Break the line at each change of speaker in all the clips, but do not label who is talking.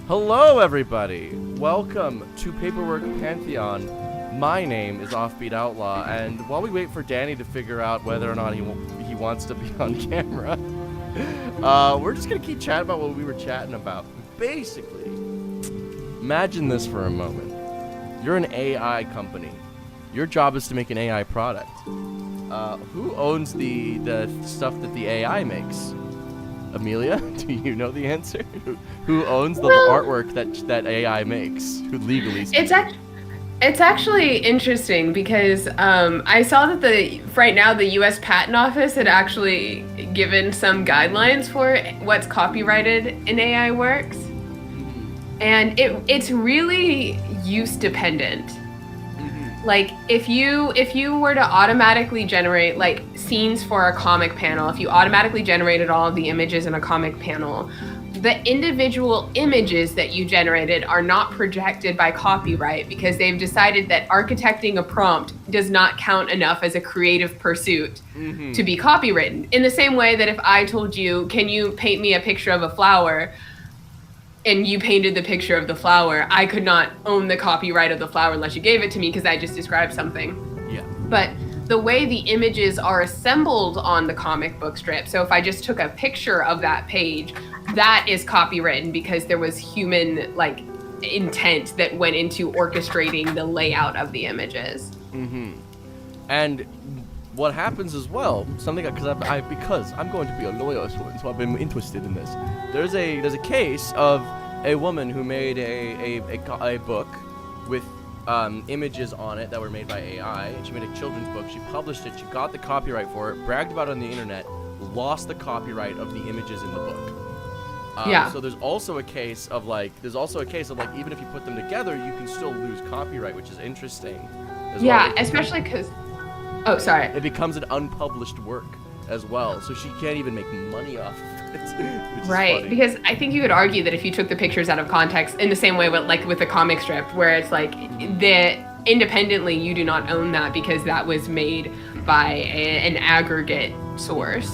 Hello, everybody! Welcome to Paperwork Pantheon. My name is Offbeat Outlaw, and while we wait for Danny to figure out whether or not he wants to be on camera, we're just gonna keep chatting about what we were chatting about. Basically, imagine this for a moment. You're an AI company. Your job is to make an AI product. Who owns the stuff that the AI makes? Amelia, do you know the answer? Who owns the artwork that AI makes? Who legally speaks?
It's actually interesting because I saw that right now the U.S. Patent Office had actually given some guidelines for what's copyrighted in AI works, and it's really use dependent. Like if you were to automatically generate like scenes for a comic panel, if you automatically generated all of the images in a comic panel, the individual images that you generated are not protected by copyright because they've decided that architecting a prompt does not count enough as a creative pursuit to be copywritten. In the same way that if I told you, can you paint me a picture of a flower? And you painted the picture of the flower, I could not own the copyright of the flower unless you gave it to me because I just described something.
Yeah.
But the way the images are assembled on the comic book strip, so if I just took a picture of that page, that is copywritten because there was human like intent that went into orchestrating the layout of the images.
And what happens as well, something because I'm going to be a lawyer soon, so I've been interested in this. There's a case of a woman who made a book with images on it that were made by AI, and she made a children's book. She published it. She got the copyright for it, bragged about it on the internet, lost the copyright of the images in the book. So there's also a case of like even if you put them together, you can still lose copyright, which is interesting.
Yeah, especially because. Oh, sorry.
It becomes an unpublished work as well, so she can't even make money off of it.
Right, because I think you could argue that if you took the pictures out of context, in the same way with the comic strip, where it's like independently you do not own that because that was made by an aggregate source.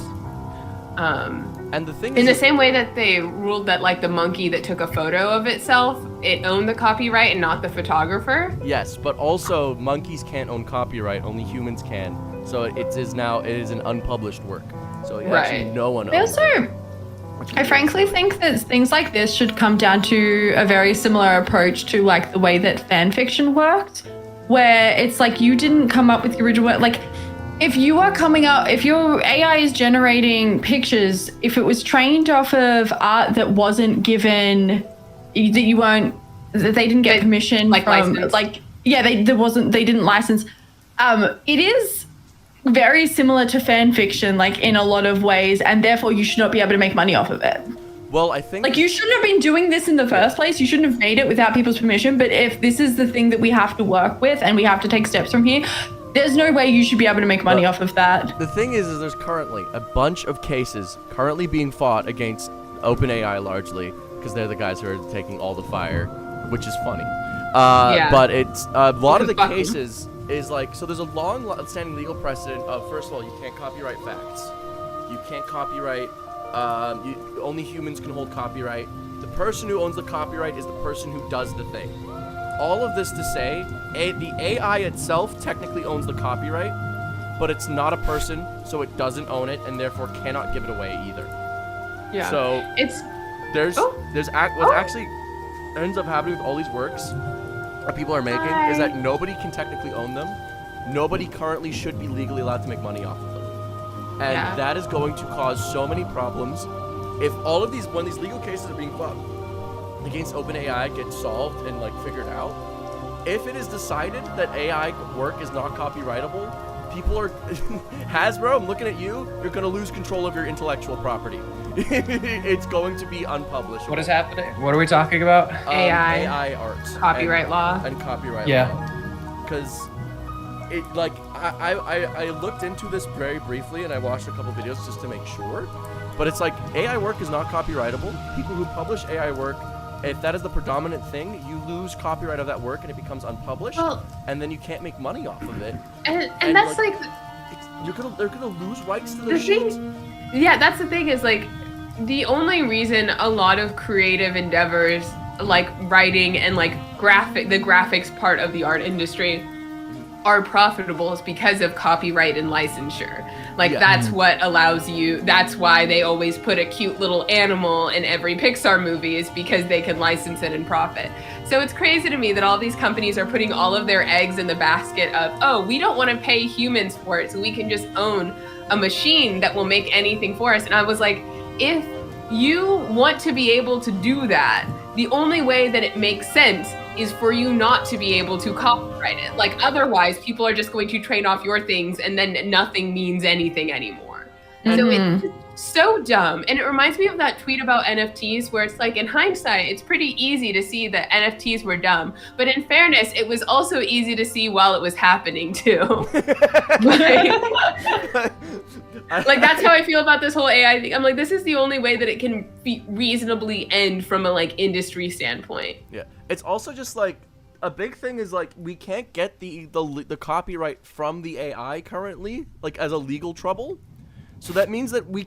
And the thing
in the same way that they ruled that like the monkey that took a photo of itself, it owned the copyright and not the photographer.
Yes, but also monkeys can't own copyright, only humans can. So it is an unpublished work. So actually no one owns it.
I frankly think that things like this should come down to a very similar approach to like the way that fan fiction worked, where it's like you didn't come up with the original, like if your AI is generating pictures, if it was trained off of art that wasn't given, they didn't get permission
like
from,
license.
They didn't license. It is very similar to fan fiction, like in a lot of ways, and therefore you should not be able to make money off of it.
Well, I think
like you shouldn't have been doing this in the first place. You shouldn't have made it without people's permission. But if this is the thing that we have to work with and we have to take steps from here, there's no way you should be able to make money off of that.
The thing is there's currently a bunch of cases currently being fought against OpenAI largely, because they're the guys who are taking all the fire, which is funny. But it's a lot of the cases is like, so there's a long-standing legal precedent of, first of all, you can't copyright facts. You can't copyright, only humans can hold copyright. The person who owns the copyright is the person who does the thing. All of this to say, the AI itself technically owns the copyright, but it's not a person, so it doesn't own it, and therefore cannot give it away either.
Yeah.
So what actually ends up happening with all these works that people are making is that nobody can technically own them. Nobody currently should be legally allowed to make money off of them, and that is going to cause so many problems. If all of these, when these legal cases are being fought against OpenAI get solved and like figured out, if it is decided that AI work is not copyrightable, people are Hasbro, I'm looking at you, you're going to lose control of your intellectual property. It's going to be unpublished.
What is happening? What are we talking about?
AI art,
copyright law,
and copyright law. Because it like I looked into this very briefly and I watched a couple videos just to make sure, but it's like AI work is not copyrightable. People who publish AI work, if that is the predominant thing, you lose copyright of that work and it becomes unpublished, and then you can't make money off of it.
And that's like
they're gonna lose rights to the shit.
Yeah, that's the thing is like the only reason a lot of creative endeavors like writing and like the graphics part of the art industry are profitable is because of copyright and licensure. Like that's what allows you, that's why they always put a cute little animal in every Pixar movie, is because they can license it and profit. So it's crazy to me that all these companies are putting all of their eggs in the basket of, oh, we don't want to pay humans for it, so we can just own a machine that will make anything for us. And I was like, if you want to be able to do that, the only way that it makes sense is for you not to be able to copyright it. Like otherwise, people are just going to train off your things and then nothing means anything anymore. So it's so dumb. And it reminds me of that tweet about NFTs where it's like, in hindsight, it's pretty easy to see that NFTs were dumb. But in fairness, it was also easy to see while it was happening too. Like that's how I feel about this whole AI thing. I'm like, this is the only way that it can be reasonably end from a like industry standpoint.
Yeah, it's also just like a big thing is like we can't get the copyright from the AI currently, like as a legal trouble. So that means that you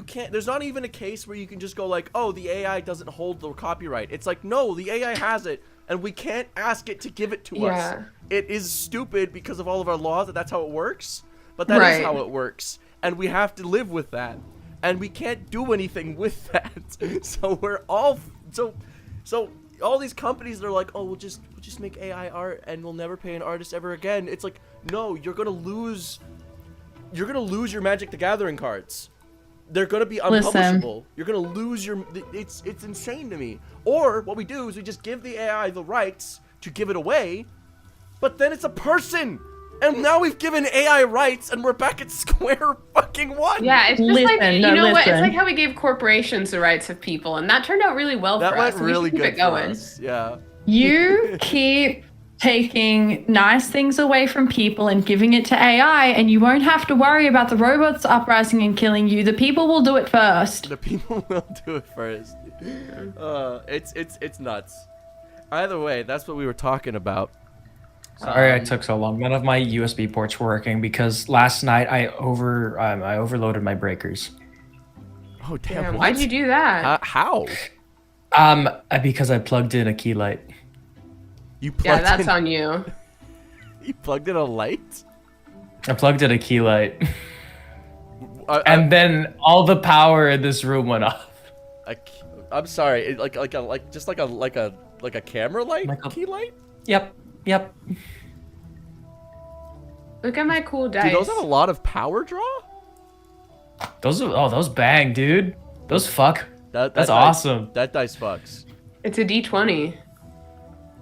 can't. There's not even a case where you can just go like, oh, the AI doesn't hold the copyright. It's like, no, the AI has it, and we can't ask it to give it to us. It is stupid because of all of our laws that that's how it works. But that is how it works, and we have to live with that, and we can't do anything with that. So we're all so all these companies that are like, oh, we'll just make AI art and we'll never pay an artist ever again. It's like, no, you're gonna lose your Magic the Gathering cards. They're gonna be unpublishable. You're gonna lose your. It's insane to me. Or what we do is we just give the AI the rights to give it away, but then it's a person. And now we've given AI rights, and we're back at square fucking one.
Yeah, it's just like, you know what? It's like how we gave corporations the rights of people, and that turned out really well for us.
That went really good for us. Yeah.
You keep taking nice things away from people and giving it to AI, and you won't have to worry about the robots uprising and killing you. The people will do it first.
The people will do it first. It's nuts. Either way, that's what we were talking about.
Sorry I took so long. None of my USB ports were working because last night I overloaded my breakers.
Oh damn!
Why'd you do that?
How?
Because I plugged in a key light.
You plugged
that's on you.
You plugged in a light?
I plugged in a key light. And then all the power in this room went off.
I'm sorry. Like a camera light? Key light?
Yep.
Look at my cool dice.
Do those have a lot of power draw?
Those bang, dude. Those fuck. That's awesome.
That dice fucks.
It's a D20.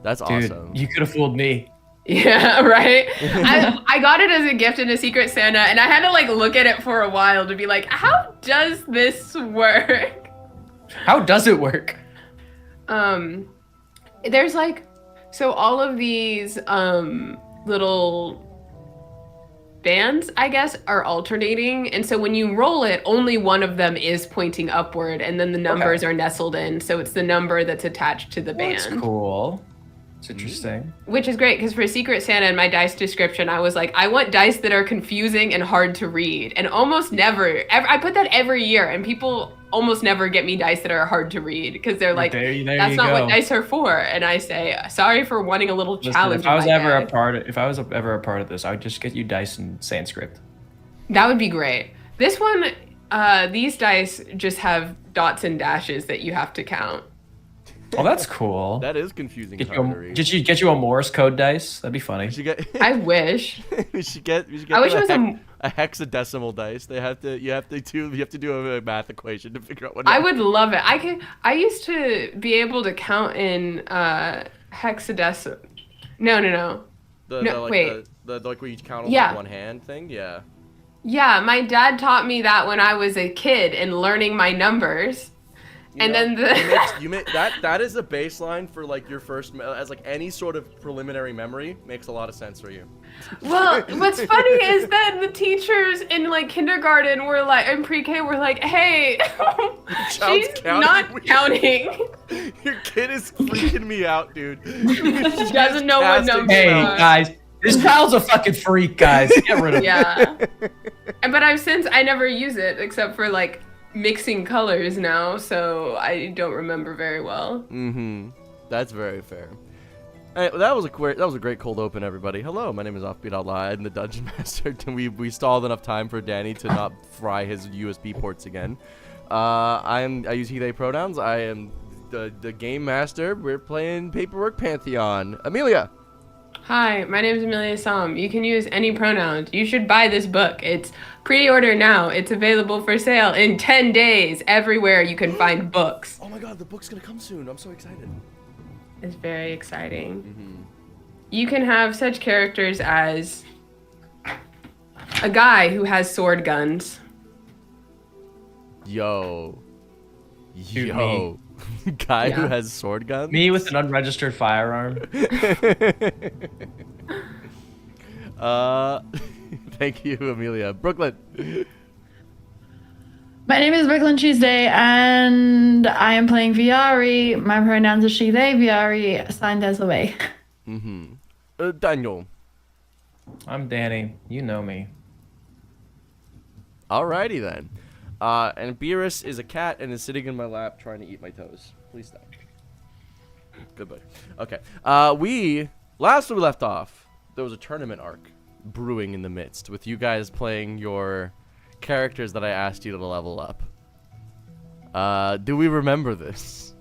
That's
dude,
awesome.
You could have fooled me.
Yeah, right? I got it as a gift in a Secret Santa, and I had to like look at it for a while to be like, how does this work?
How does it work?
There's like, so all of these little bands, I guess, are alternating. And so when you roll it, only one of them is pointing upward, and then the numbers are nestled in. So it's the number that's attached to the band.
That's cool. It's interesting.
Which is great, because for Secret Santa in my dice description, I was like, I want dice that are confusing and hard to read. And almost never, I put that every year, and people almost never get me dice that are hard to read, because they're like, that's not what dice are for. And I say, sorry for wanting a little challenge.
If I was ever a part of this, I would just get you dice in Sanskrit.
That would be great. This one, these dice just have dots and dashes that you have to count.
Oh, that's cool.
That is confusing.
Get you a Morse code dice. That'd be funny.
I wish.
we should get.
I wish it was
a hexadecimal dice. You have to do a math equation to figure out what.
I would love it. I used to be able to count in hexadecimal. No. Wait.
The where you count on one hand thing. Yeah.
Yeah, my dad taught me that when I was a kid and learning my numbers. Then
that is a baseline for like your first, as like any sort of preliminary memory makes a lot of sense for you.
Well, what's funny is that the teachers in like kindergarten were like, in pre-K were like, hey, she's not counting.
Your kid is freaking me out, dude.
She doesn't know what numbers
are. Hey guys, this child's a fucking freak, guys. Get rid of him.
Yeah. But I never use it except for like mixing colors now, so I don't remember very well.
That's very fair. Hey, that was a great cold open, everybody. Hello, my name is Offbeat Outlaw. I'm the Dungeon Master. We stalled enough time for Danny to not fry his USB ports again. I use he/they pronouns. I am the game master. We're playing Paperwork Pantheon. Amelia.
Hi, my name is Amelia Som. You can use any pronouns. You should buy this book. It's pre-order now. It's available for sale in 10 days everywhere you can find books.
Oh my god, the book's gonna come soon. I'm so excited.
It's very exciting. You can have such characters as a guy who has sword guns.
Yo.
Shoot me.
Guy who has sword guns?
Me with an unregistered firearm.
Thank you, Amelia. Brooklyn.
My name is Brooklyn Tuesday, and I am playing Viari. My pronouns are she, they, Viari, assigned as away.
Daniel.
I'm Danny. You know me.
Alrighty then. And Beerus is a cat and is sitting in my lap trying to eat my toes. Please stop. Goodbye. Okay. Last we left off, there was a tournament arc brewing in the midst with you guys playing your characters that I asked you to level up. Do we remember this?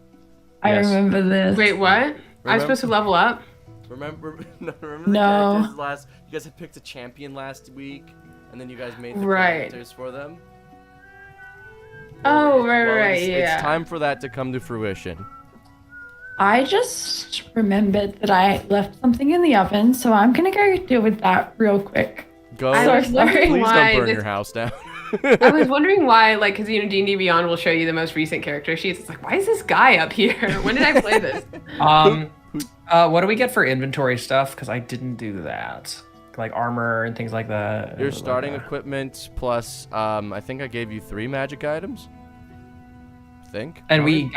I remember this.
Wait, what? I'm supposed to level up?
Remember the
No.
characters last? You guys had picked a champion last week, and then you guys made the
Right.
characters for them.
Oh, right,
Well,
right,
it's
yeah.
time for that to come to fruition.
I just remembered that I left something in the oven, so I'm gonna go deal with that real quick.
Go.
I was wondering
Please
why
don't burn
this-
your house down.
I was wondering why, like, because, you know, D&D Beyond will show you the most recent character sheets. It's like, why is this guy up here? When did I play this?
What do we get for inventory stuff? Because I didn't do that. Like armor and things like that.
Your starting equipment plus, I think I gave you 3 magic items. I think.
And we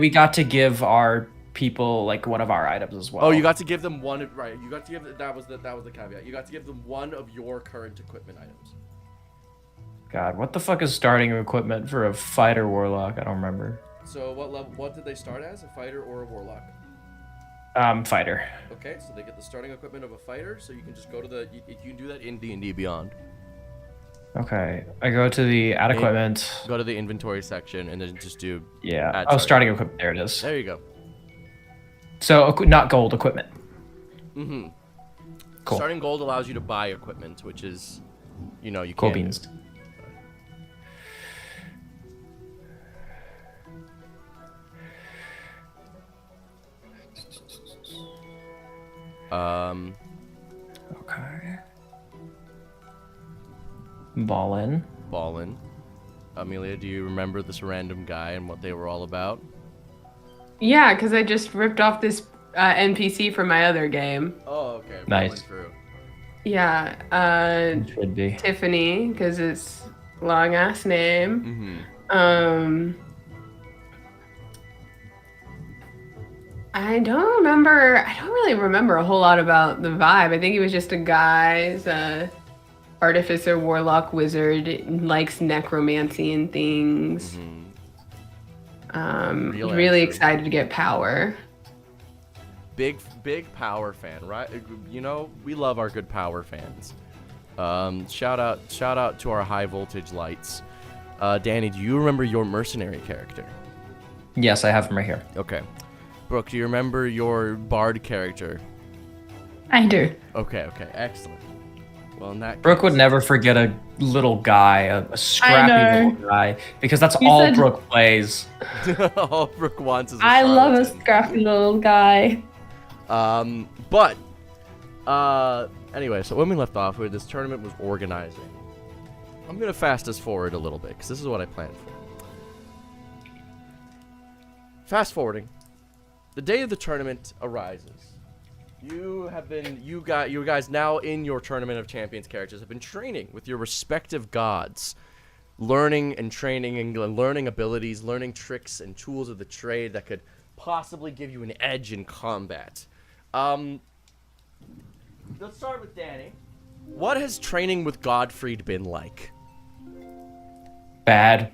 got to give our people like one of our items as well.
Oh, you got to give them one. Right, you got to give that was the caveat. You got to give them one of your current equipment items.
God, what the fuck is starting equipment for a fighter warlock? I don't remember.
So what level? What did they start as? A fighter or a warlock?
Fighter.
Okay, so they get the starting equipment of a fighter. So you can just go to the. You can do that in D&D Beyond.
Okay, I go to the add equipment.
Go to the inventory section and then just do.
Yeah.
add
Oh, starting equipment. There it is.
There you go.
So not gold equipment. Cool.
Starting gold allows you to buy equipment, which is, you know, you
Cool
can't.
beans. Okay. Ballin.
Amelia, do you remember this random guy and what they were all about?
Yeah, because I just ripped off this NPC from my other game.
Oh, okay.
Nice.
Through.
Yeah,
Should be.
Tiffany, because it's long ass name. I don't really remember a whole lot about the vibe. I think he was just a guy's artificer, warlock, wizard, likes necromancy and things. Really excited to get power.
Big power fan, right? You know, we love our good power fans. Shout out to our high voltage lights. Danny, do you remember your mercenary character?
Yes, I have him right here.
Okay. Brooke, do you remember your bard character?
I do.
Okay, excellent. Well, in that
Brooke would never forget a little guy, a scrappy little guy, because that's all Brooke plays.
all Brooke wants is a
I love a
charlatan.
scrappy little guy.
Anyway, so when we left off, where this tournament was organizing, I'm gonna fast us forward a little bit because this is what I planned for. Fast forwarding, the day of the tournament arises. You guys now in your Tournament of Champions characters have been training with your respective gods, learning and training and learning abilities, learning tricks and tools of the trade that could possibly give you an edge in combat. Let's start with Danny. What has training with Godfried been like?
Bad.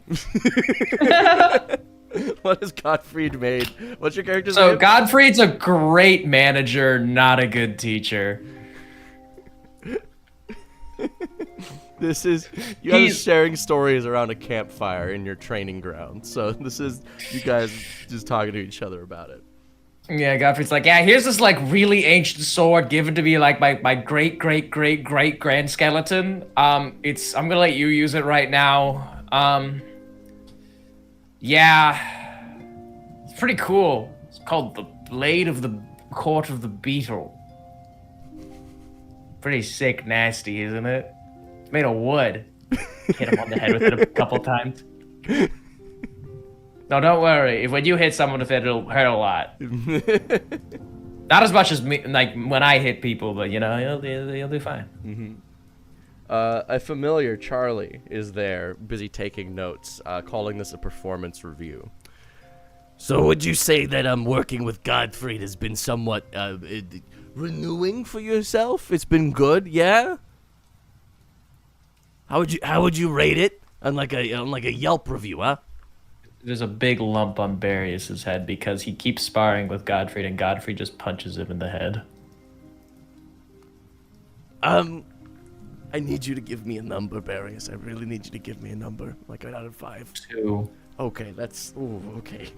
What has Gottfried made? What's your character's
So
name?
Godfrey's a great manager, not a good teacher.
This is you guys sharing stories around a campfire in your training ground. So this is you guys just talking to each other about it.
Yeah, Godfrey's like, yeah, here's this like really ancient sword given to me like my great grand skeleton. I'm gonna let you use it right now. Yeah, it's pretty cool. It's called the Blade of the Court of the Beetle. Pretty sick, nasty, isn't it? It's made of wood. Hit him on the head with it a couple times. No, don't worry. When you hit someone with it, it'll hurt a lot. Not as much as me, like when I hit people, but you know, you'll do fine.
Mm-hmm. A familiar, Charlie, is there, busy taking notes, calling this a performance review. So would you say that working with Godfrey has been somewhat renewing for yourself? It's been good, yeah? How would you rate it on like a Yelp review, huh?
There's a big lump on Barrius's head because he keeps sparring with Godfrey, and Godfrey just punches him in the head.
I need you to give me a number, Barrius. I really need you to give me a number, like out of 5.
2.
Okay, that's okay.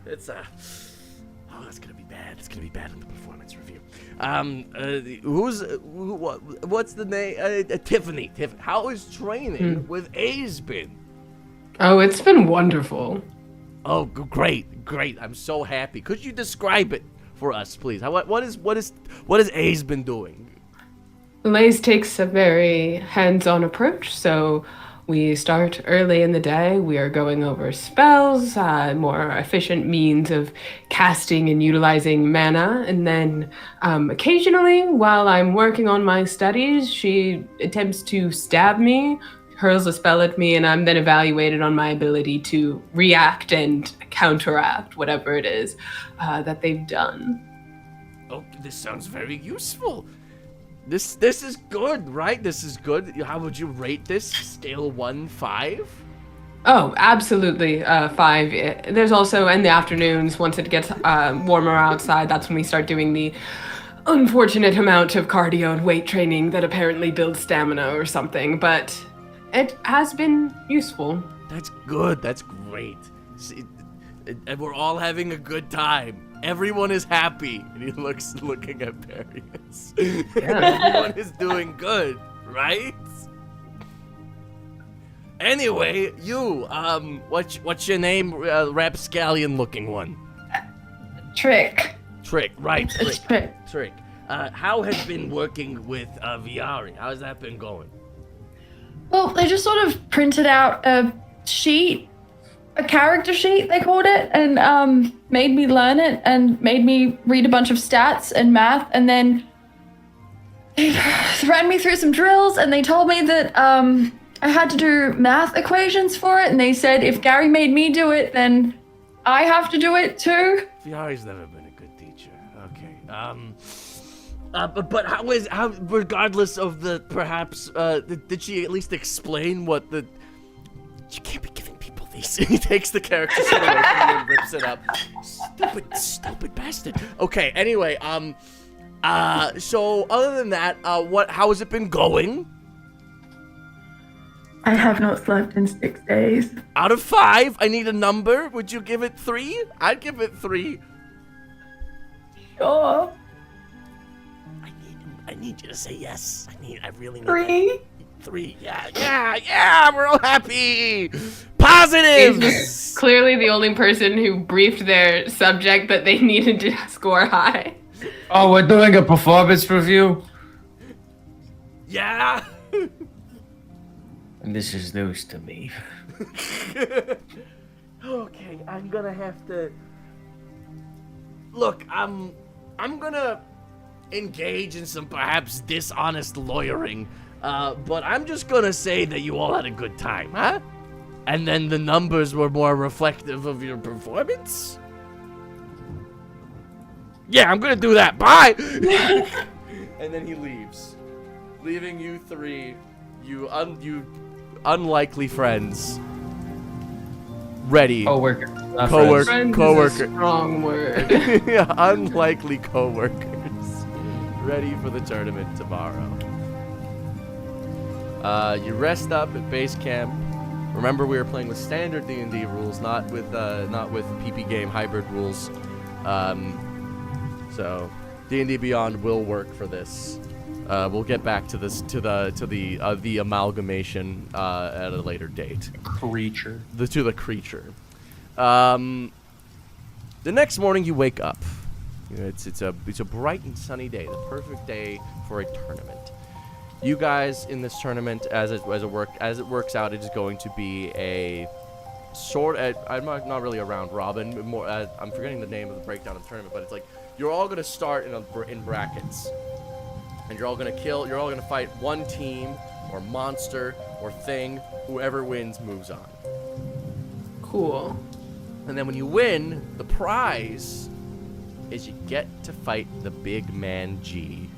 It's that's gonna be bad. It's gonna be bad in the performance review. What's the name? Tiffany. How is training with A's been?
Oh, it's been wonderful.
Oh, great. I'm so happy. Could you describe it for us, please? What has A's been doing?
Lays takes a very hands-on approach, so we start early in the day. We are going over spells, more efficient means of casting and utilizing mana, and then occasionally, while I'm working on my studies, she attempts to stab me, hurls a spell at me, and I'm then evaluated on my ability to react and counteract whatever it is that they've done.
Oh, this sounds very useful. This is good, right? This is good. How would you rate this? Scale 1, 5?
Oh, absolutely. 5. There's also in the afternoons, once it gets warmer outside, that's when we start doing the unfortunate amount of cardio and weight training that apparently builds stamina or something. But it has been useful.
That's good. That's great. See, and we're all having a good time. Everyone is happy. And he looking at Barrius. Yeah. Everyone is doing good, right? Anyway, you, what's your name, rapscallion looking one?
Trick.
Trick, right.
It's Trick.
Trick. How has been working with Viari? How's that been going?
Well, they just sort of printed out a sheet, a character sheet, they called it, and made me learn it and made me read a bunch of stats and math, and then they ran me through some drills, and they told me that I had to do math equations for it, and they said if Gary made me do it, then I have to do it too.
Viari's never been a good teacher. Okay. But how regardless of the perhaps did she at least explain what the you can't be giving people these. He takes the character sheet away from you and rips it up. Stupid bastard. Okay, anyway, so other than that, how has it been going?
I have not slept in 6 days.
Out of 5, I need a number. Would you give it 3? I'd give it 3.
Sure.
I need you to say yes. I really need
3.
3. Yeah. We're all happy. Positive.
He's clearly the only person who briefed their subject that they needed to score high.
Oh, we're doing a performance review?
Yeah.
And this is news to me.
Okay, I'm gonna have to... Look, I'm gonna engage in some perhaps dishonest lawyering, but I'm just gonna say that you all had a good time, huh? And then the numbers were more reflective of your performance? Yeah, I'm gonna do that. Bye! And then he leaves, leaving you 3. You unlikely friends ready.
Co-worker. Not
Co-work-
friends.
Friends
Coworker.
is a strong word.
Yeah, unlikely co-workers ready for the tournament tomorrow. You rest up at base camp. Remember, we were playing with standard D&D rules, not with PP game hybrid rules. So D&D Beyond will work for this. We'll get back to this to the amalgamation at a later date.
Creature.
To the creature. The next morning you wake up. You know, it's a bright and sunny day, the perfect day for a tournament. You guys in this tournament, as it works out, it is going to be a I'm not really a round robin. More, I'm forgetting the name of the breakdown of the tournament, but it's like you're all gonna start in brackets, and you're all gonna fight one team or monster or thing. Whoever wins moves on.
Cool.
And then when you win, the prize is you get to fight the big man G.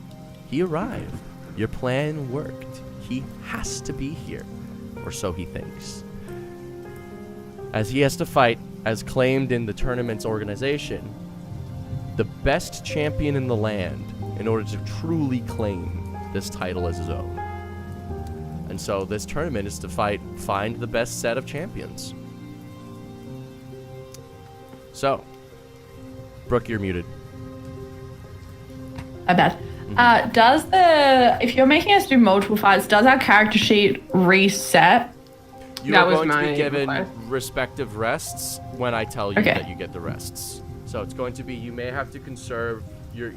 He arrived. Your plan worked. He has to be here, or so he thinks. As he has to fight, as claimed in the tournament's organization, the best champion in the land in order to truly claim this title as his own. And so this tournament is to find the best set of champions. So, Brooke, you're muted.
My bad. If you're making us do multiple fights, does our character sheet reset?
You
That
are
was
going to be
my
given
request.
respective rests when I tell you
Okay.
that you get the rests. So it's going to be you may have to conserve your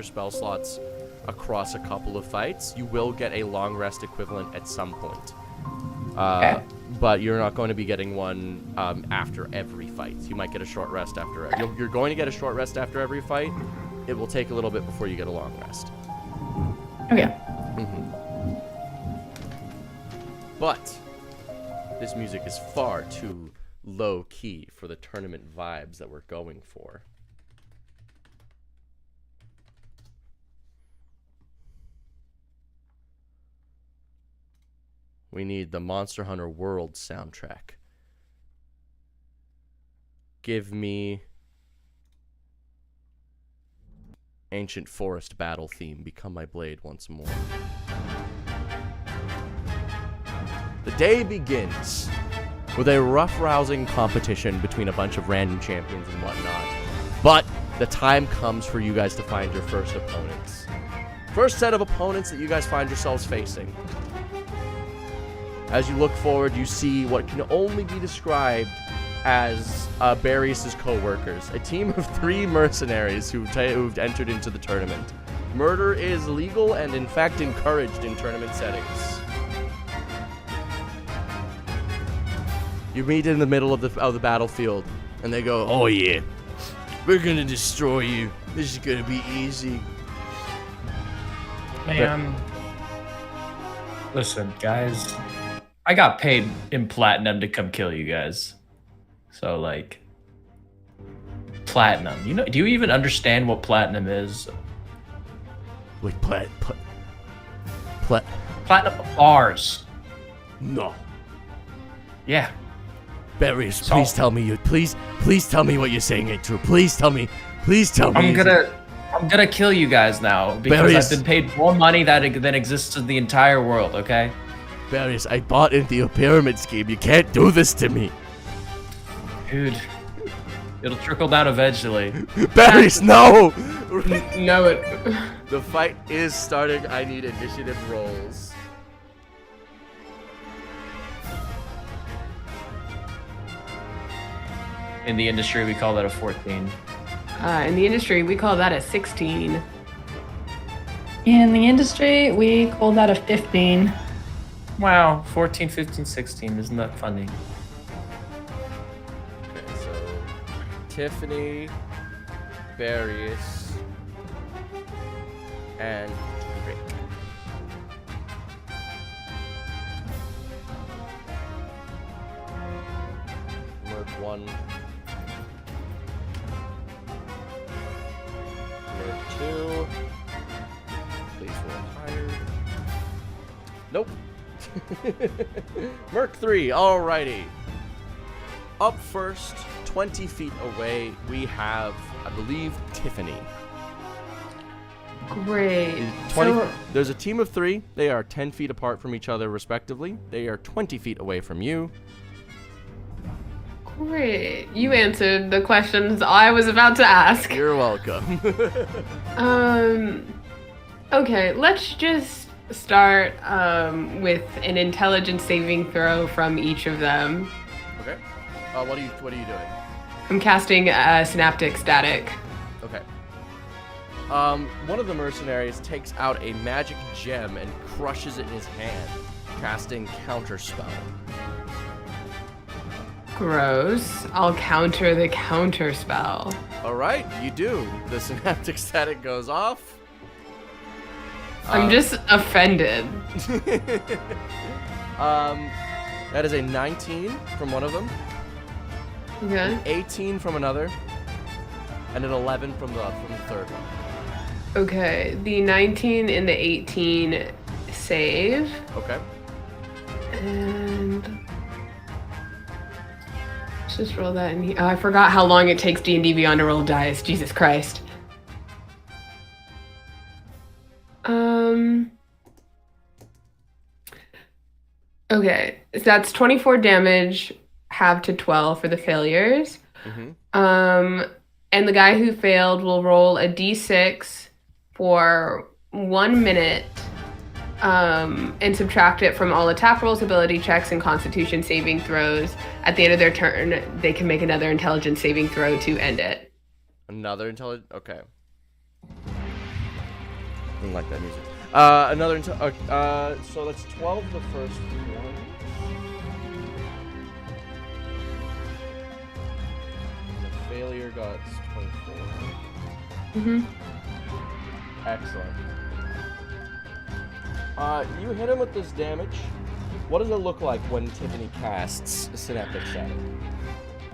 spell slots across a couple of fights. You will get a long rest equivalent at some point.
Okay.
But you're not going to be getting one after every fight. You might get a short rest after. You're going to get a short rest after every fight. It will take a little bit before you get a long rest.
Okay.
But this music is far too low key for the tournament vibes that we're going for. We need the Monster Hunter World soundtrack. Give me Ancient Forest battle theme. Become my blade once more. The day begins with a rough-rousing competition between a bunch of random champions and whatnot. But the time comes for you guys to find your first opponents. First set of opponents that you guys find yourselves facing. As you look forward, you see what can only be described as Barrius' co-workers, a team of 3 mercenaries who've entered into the tournament. Murder is legal and in fact encouraged in tournament settings. You meet in the middle of the battlefield, and they go, "Oh yeah, we're gonna destroy you. This is gonna be easy."
Man, listen, guys, I got paid in platinum to come kill you guys. So like, platinum. You know? Do you even understand what platinum is?
Wait,
Platinum bars.
No.
Yeah.
Barrius,
So-
please tell me please tell me what you're saying ain't true. Please tell me.
I'm gonna kill you guys now because
Barrius.
I've been paid more money than exists in the entire world. Okay.
Barrius, I bought into your pyramid scheme. You can't do this to me.
Dude, it'll trickle down eventually.
Barrius, no!
No, it.
The fight is starting. I need initiative rolls.
In the industry, we call that a 14.
In the industry, we call that a 16.
In the industry, we call that a 15.
Wow, 14, 15, 16. Isn't that funny?
Okay, so Tiffany, Barrius, and Rick. Word 1. Word 2. Please roll higher. Nope. Merc 3, alrighty. Up first, 20 feet away, we have, I believe, Tiffany.
Great.
20, there's a team of 3. They are 10 feet apart from each other, respectively. They are 20 feet away from you.
Great. You answered the questions I was about to ask.
You're welcome.
Okay, let's just start with an intelligence saving throw from each of them.
Okay. What are you doing?
I'm casting synaptic static.
Okay. One of the mercenaries takes out a magic gem and crushes it in his hand, casting counterspell.
Gross. I'll counter the counterspell.
All right, you do. The synaptic static goes off.
I'm just offended.
That is a 19 from one of them,
Okay.
18 from another, and an 11 from the third one.
Okay. The 19 and the 18 save.
Okay.
And let's just roll that in here. Oh, I forgot how long it takes D&D Beyond to roll dice. Jesus Christ. Okay, so that's 24 damage, half to 12 for the failures.
Mm-hmm.
And the guy who failed will roll a d6 for 1 minute, and subtract it from all attack rolls, ability checks, and constitution saving throws. At the end of their turn, they can make another intelligence saving throw to end it.
Another intelligent. Okay. Didn't like that music. So that's 12 the first one. The failure got 24.
Mm-hmm.
Excellent. You hit him with this damage. What does it look like when Tiffany casts synaptic static?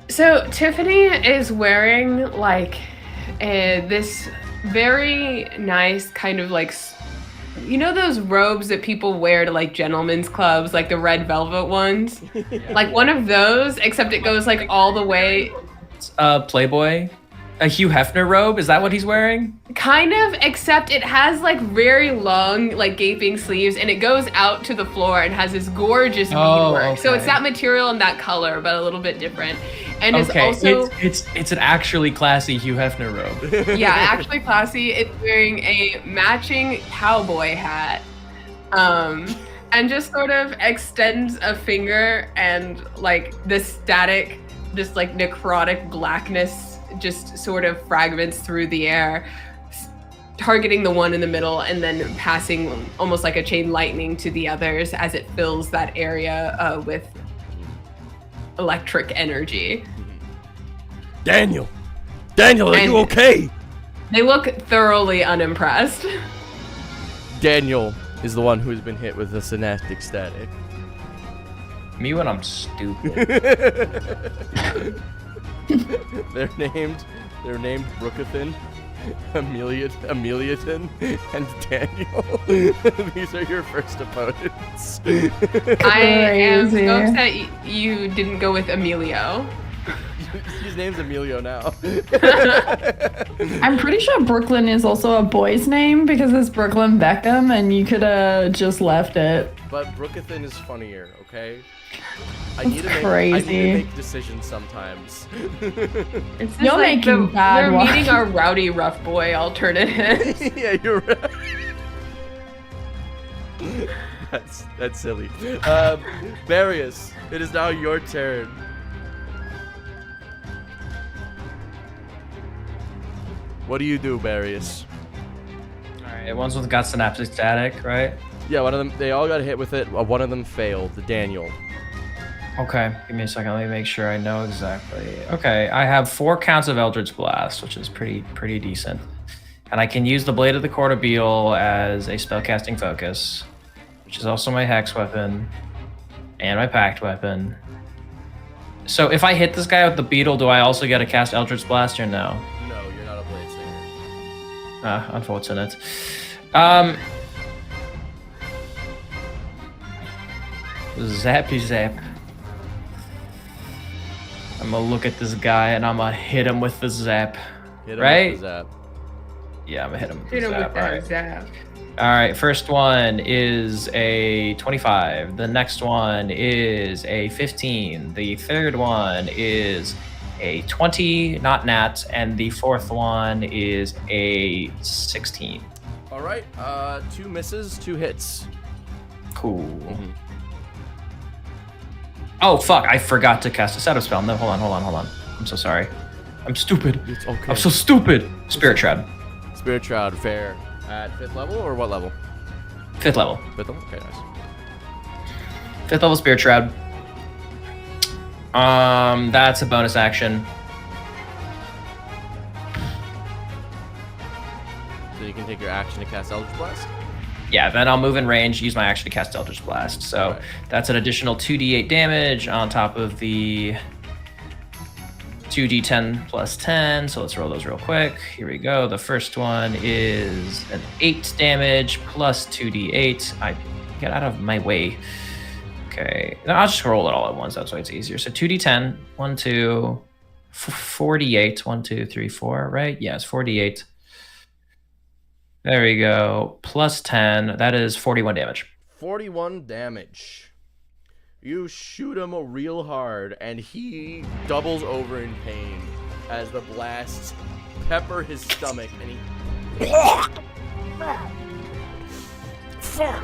So Tiffany is wearing like this very nice kind of like, you know those robes that people wear to like gentlemen's clubs, like the red velvet ones? Like one of those, except it goes like all the way.
Playboy? A Hugh Hefner robe? Is that what he's wearing?
Kind of, except it has like very long, like gaping sleeves, and it goes out to the floor and has this gorgeous beadwork.
Okay.
So it's that material and that color, but a little bit different. And it's
Okay,
also
it's an actually classy Hugh Hefner robe.
yeah, actually classy. It's wearing a matching cowboy hat, and just sort of extends a finger, and like the static, just like necrotic blackness just sort of fragments through the air, targeting the one in the middle and then passing almost like a chain lightning to the others as it fills that area with electric energy.
Daniel, are you okay?
They look thoroughly unimpressed.
Daniel is the one who's been hit with the synaptic static.
Me when I'm stupid.
They're named Brookathan, Ameliaton, and Daniel. These are your first opponents.
I am
Crazy.
so upset you didn't go with Emilio.
His name's Emilio now.
I'm pretty sure Brooklyn is also a boy's name because it's Brooklyn Beckham, and you could have just left it.
But Brookathan is funnier, okay? I
That's
need to
crazy.
make decisions sometimes.
It's just
You're making bad
we're
ones.
meeting our rowdy rough boy alternative.
Yeah, you're right. That's silly. Various, it is now your turn. What do you do, Various?
Alright, one's with got synaptic static, right?
Yeah, one of them. They all got hit with it. One of them failed. The Daniel.
Okay, give me a second. Let me make sure I know exactly. Okay, I have 4 counts of Eldritch Blast, which is pretty decent. And I can use the Blade of the Court of Beal as a spellcasting focus, which is also my Hex weapon and my Pact weapon. So if I hit this guy with the beetle, do I also get to cast Eldritch Blast or no?
No, you're not a blade singer.
Unfortunate. Zappy zap. I'm gonna look at this guy and I'm gonna hit him with the zap.
Hit him
right?
with the zap.
Yeah, I'm gonna hit him with
Hit
the
him
zap.
with that
All right.
zap.
All right, first one is a 25. The next one is a 15. The third one is a 20, not nat, and the fourth one is a 16.
All right, 2 misses, 2 hits.
Cool.
Mhm.
Oh, fuck, I forgot to cast a setup spell. No, hold on. I'm so sorry. I'm stupid.
It's okay.
I'm so stupid. Spirit Shroud.
Spirit Shroud, fair. At 5th level or what level?
5th level.
5th level? Okay, nice.
5th level Spirit Shroud. That's a bonus action.
So you can take your action to cast Eldritch Blast?
Yeah, then I'll move in range, use my action to cast Eldritch Blast. So
Right.
that's an additional 2d8 damage on top of the 2d10 plus 10. So let's roll those real quick. Here we go. The first one is an 8 damage plus 2d8. I get out of my way. Okay, no, I'll just roll it all at once. That's why it's easier. So 2d10, 1, 2, 48. 1, 2, 3, 4, right? Yes, 48. There we go. Plus 10. That is 41 damage.
41 damage. You shoot him real hard, and he doubles over in pain as the blasts pepper his stomach, and he... Fuck!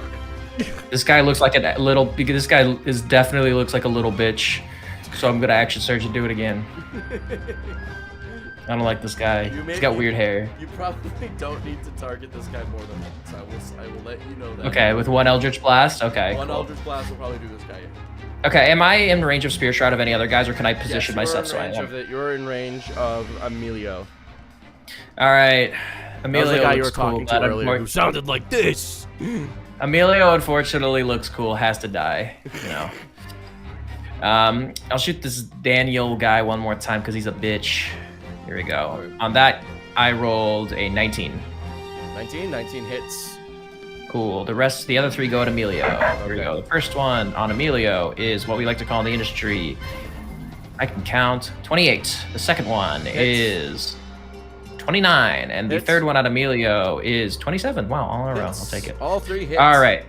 This guy looks like a little. This guy is definitely looks like a little bitch. So I'm gonna action surge and do it again. I don't like this guy. He's got weird hair.
You probably don't need to target this guy more than once. I will let you know that.
Okay, with one Eldritch Blast. Okay.
One
Cool.
Eldritch Blast will probably do this guy.
Okay, am I in range of Spear Shroud of any other guys, or can I position myself so I am?
You're in range of Emilio.
All right,
That was
Emilio
the guy you were
looks cool.
talking to
but
earlier who sounded like this.
Emilio unfortunately looks cool. Has to die. You know. I'll shoot this Daniel guy one more time because he's a bitch. Here we go. On that, I rolled a 19.
19 hits.
Cool. The other 3 go at Emilio. Here we go. The first one on Emilio is what we like to call in the industry. I can count 28. The second one is 29, and the
Hits.
third one on Emilio is 27. Wow, all in a row. I'll take it.
All 3 hits.
All right.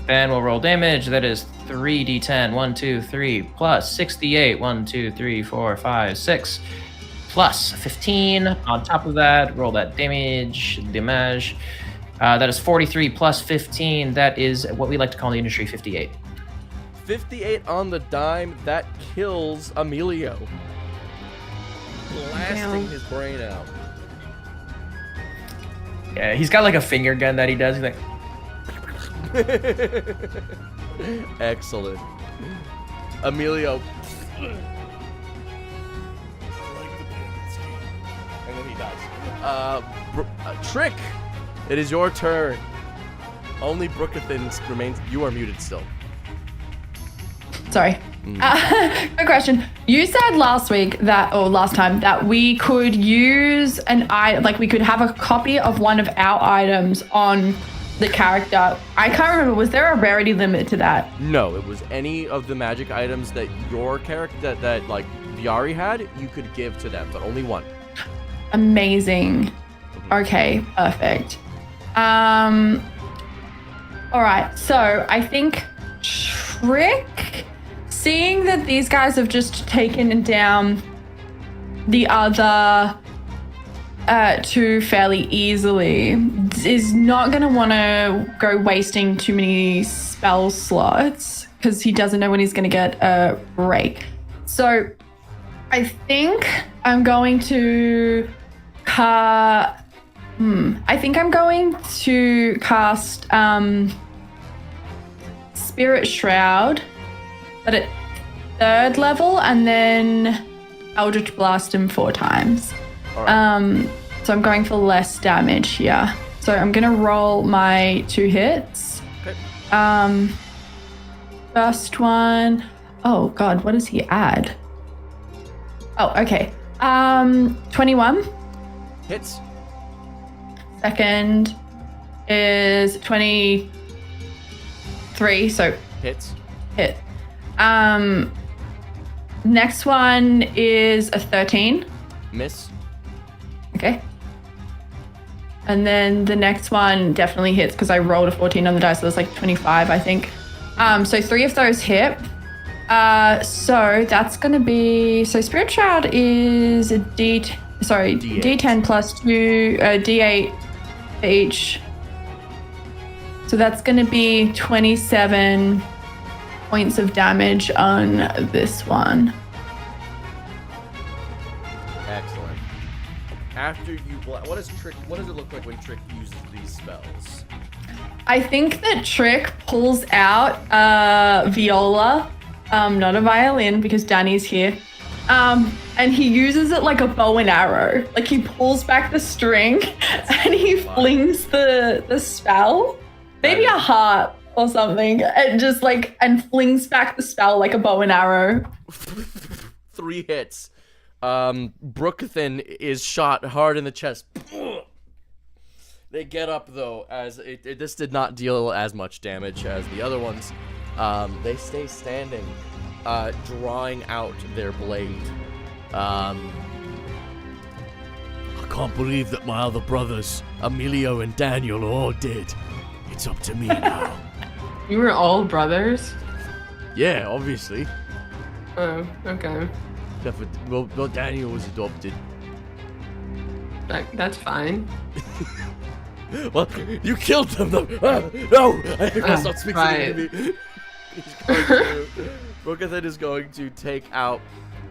Then we'll roll damage. That is 3d10. 1, 2, 3 plus 68. 1, 2, 3, 4, 5, 6 plus 15. On top of that, roll that damage. That is 43 plus 15. That is what we like to call in the industry 58.
58 on the dime. That kills Emilio. Blasting his brain out.
Yeah, he's got like a finger gun that he does. He's like,
Excellent. Emilio. And then he dies. Trick! It is your turn. Only Brookathan remains. You are muted still.
Sorry. Good question. You said last time that we could use we could have a copy of one of our items on the character. I can't remember. Was there a rarity limit to that?
No, it was any of the magic items that your character that like Viari had, you could give to them, but only one.
Amazing. Okay, perfect. All right. So I think Trick, seeing that these guys have just taken down the other 2 fairly easily, is not going to want to go wasting too many spell slots because he doesn't know when he's going to get a break. So I think I'm going to cast Spirit Shroud, but at 3rd level, and then Eldritch Blast him 4 times.
All right.
So I'm going for less damage here. So I'm gonna roll my 2 hits.
Okay.
First one. Oh God, what does he add? Oh, okay. 21.
Hits.
Second is 23. So
Hits.
hit. Next one is a 13.
Miss.
Okay. And then the next one definitely hits because I rolled a 14 on the dice, so it's like 25, I think. So 3 of those hit. So that's gonna be, so Spirit Shroud is a D10 plus 2, D8 each. So that's gonna be 27 points of damage on this one.
Excellent. After you, what does it look like when Trick uses these spells?
I think that Trick pulls out viola, not a violin because Danny's here, and he uses it like a bow and arrow. Like he pulls back the string and he flings the spell, maybe a harp or something, and just like flings back the spell like a bow and arrow.
3 hits. Brookathan is shot hard in the chest. They get up though, as this did not deal as much damage as the other ones. They stay standing, drawing out their blade. I can't believe that my other brothers, Emilio and Daniel, are all dead. It's up to me now.
You were all brothers?
Yeah, obviously.
Oh, okay.
Well, Daniel was adopted.
That's fine.
Well, you killed them though. No, I must not speak to me. Brookathan is going to take out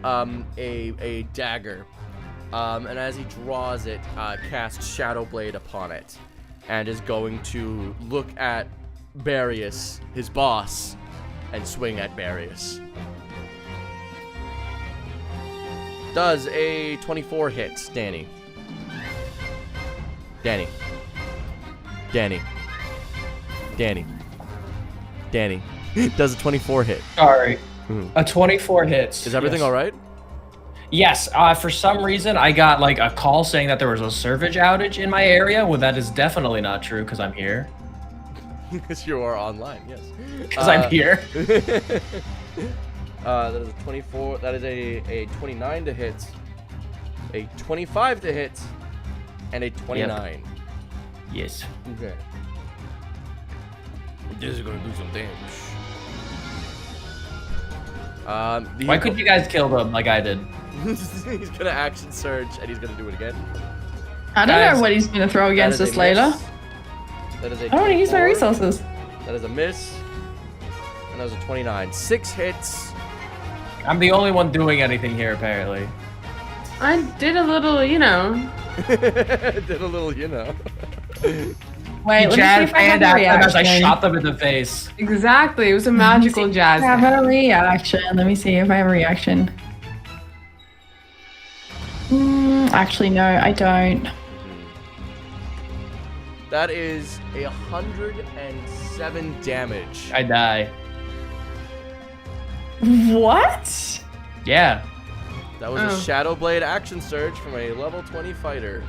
a dagger, and as he draws it, cast Shadow Blade upon it, and is going to look at Barius, his boss, and swing at Barius. Does a 24 hit, Danny? Danny. Does a 24 hit?
Sorry. A 24 hits.
Is everything all right?
Yes. For some reason, I got like a call saying that there was a servage outage in my area. Well, that is definitely not true because I'm here.
Because you are online, yes.
Because I'm here.
That is a 24. That is a 29 to hit, a 25 to hit, and a 29.
Yep. Yes.
Okay. This is gonna do some damage.
Why couldn't you guys kill them like I did?
He's gonna action surge and he's gonna do it again.
I don't know what he's gonna throw against us later.
That is a
I don't want to use my resources.
That is a miss. And that was a 29. 6 hits.
I'm the only one doing anything here, apparently.
I did a little, you know.
Did a little, you know.
Wait, let me see if I have a reaction.
I shot them in the face.
Exactly, it was a magical jazz.
I have a reaction. Let me see if I have a reaction. Actually, no, I don't.
That is 107 damage.
I die.
What?
Yeah.
That was a Shadow Blade action surge from a level 20 fighter.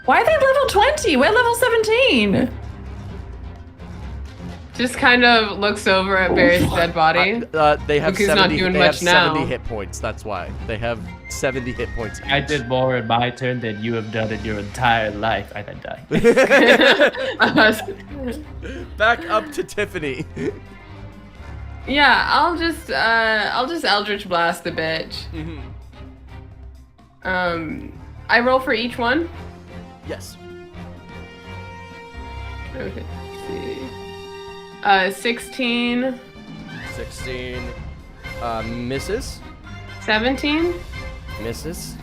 Why are they level 20? We're level 17.
Just kind of looks over at Barry's dead body.
They have
He's
70,
not doing
they
much
have
now.
70 hit points, that's why. They have 70 hit points each.
I did more in my turn than you have done in your entire life. I then die.
Back up to Tiffany.
Yeah, I'll just Eldritch Blast the bitch. I roll for each one?
Yes.
Okay, let's see. 16.
16. Misses.
17.
Misses.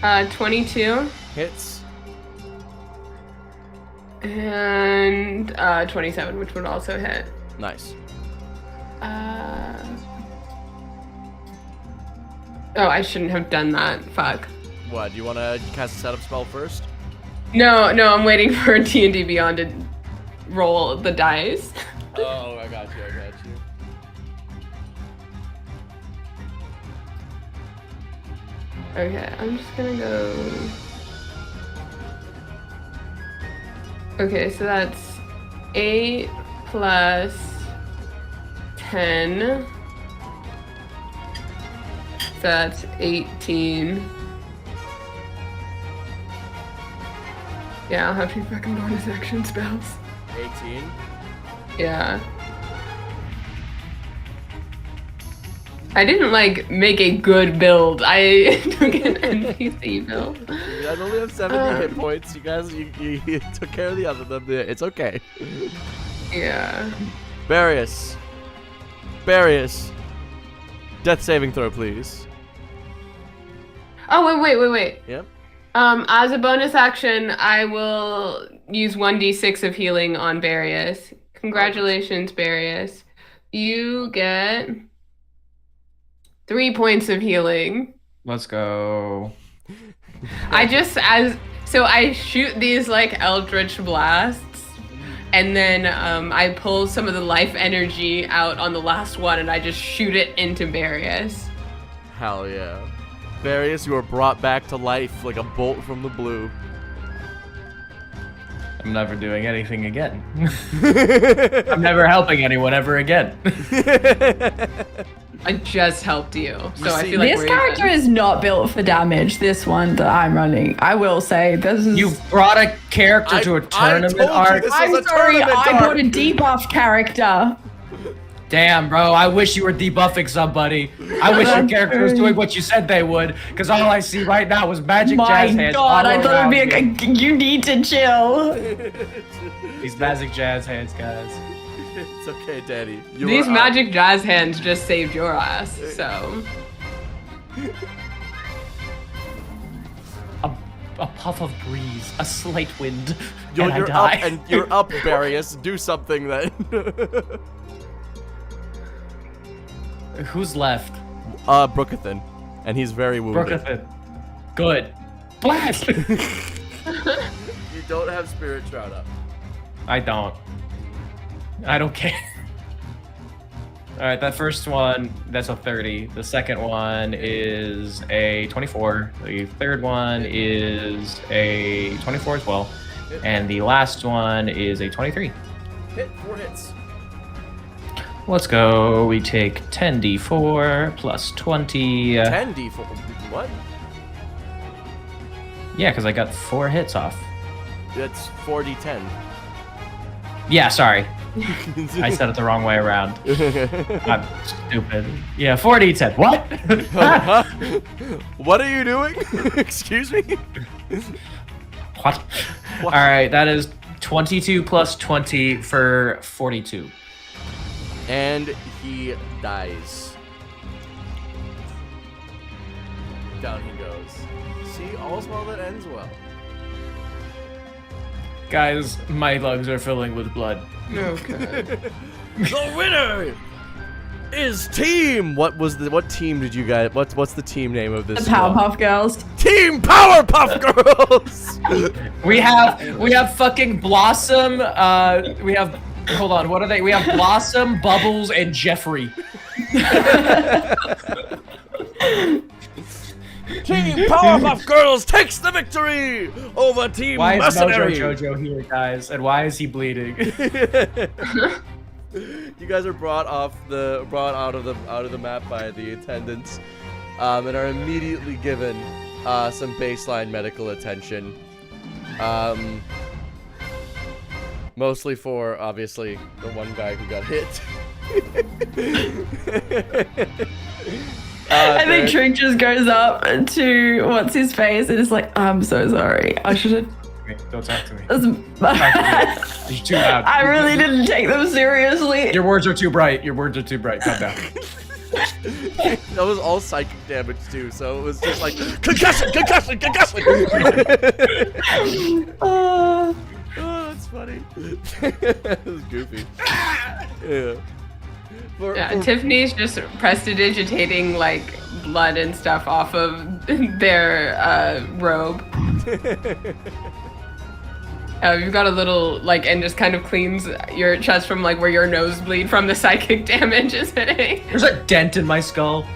22.
Hits.
And 27, which would also hit.
Nice.
Oh, I shouldn't have done that. Fuck.
What, do you want to cast a setup spell first?
No, I'm waiting for D&D Beyond to roll the dice.
Oh, I got you.
Okay, I'm just gonna go... Okay, so that's 8 plus 10. So that's 18. Yeah, I'll have 2 fucking bonus action spells.
18.
Yeah. I didn't like make a good build. I took an NPC build.
You guys only have 70 hit points. You guys, you took care of the other them. It's okay.
Yeah.
Barius. Death saving throw, please.
Oh, wait.
Yep.
As a bonus action, I will use 1d6 of healing on Barius. Congratulations, Barius. You get 3 points of healing.
Let's go.
I shoot these like eldritch blasts, and then I pull some of the life energy out on the last one, and I just shoot it into Barius.
Hell yeah. Barius, you are brought back to life like a bolt from the blue.
I'm never doing anything again. I'm never helping anyone ever again.
I just helped you, so I feel like
this character is not built for damage. This one that I'm running, I will say, this is.
You brought a character to a tournament arc.
I'm sorry, I brought a debuff character.
Damn, bro, I wish you were debuffing somebody. I wish your character was doing what you said they would, because all I see right now was magic jazz hands.
My god, I thought
it
it'd be you need to chill.
These magic jazz hands, guys.
It's okay, Daddy.
These magic jazz hands just saved your ass, so.
A puff of breeze, a slight wind,
You're
I die.
up, and you're up, Barius. Do something then.
Who's left?
Brookathan. And he's very wounded.
Brookathan. Good. Blast!
You don't have Spirit Shroud up.
I don't care. Alright, that first one, that's a 30. The second one is a 24. The third one is a 24 as well. And the last one is a 23.
Hit, 4 hits.
Let's go. We take 10d4 plus 20.
10d4. What?
Yeah, because I got 4 hits off.
That's 4d10.
Yeah, sorry. I said it the wrong way around. I'm stupid. Yeah, 4d10. What?
What are you doing? Excuse me?
What? Alright, that is 22 plus 20 for 42.
And he dies. Down he goes. See, all's well that ends well.
Guys, my lungs are filling with blood.
Okay.
The winner is team. What team did you guys? What's the team name of this?
The Powerpuff Girls.
Team Powerpuff Girls.
We have fucking Blossom. We have. Hold on. What are they? We have Blossom, Bubbles, and Jeffrey.
Team Powerpuff Girls takes the victory over Team
Why is
Mercenary.
Mojo Jojo here, guys? And why is he bleeding?
You guys are brought out of the map by the attendants, and are immediately given some baseline medical attention. Mostly for obviously the one guy who got hit.
I think Trink just goes up to what's his face and is like, I'm so sorry. I should have.
Don't talk to me.
You're
too loud.
I really didn't take them seriously.
Your words are too bright. Calm down.
That was all psychic damage too, so it was just like concussion. Oh, that's funny. That was goofy. Yeah.
Tiffany's just prestidigitating like blood and stuff off of their robe. You've got a little like, and just kind of cleans your chest from like where your nosebleed from the psychic damage is hitting.
There's a dent in my skull.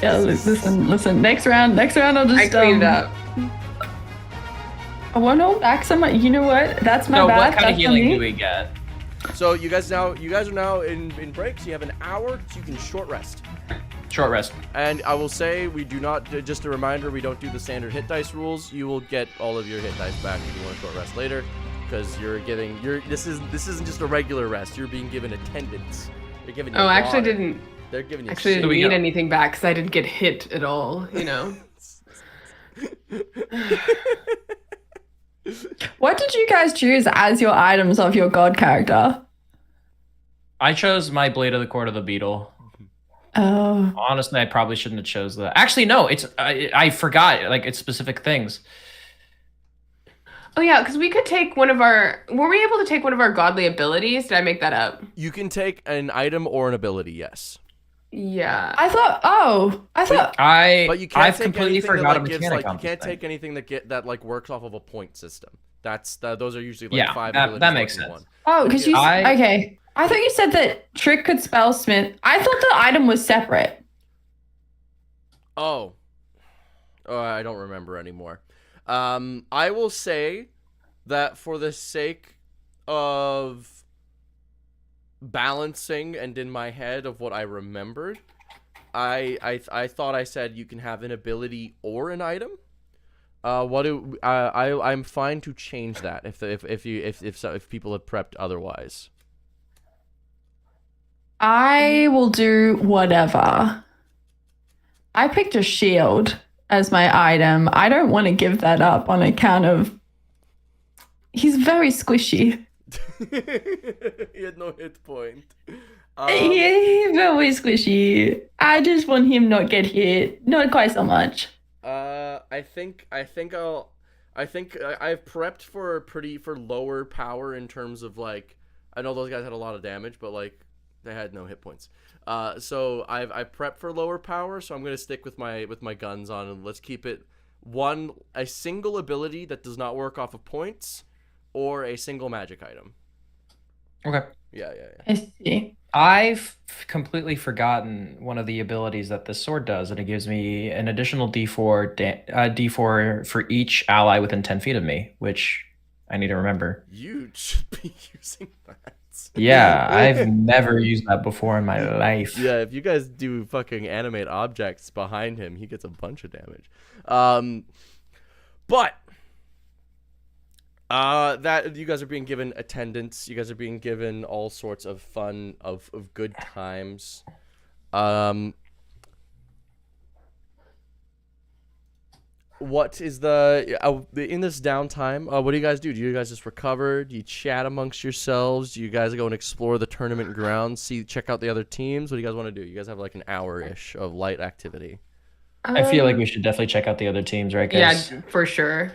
Yeah, listen. Next round, I'll just.
I cleaned up.
I want to hold back some. You know what? That's my
No,
bad.
what kind of
That's
healing
on me.
do we get?
So you guys are now in breaks. You have an hour, so you can short rest.
Short rest.
And I will say, we do not, just a reminder, we don't do the standard hit dice rules. You will get all of your hit dice back if you want to short rest later, because this isn't just a regular rest. You're being given attendance. They're giving you
I
water.
They're
giving you
actually didn't need anything back because I didn't get hit at all, you know.
What did you guys choose as your items of your god character?
I chose my Blade of the Court of the Beetle.
Oh.
Honestly, I probably shouldn't have chose that. Actually, no, I forgot. Like, it's specific things.
Oh yeah, because we could take one of our. Were we able to take one of our godly abilities? Did I make that up?
You can take an item or an ability, yes.
Yeah.
I thought.
But you can't
I've
take
completely
anything
forgot
that,
a
like, gives,
mechanic
like,
on
you can't
this
take
thing.
anything that like works off of a point system. Those are usually like
Yeah,
5
that
abilities
makes
working
sense.
one.
Oh, because okay. I thought you said that Trick could spell Smith. I thought the item was separate.
Oh, I don't remember anymore. I will say that for the sake of balancing and in my head of what I remembered, I thought I said you can have an ability or an item. I'm fine to change that if people have prepped otherwise.
I will do whatever. I picked a shield as my item. I don't want to give that up on account of he's very squishy.
He had no hit point.
He's very squishy. I just want him not get hit. Not quite so much.
I think I've prepped for lower power in terms of, like, I know those guys had a lot of damage, but like they had no hit points. So I prepped for lower power, so I'm gonna stick with my guns on, and let's keep it a single ability that does not work off of points, or a single magic item.
Okay.
Yeah.
I see.
I've completely forgotten one of the abilities that this sword does, and it gives me an additional D4 for each ally within 10 feet of me, which I need to remember.
You should be using that.
Yeah, I've never used that before in my life.
Yeah, if you guys do fucking animate objects behind him, he gets a bunch of damage. But that you guys are being given attendance. You guys are being given all sorts of fun, of good times. What is in this downtime? What do you guys do? Do you guys just recover? Do you chat amongst yourselves? Do you guys go and explore the tournament grounds? Check out the other teams? What do you guys want to do? You guys have like an hour-ish of light activity.
I feel like we should definitely check out the other teams, right, guys?
Yeah, for sure.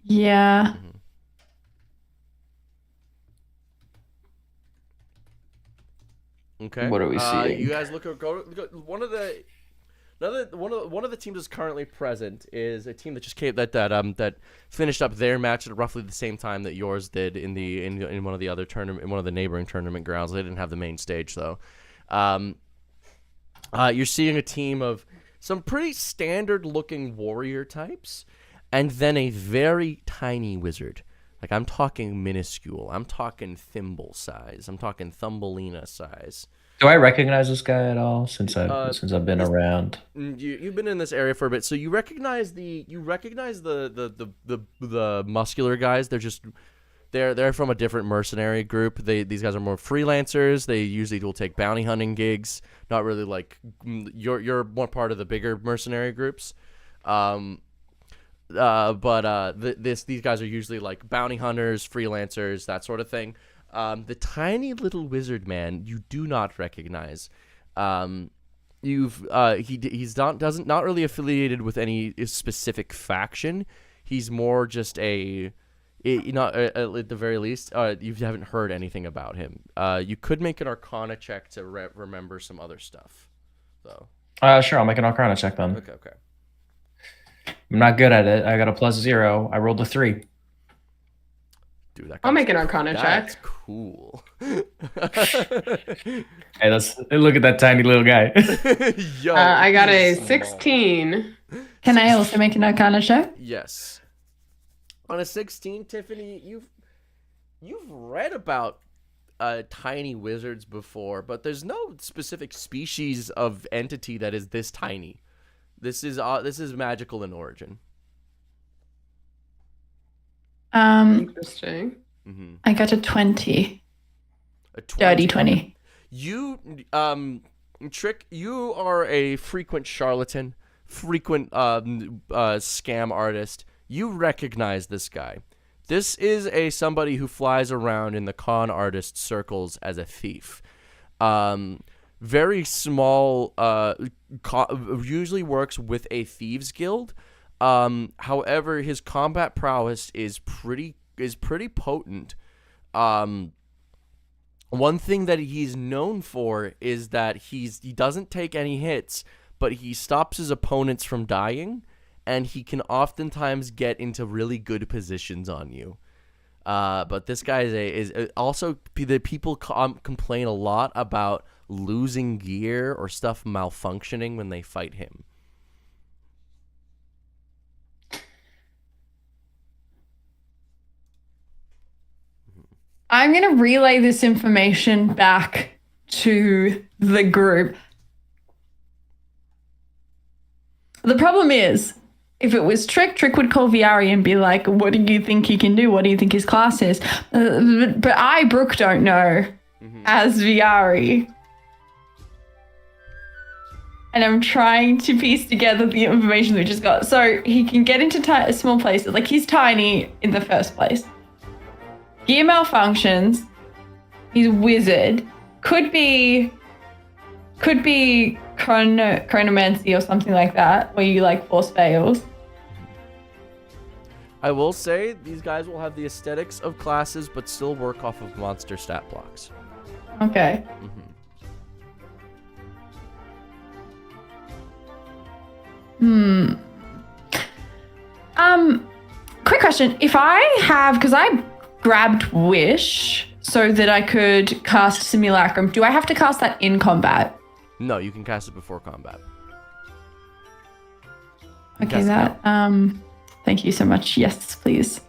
Yeah.
Okay.
What are we seeing?
You guys look one of the teams that's currently present is a team that just came that finished up their match at roughly the same time that yours did in one of the other tournament, in one of the neighboring tournament grounds. They didn't have the main stage though. You're seeing a team of some pretty standard looking warrior types, and then a very tiny wizard. Like, I'm talking minuscule. I'm talking thimble size. I'm talking Thumbelina size.
Do I recognize this guy at all since I've been around?
You've been in this area for a bit, so you recognize the muscular guys. They're from a different mercenary group. These guys are more freelancers. They usually will take bounty hunting gigs. Not really like you're more part of the bigger mercenary groups. These guys are usually like bounty hunters, freelancers, that sort of thing. The tiny little wizard man you do not recognize. He's not really affiliated with any specific faction. He's more just at the very least, you haven't heard anything about him. You could make an Arcana check to remember some other stuff, though.
Sure, I'll make an Arcana check then.
Okay.
I'm not good at it. I got a +0. I rolled a 3.
Dude,
I'll make an Arcana check.
That's cool.
Hey, look at that tiny little guy.
Yo,
I got a
small.
16.
Can I also make an Arcana check?
Yes. On a 16, Tiffany, you've read about tiny wizards before, but there's no specific species of entity that is this tiny. This is magical in origin.
Interesting.
Mm-hmm.
I got a 20.
A 20.
Dirty 20.
You, Trick, you are a frequent charlatan, frequent scam artist. You recognize this guy. This is somebody who flies around in the con artist circles as a thief. Very small, usually works with a thieves guild. However, his combat prowess is pretty potent. One thing that he's known for is that he doesn't take any hits, but he stops his opponents from dying, and he can oftentimes get into really good positions on you. But this guy is also the people complain a lot about losing gear or stuff malfunctioning when they fight him.
I'm going to relay this information back to the group. The problem is, if it was Trick would call Viari and be like, what do you think he can do? What do you think his class is? But I, Brooke, don't know as Viari. And I'm trying to piece together the information we just got. So he can get into small places. Like, he's tiny in the first place. Gear malfunctions. He's a wizard. Could be chronomancy or something like that, where you like force fails.
I will say these guys will have the aesthetics of classes, but still work off of monster stat blocks.
Okay. Quick question. If I have, because I grabbed Wish so that I could cast Simulacrum, do I have to cast that in combat?
No, you can cast it before combat.
Okay, that, thank you so much. Yes, please.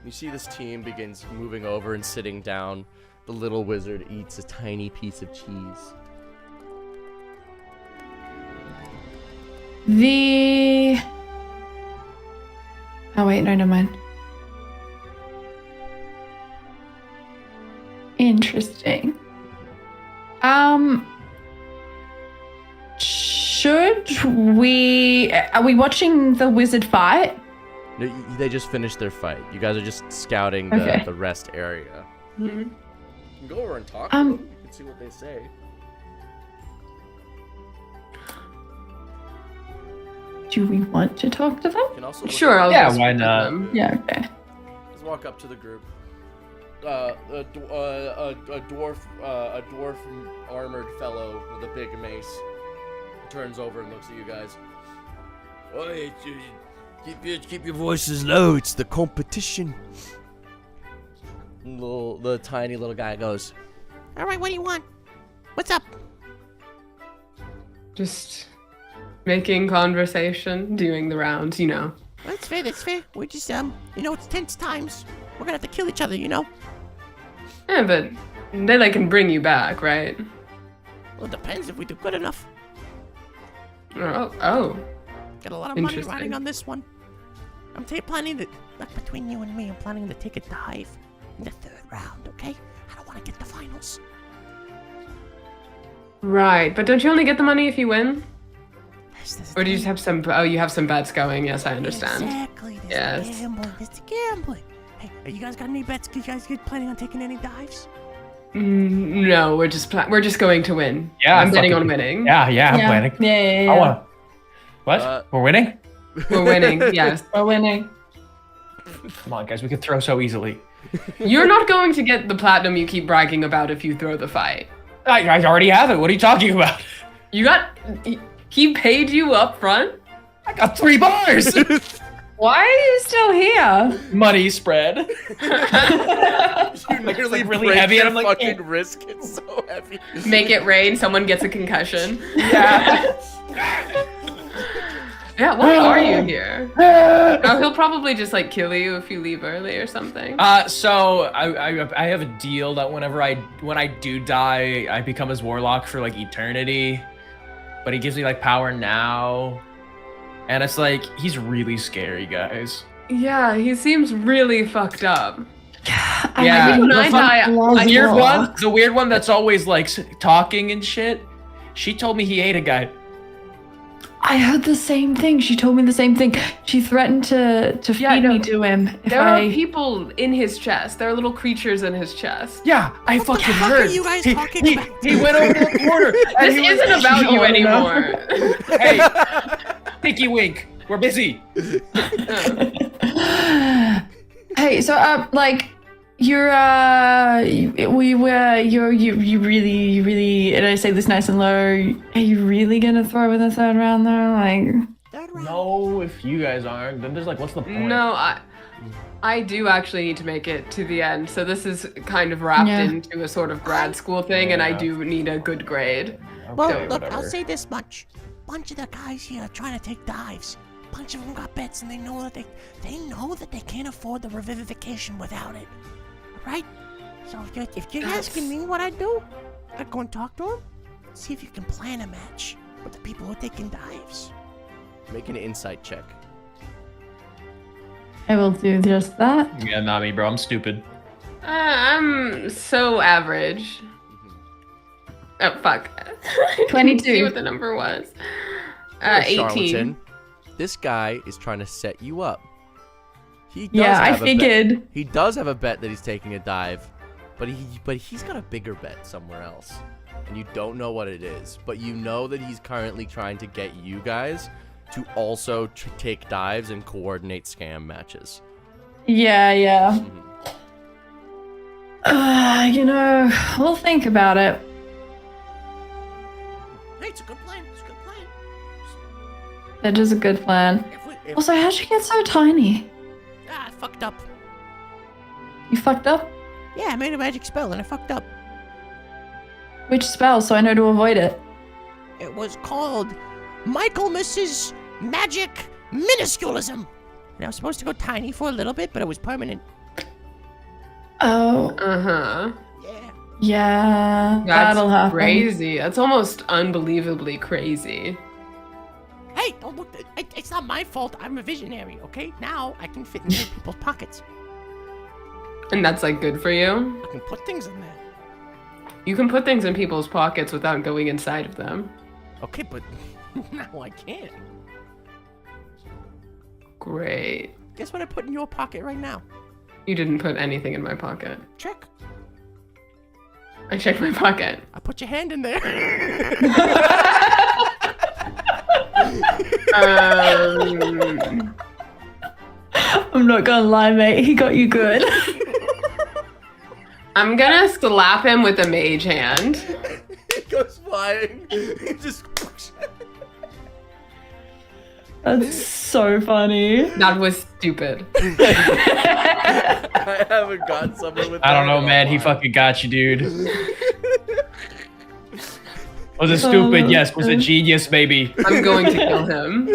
You see this team begins moving over and sitting down. The little wizard eats a tiny piece of cheese.
Oh wait, no, never mind. Interesting. Are we watching the wizard fight?
No, they just finished their fight. You guys are just scouting the rest area. You can go over and talk to them. You can see what they say.
Do we want to talk to them?
You can also
Sure, I'll
Yeah,
go
why
speak to
not?
them.
Yeah, okay.
Just walk up to the group. A dwarf armored fellow with a big mace turns over and looks at you guys. Oi, keep your voices low. It's the competition. The tiny little guy goes,
All right, what do you want? What's up?
Just making conversation, doing the rounds, you know.
That's fair. We're just, it's tense times. We're gonna have to kill each other, you know?
Yeah, but they can bring you back, right?
Well, it depends if we do good enough.
Oh.
Got a lot of money
Interesting.
riding on this one. I'm planning to, like, between you and me, I'm planning to take a dive in the third round, okay? I don't want to get the finals.
Right, but don't you only get the money if you win?
That's
Or do you just have some, you have some bets going, yes, I understand.
Exactly.
Yes.
There's the gambling. Hey, you guys got any bets? You guys planning on taking any dives?
No, we're just going to win.
Yeah,
I'm betting
fucking-
on winning.
Yeah, I'm planning.
Yeah.
I wanna. What? We're winning?
We're winning, yes.
We're winning.
Come on, guys. We could throw so easily.
You're not going to get the platinum you keep bragging about if you throw the fight.
I already have it. What are you talking about?
You got... He paid you up front?
I got 3 bars.
Why are you still here?
Money spread.
You nearly
really
break
heavy,
your
and I'm like,
fucking wrist. It's so heavy.
Make it rain. Someone gets a concussion.
Yeah.
Yeah, why are you here? Oh, he'll probably just like kill you if you leave early or something.
So I have a deal that when I do die, I become his warlock for like eternity. But he gives me like power now. And it's like, he's really scary, guys.
Yeah, he seems really fucked up.
Yeah.
When I die,
The weird one that's always like talking and shit. She told me he ate a guy.
I heard the same thing. She told me the same thing. She threatened to feed me to him.
There are people in his chest. There are little creatures in his chest.
Yeah, I fucking
fuck
heard.
are you guys talking about?
He went over to the corner.
This isn't about you anymore.
Hey, Pinky Wink. We're busy.
Hey, so like you really, and I say this nice and low, are you really gonna throw in the third round though? Like,
Third round.
No, if you guys aren't, then there's like, what's the point?
No, I do actually need to make it to the end. So this is kind of wrapped into a sort of grad school thing, and I do need a good grade.
Well,
Okay,
look, I'll
whatever.
say this much. Bunch of the guys here are trying to take dives. Bunch of them got bets, and they know that they can't afford the revivification without it. Right? So if you're asking me what I'd do, I'd go and talk to them. See if you can plan a match with the people who are taking dives.
Make an insight check.
I will do just that.
Yeah, not me, bro. I'm stupid.
I'm so average. Oh fuck.
22.
See what the number was.
You're a
18.
charlatan. This guy is trying to set you up. He does
Yeah, I
have a bet.
figured.
He does have a bet that he's taking a dive, but he's got a bigger bet somewhere else, and you don't know what it is. But you know that he's currently trying to get you guys to also take dives and coordinate scam matches.
Yeah. We'll think about it.
Hey, it's a good plan. It's a good plan.
That is a good plan.
If
Also, how'd you get so tiny?
I fucked up.
You fucked up?
Yeah, I made a magic spell and I fucked up.
Which spell, so I know to avoid it?
It was called Michaelmas's Magic Minusculism. And I was supposed to go tiny for a little bit, but it was permanent.
Oh,
Uh-huh.
Yeah.
yeah.
That's
That'll happen.
crazy. That's almost unbelievably crazy.
Hey, don't look. It's not my fault. I'm a visionary, okay? Now I can fit in other people's pockets.
And that's like good for you?
I can put things in there.
You can put things in people's pockets without going inside of them.
Okay, but now I can't.
Great.
Guess what I put in your pocket right now?
You didn't put anything in my pocket.
Check.
I checked my pocket.
I put your hand in there.
I'm not gonna lie, mate. He got you good.
I'm gonna slap him with a mage hand.
He goes flying. He just.
That's so funny.
That was stupid.
I haven't got someone with.
I don't
that
know,
in a
man. He
while.
fucking got you, dude. Was it stupid? Yes. Was it genius? Maybe.
I'm going to kill him.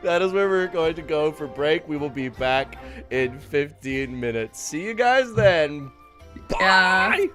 That is where we're going to go for break. We will be back in 15 minutes. See you guys then.
Yeah.
Bye.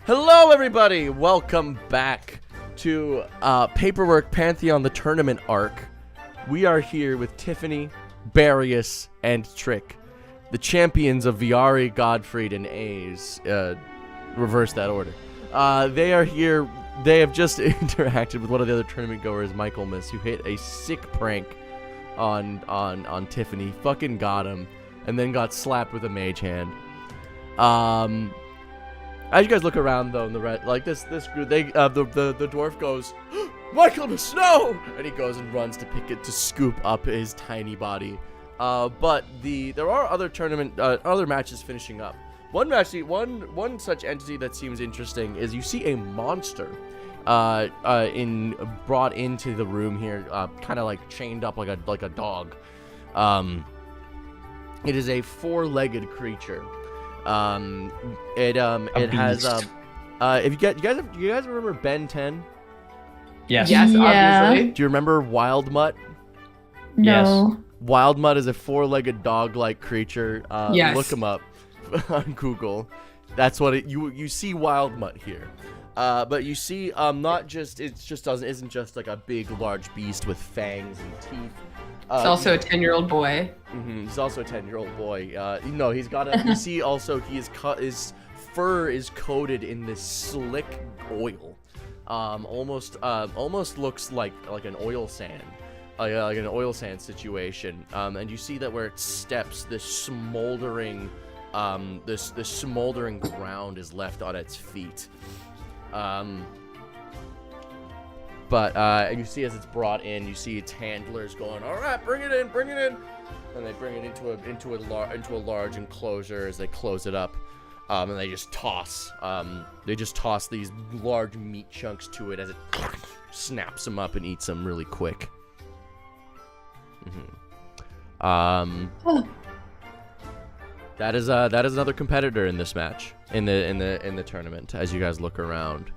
Hello, everybody. Welcome back to Paperwork Pantheon, the tournament arc. We are here with Tiffany, Barius, and Trick, the champions of Viari, Godfried, and A's. Reverse that order. They are here. They have just interacted with one of the other tournament goers, Michaelmas, who hit a sick prank on Tiffany. Fucking got him, and then got slapped with a mage hand. As you guys look around, though, in the red, like this group, the dwarf goes, Michaelmas, no! And he goes and runs to pick it to scoop up his tiny body. But there are other other matches finishing up. One such entity that seems interesting is you see a monster, brought into the room here, kind of like chained up like a dog. It is a 4-legged creature. It has if you guys remember Ben 10?
Yes.
Yes,
Yeah.
obviously.
Do you remember Wild Mutt?
No.
Wild Mutt is a 4-legged dog-like creature.
Yes.
Look him up on Google. That's what you see Wild Mutt here. But you see not just isn't just like a big large beast with fangs and teeth.
It's also a 10-year-old boy.
He's also a 10-year-old boy. He's got a. You see, also his fur is coated in this slick oil. Almost looks like an oil sand, like an oil sand situation. And you see that where it steps, this smoldering ground is left on its feet. But you see as it's brought in, you see its handlers going, all right, bring it in, and they bring it into a large enclosure as they close it up, and they just toss these large meat chunks to it as it snaps them up and eats them really quick. That is another competitor in this match in the tournament as you guys look around.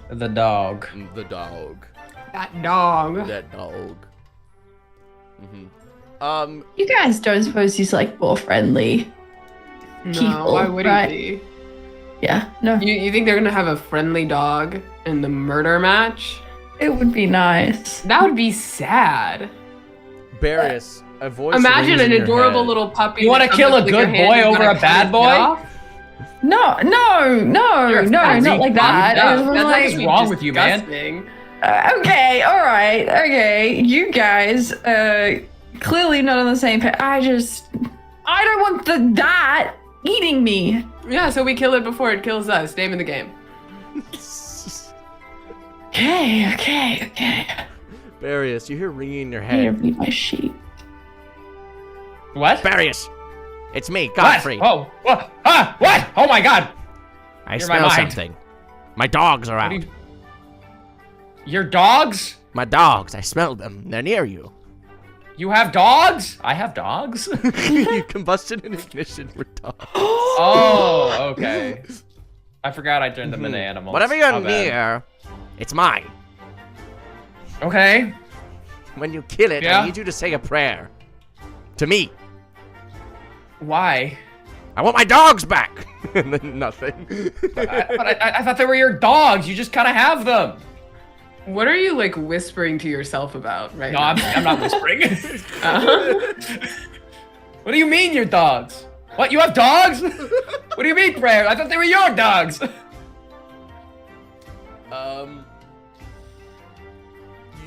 The dog.
The dog.
That dog.
That dog.
You guys don't suppose he's like more friendly?
No,
People,
why would
right?
he be?
Yeah, no.
You think they're gonna have a friendly dog in the murder match?
It would be nice.
That would be sad.
Barius, a voice.
Imagine
rings
an
in your
adorable
head.
little puppy.
You want to
that
kill
comes
a
up with your
good
hand
boy
and you
over
gotta
a
cut
bad
his
boy?
head off?
No, not like that.
That's
It was
actually
like,
wrong with you, man?
disgusting.
Okay, all right, okay. You guys, clearly not on the same page. I don't want that eating me.
Yeah, so we kill it before it kills us. Name of the game.
Okay.
Barius, you hear ringing in your
I need to
head.
read my sheet.
What?
Barius, it's me,
What?
Godfrey.
Oh, what? Ah, what? Oh my God!
I
You're my
smell
mind.
something. My dogs are
What
out.
do you- Your dogs?
My dogs, I smelled them. They're near you.
You have dogs? I have dogs?
Combustion and ignition were dogs.
Oh, okay. I forgot I turned them into animals.
Whatever you're
My bad.
near, it's mine.
Okay.
When you kill it,
Yeah?
I need you to say a prayer. To me.
Why?
I want my dogs back.
And then nothing.
I thought they were your dogs. You just kind of have them.
What are you like whispering to yourself about right
No,
now?
I'm not whispering.
Uh-huh.
What do you mean, your dogs? What, you have dogs? What do you mean, Prayer? I thought they were your dogs.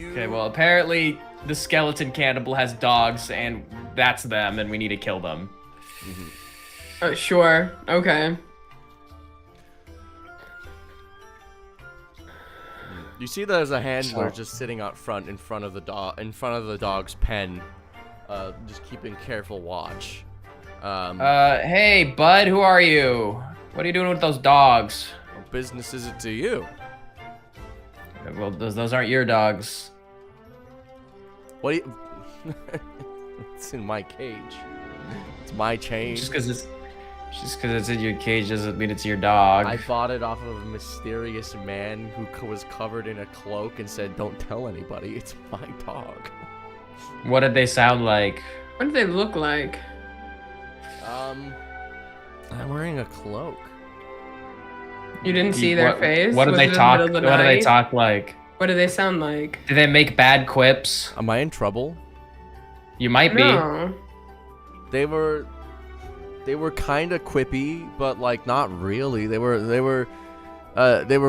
Okay, well, apparently the skeleton cannibal has dogs, and that's them, and we need to kill them.
Sure. Okay.
You see there's a handler
So-
just sitting out front in front of the dog's pen, just keeping careful watch.
Hey, bud, who are you? What are you doing with those dogs?
What business is it to you?
Well, those aren't your dogs.
What do you... It's in my cage. It's my chain.
Just because it's in your cage doesn't mean it's your dog.
I bought it off of a mysterious man who was covered in a cloak and said, "Don't tell anybody, it's my dog."
What did they sound like?
What do they look like?
I'm wearing a cloak.
You didn't see their face?
What do
Was
they
it in the
talk?
middle of the
What do they
night?
talk like?
What do they sound like?
Do they make bad quips?
Am I in trouble?
You might be.
No.
They were kind of quippy, but like not really. They were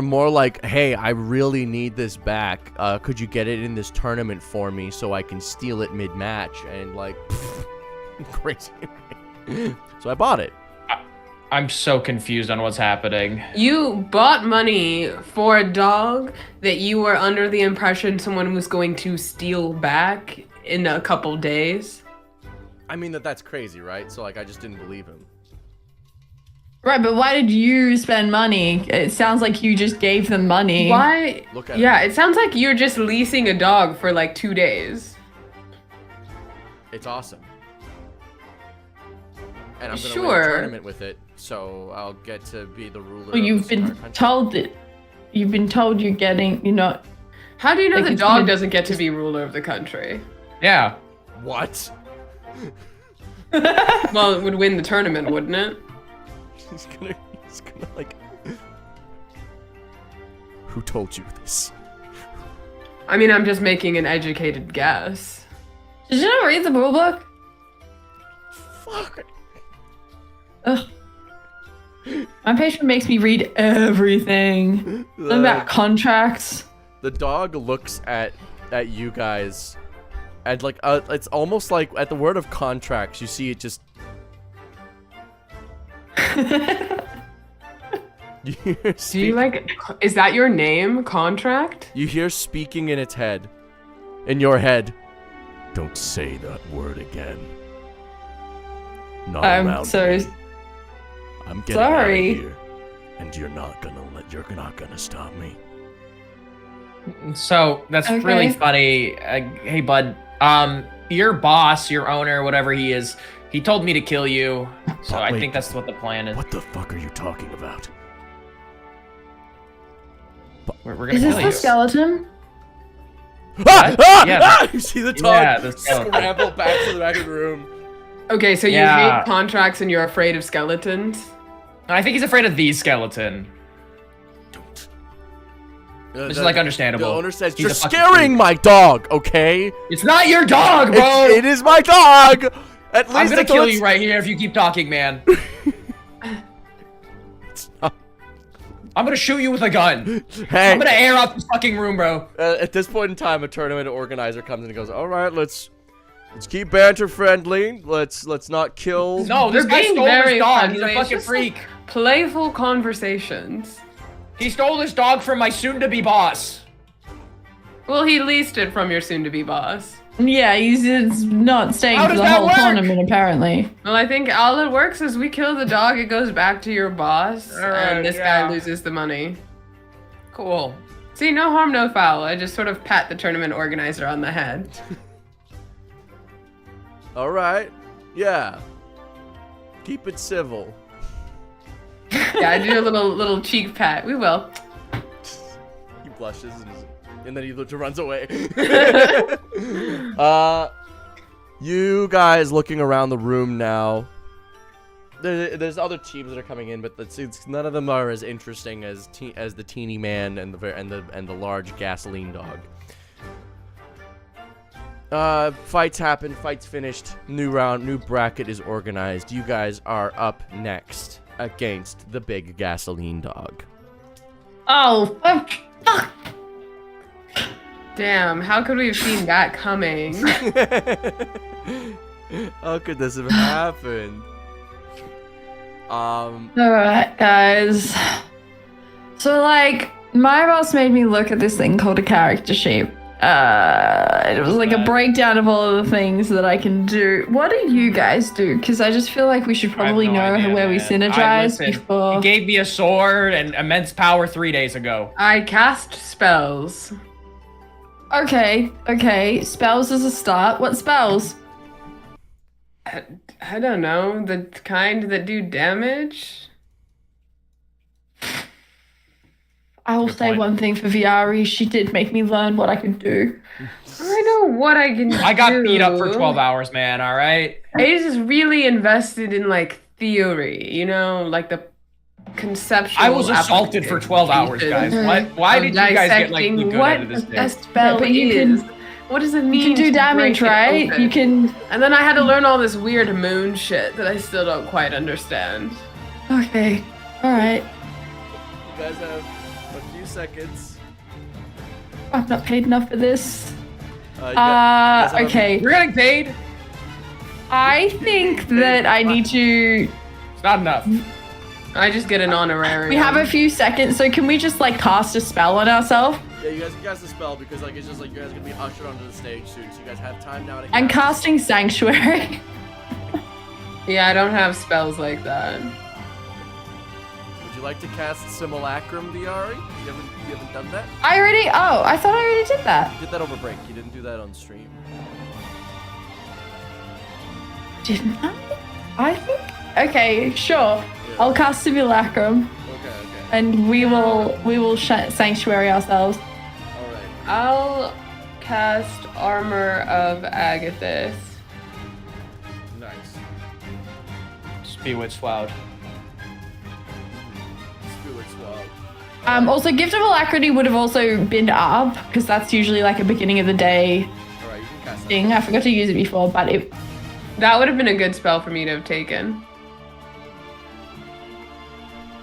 more like, "Hey, I really need this back. Could you get it in this tournament for me so I can steal it mid-match?" And like, crazy. So I bought it.
I'm so confused on what's happening.
You bought money for a dog that you were under the impression someone was going to steal back in a couple days.
I mean that's crazy, right? So like I just didn't believe him.
Right, but why did you spend money? It sounds like you just gave them money.
Why?
Look at
Yeah, it sounds like you're just leasing a dog for like 2 days.
It's awesome. And I'm gonna win
Sure.
a tournament with it, so I'll get to be the ruler.
Well, you've
of this entire
been
country.
told that. You've been told you're not.
How do you know
Like
the
it's
dog
gonna-
doesn't get to be ruler of the country?
Yeah.
What?
Well, it would win the tournament, wouldn't it?
He's gonna like. Who told you this?
I mean, I'm just making an educated guess.
Did you not read the rule book?
Fuck.
Ugh. My patron makes me read everything. Something about contracts.
The dog looks at you guys, and like it's almost like at the word of contracts, you see it just. You hear
Do you like? Is that your name? Contract?
You hear speaking in its head, in your head. Don't say that word again. Not
I'm
allowed
so
me. I'm getting
sorry.
out of here, and you're not gonna stop me.
So that's
Okay.
really funny. Hey, bud. Your boss, your owner, whatever he is, he told me to kill you. So I
Wait.
think that's what the plan is.
What the fuck are you talking about?
We're gonna
Is
kill
this
you.
the skeleton?
Ah! Ah!
Yeah,
Ah! You see the dog
Yeah, the skeleton.
scramble back to the back of the room.
Okay, so you
Yeah.
hate contracts and you're afraid of skeletons.
I think he's afraid of the skeleton.
Don't.
Which is like understandable.
The owner says,
He's
"You're
a fucking
scaring my dog, okay?
It's not your dog, bro.
It is my dog. At least
I'm gonna
until
kill
it's-
you right here if you keep talking, man.
It's not-
I'm gonna shoot you with a gun.
Hey,
I'm gonna air out this fucking room, bro.
at this point in time, a tournament organizer comes in and goes, "All right, let's keep banter friendly. Let's not kill."
No, this
You're
guy
being
stole
very
his dog.
friendly.
He's a
It's
fucking
just
freak.
Playful conversations.
He stole this dog from my soon-to-be boss.
Well, he leased it from your soon-to-be boss.
Yeah, he's not staying
How
for
does
the
that
whole
work?
tournament, apparently.
Well, I think all it works is we kill the dog, it goes back to your boss, and this
yeah.
guy loses the money.
Cool.
See, no harm, no foul. I just sort of pat the tournament organizer on the head.
All right, yeah. Keep it civil.
Yeah, I do a little cheek pat. We will.
He blushes and then he runs away. You guys looking around the room now. There's other teams that are coming in, but none of them are as interesting as the teeny man and the large gasoline dog. Fights happen. Fights finished. New round. New bracket is organized. You guys are up next against the big gasoline dog.
Oh, fuck.
Damn, how could we have seen that coming?
How could this have happened?
Alright, guys. So, like, my boss made me look at this thing called a character sheet. It was like a breakdown of all of the things that I can do. What do you guys do? Because I just feel like we should probably
I have no
know
idea,
where we
man.
synergize
Listen,
before.
He gave me a sword and immense power 3 days ago.
I cast spells.
Okay. Spells is a start. What spells?
I don't know, the kind that do damage?
I will
Good
say
point.
one thing for Viari. She did make me learn what I could do.
I know what I can do.
I got beat up for 12 hours, man, alright?
I just really invested in, like, theory, you know? Like, the conceptual.
I was assaulted for 12 hours, guys. Why did you guys get like the good end of this
what a
day?
spell
But you
is.
can-
What does it mean?
You can do
to
damage,
break it
right?
open?
You can.
And then I had to learn all this weird moon shit that I still don't quite understand.
Okay. All right.
You guys have a few seconds.
I've not paid enough for this.
You guys have a-
Okay.
We're getting paid.
I think that I need to.
It's not enough.
I just get an honorarium.
We have a few seconds, so can we just like cast a spell on ourselves?
Yeah, you guys can cast a spell because like it's just like you guys are gonna be ushered onto the stage soon, so you guys have time now to.
I'm
cast.
casting Sanctuary.
Yeah, I don't have spells like that.
Would you like to cast Simulacrum, Diari? You haven't done that.
I thought I already did that.
You did that over break. You didn't do that on stream.
Didn't I? I think. Okay, sure.
Yeah.
I'll cast Simulacrum,
Okay.
and we will Sanctuary ourselves.
All right.
I'll cast Armor of Agathis.
Nice.
Bewitched Cloud.
Spirit Swab.
Also, Gift of Alacrity would have also been up because that's usually like a beginning of the day
All right, you can cast that.
thing. I forgot to use it before, but it.
That would have been a good spell for me to have taken.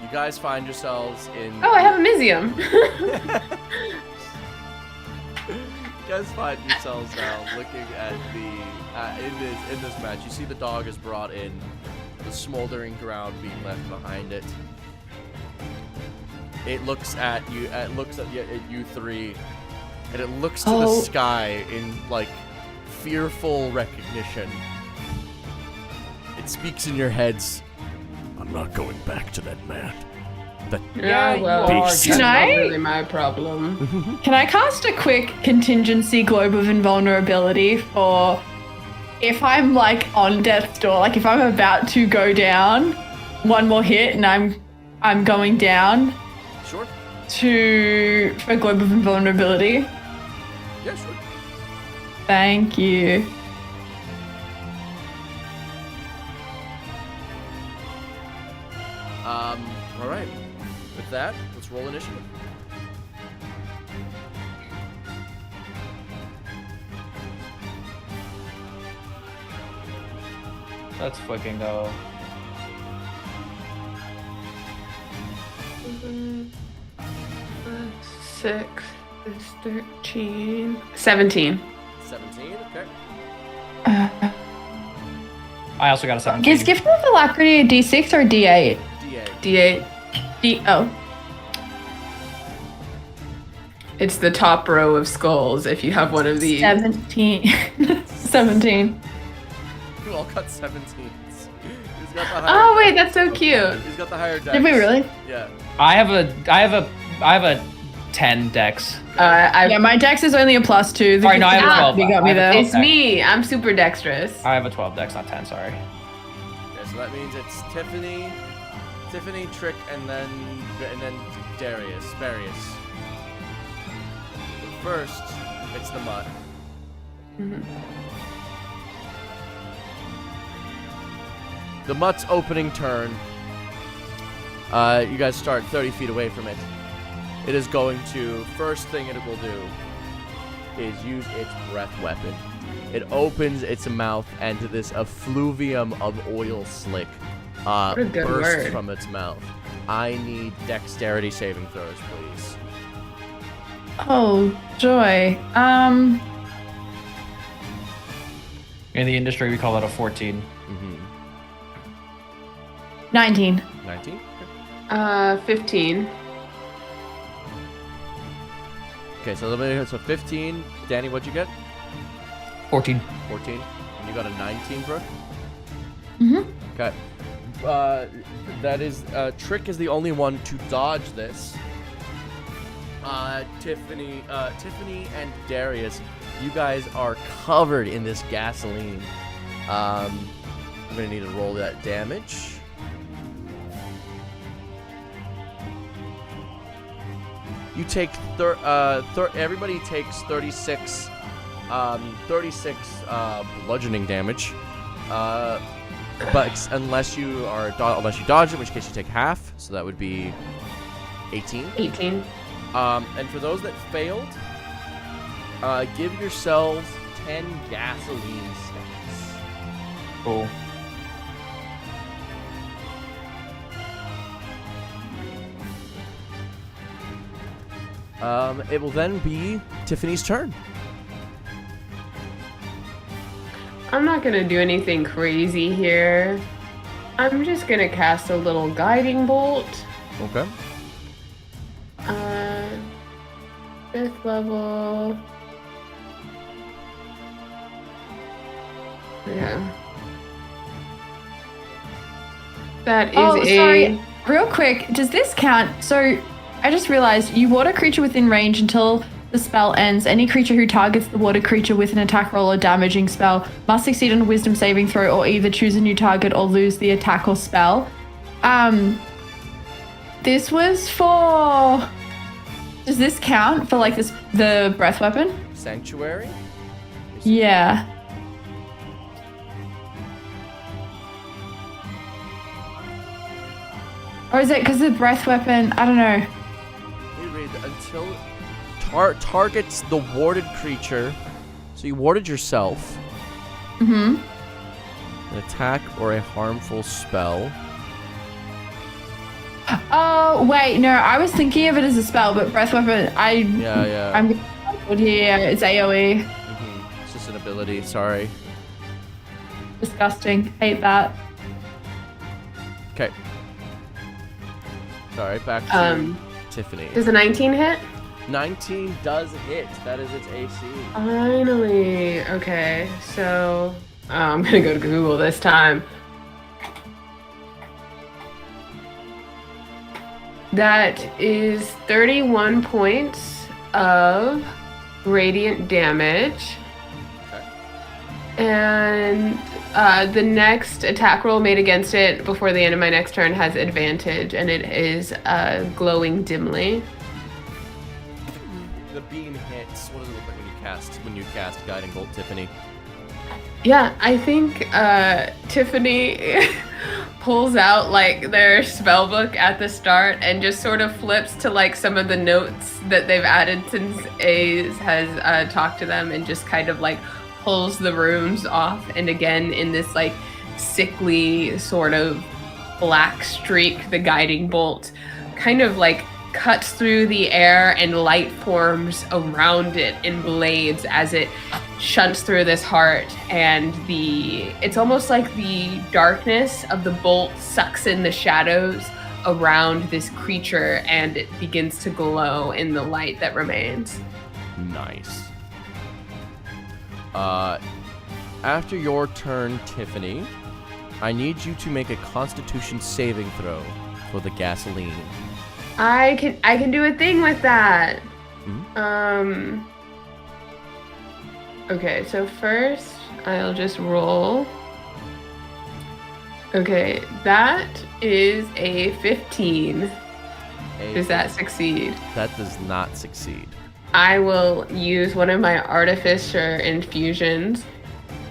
You guys find yourselves in.
Oh, I have a Mizium.
You guys find yourselves now looking at the in this match. You see the dog is brought in, the smoldering ground being left behind it. It looks at you. It looks at you three, and it looks to the sky in like fearful recognition. It speaks in your heads. I'm not going back to that man.
Yeah, well,
you are.
that's
Can
not
I?
really my problem.
Can I cast a quick contingency globe of invulnerability for if I'm like on death's door, like if I'm about to go down, one more hit and I'm going down
Sure.
for globe of invulnerability?
Yeah, sure.
Thank you.
All right. With that, let's roll initiative.
Let's fucking go.
6 is 13. 17.
17. Okay.
I also got a 17.
Is Gift of Alacrity a D6 or a D8?
DA.
D8. It's the top row of skulls if you have one of these.
17. 17.
You all got 17s. He's got the higher
Oh wait,
dex.
that's so cute.
He's got the higher dex.
Did we really?
Yeah.
I have a 10 dex.
Yeah, my dex is only a +2.
Sorry, no, I have a 12.
You got me
I have a
there.
12.
It's me. I'm super dexterous.
I have a 12 dex, not 10, sorry.
Okay, so that means it's Tiffany, Trick, and then Various. But first, it's the mutt. The mutt's opening turn. You guys start 30 feet away from it. It is going to, first thing it will do is use its breath weapon. It opens its mouth and this effluvium of oil slick
a good
bursts
word.
from its mouth. I need dexterity saving throws, please.
Oh, joy.
In the industry, we call that a 14.
19.
19?
15.
Okay, so 15. Danny, what'd you get?
14.
14. And you got a 19, Brooke?
Mm-hmm.
Okay. That is, Trick is the only one to dodge this. Tiffany and Darius, you guys are covered in this gasoline. I'm gonna need to roll that damage. You take everybody takes 36 bludgeoning damage. But unless you dodge it, in which case you take half, so that would be 18.
18.
And for those that failed, give yourselves 10 gasoline stacks.
Cool.
It will then be Tiffany's turn.
I'm not gonna do anything crazy here. I'm just gonna cast a little guiding bolt.
Okay.
5th level. Yeah. That is
sorry. Real quick, does this count? So, I just realized you ward a creature within range until the spell ends. Any creature who targets the water creature with an attack roll or damaging spell must succeed on a wisdom saving throw or either choose a new target or lose the attack or spell. This was for... Does this count for like the breath weapon?
Sanctuary?
Yeah. Or is it because the breath weapon? I don't know.
Read until targets the warded creature. So you warded yourself.
Mm-hmm.
An attack or a harmful spell.
Oh wait, no, I was thinking of it as a spell, but breath weapon.
Yeah.
I'm yeah, it's AOE.
Mm-hmm. It's just an ability. Sorry.
Disgusting. Hate that.
Okay. Sorry. Back to Tiffany.
Does a 19 hit?
19 does hit. That is its AC.
Finally. Okay, so I'm gonna go to Google this time. That is 31 points of radiant damage.
Okay.
And the next attack roll made against it before the end of my next turn has advantage, and it is glowing dimly.
The beam hits. What does it look like when you cast Guiding Bolt, Tiffany?
Yeah, I think Tiffany pulls out like their spell book at the start and just sort of flips to like some of the notes that they've added since A's has talked to them, and just kind of like pulls the runes off. And again, in this like sickly sort of black streak, the guiding bolt kind of like cuts through the air, and light forms around it in blades as it shunts through this heart. And it's almost like the darkness of the bolt sucks in the shadows around this creature, and it begins to glow in the light that remains.
Nice. After your turn, Tiffany, I need you to make a Constitution saving throw for the gasoline.
I can do a thing with that.
Mm-hmm.
Okay, so first I'll just roll. Okay, that is a 15. Does that succeed?
That does not succeed.
I will use one of my Artificer infusions.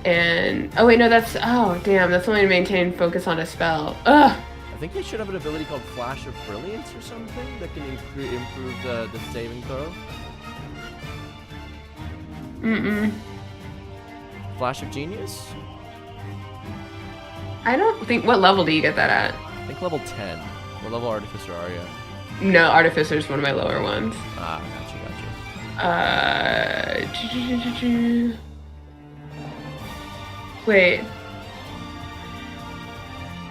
And oh wait, no, that's only to maintain focus on a spell. Ugh.
I think you should have an ability called Flash of Brilliance or something that can improve the saving throw. Flash of Genius?
I don't think. What level do you get that at?
I think level 10. What level Artificer are you?
No, Artificer is one of my lower ones.
Ah, gotcha.
Wait.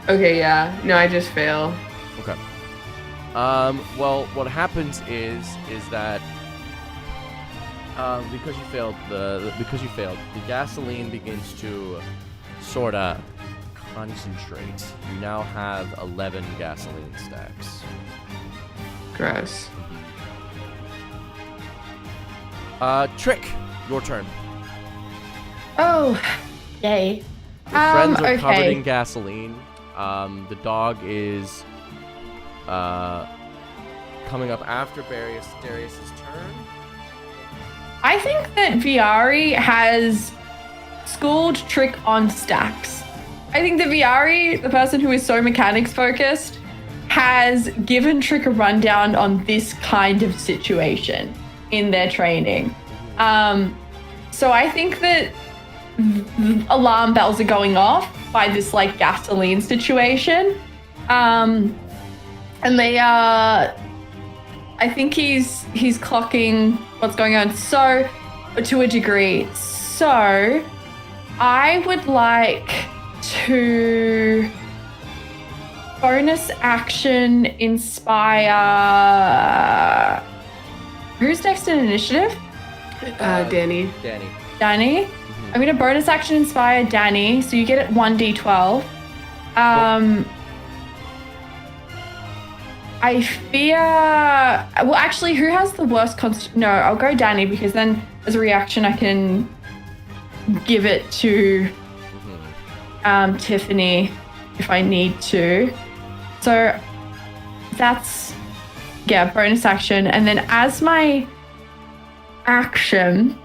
Okay, yeah. No, I just fail.
Okay. Well, what happens is that because you failed, the gasoline begins to sorta concentrate. You now have 11 gasoline stacks.
Gross.
Trick, your turn.
Oh, yay.
Your friends are covered
okay.
in gasoline. The dog is coming up after Darius's turn.
I think that Viari has schooled Trick on stacks. I think the Viari, the person who is so mechanics focused, has given Trick a rundown on this kind of situation in their training. So I think that alarm bells are going off by this like gasoline situation. And they are, I think he's clocking what's going on. So, to a degree. So, I would like to bonus action inspire. Who's next in initiative?
Danny.
Danny? I'm going to bonus action inspire Danny, so you get it 1d12. I fear... Well, actually, who has the worst No, I'll go Danny, because then as a reaction, I can give it to Tiffany if I need to. So that's... Yeah, bonus action. And then as my action...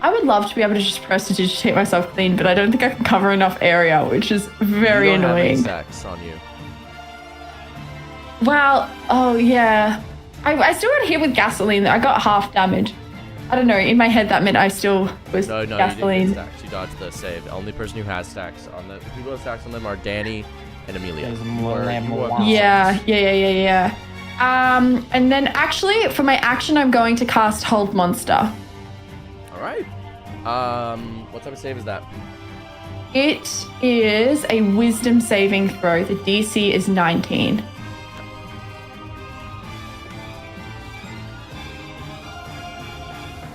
I would love to be able to just prestidigitate myself clean, but I don't think I can cover enough area, which is very annoying.
You don't have any stacks on you.
Well, oh yeah. I still got hit with gasoline. I got half damage. I don't know. In my head, that meant I still was
No,
gasoline.
you didn't get stacks. You dodged the save. The only person who has stacks on the people who have stacks on them are Danny and Amelia.
Yeah. And then actually, for my action, I'm going to cast Hold Monster.
All right. What type of save is that?
It is a Wisdom saving throw. The DC is 19.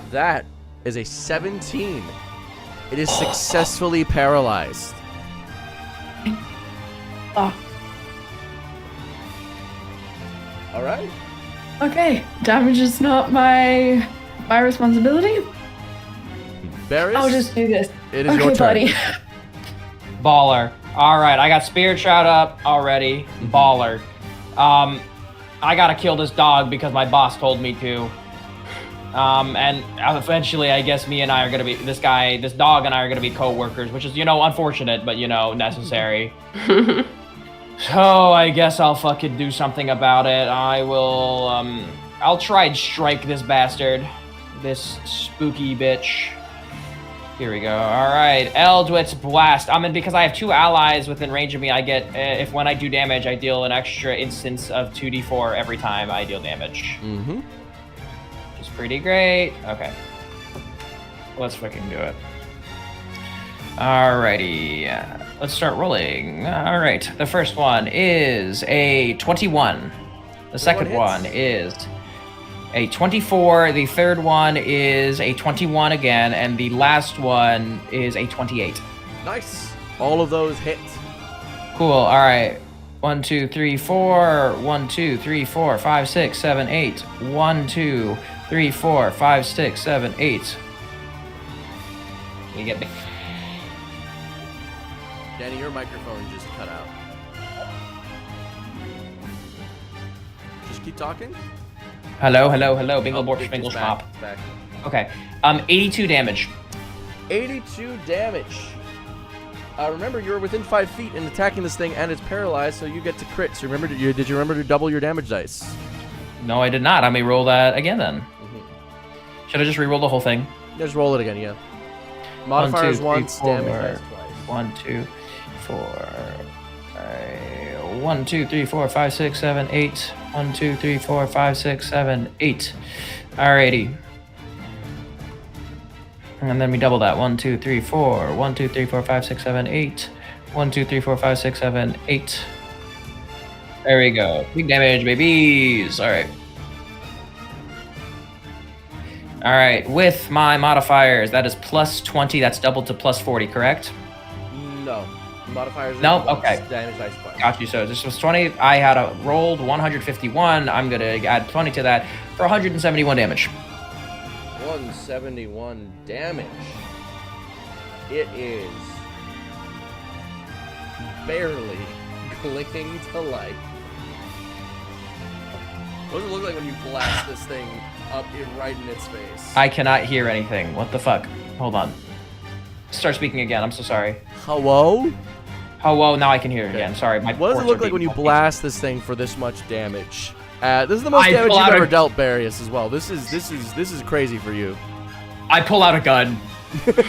That is a 17. It is successfully paralyzed.
Oh.
All right.
Okay. Damage is not my responsibility.
Barris,
I'll just do this.
it is your turn.
Buddy.
Baller. All right, I got Spirit Shroud up already. Baller. I gotta kill this dog because my boss told me to. And eventually, I guess me and I are gonna be this dog and I are gonna be co-workers, which is, unfortunate, but necessary. So I guess I'll fucking do something about it. I will, I'll try and strike this bastard. This spooky bitch. Here we go. All right, Eldritch Blast. Because I have 2 allies within range of me, I get, when I do damage, I deal an extra instance of 2d4 every time I deal damage.
Mm-hmm.
Which is pretty great. Okay. Let's fucking do it. Alrighty. Let's start rolling. All right. The first one is a 21. The second one is a 24. The third one is a 21 again. And the last one is a 28.
Nice. All of those hit.
Cool. All right. 1, 2, 3, 4. 1, 2, 3, 4, 5, 6, 7, 8. 1, 2, 3, 4, 5, 6, 7, 8. You get me?
Danny, your microphone just cut out. Just keep talking.
Hello. Bingle borch,
it's
bingle
back,
schmop.
it's back.
Okay. 82 damage.
82 damage. Remember, you're within 5 feet and attacking this thing, and it's paralyzed, so you get to crit. So did you remember to double your damage dice?
No, I did not. I may roll that again then. Should I just re-roll the whole thing?
Just roll it again, yeah. Modifiers
1, 2, 3,
once,
4.
damage dice twice.
1, 2, 4. 1, 2, 3, 4, 5, 6, 7, 8. 1, 2, 3, 4, 5, 6, 7, 8. Alrighty. And then we double that. 1, 2, 3, 4. 1, 2, 3, 4, 5, 6, 7, 8. 1, 2, 3, 4, 5, 6, 7, 8. There we go. Big damage, babies. Alright. Alright, with my modifiers, that is plus 20. That's doubled to plus 40, correct?
No. Modifiers are
No?
once,
Okay.
damage dice twice.
Got you. So this was 20. I had rolled 151. I'm going to add 20 to that for 171 damage.
171 damage. It is barely clinging to life. What does it look like when you blast this thing up right in its face?
I cannot hear anything. What the fuck? Hold on. start speaking again. I'm so sorry.
Hello?
Oh, whoa, now I can hear it again. Sorry. My
What does it
ports
look
are
like when you
being
blast this thing for this much damage? This is the most
I
damage
pull
you've
out
ever
a-
dealt, Barius, as well. This is crazy for you.
I pull out a gun.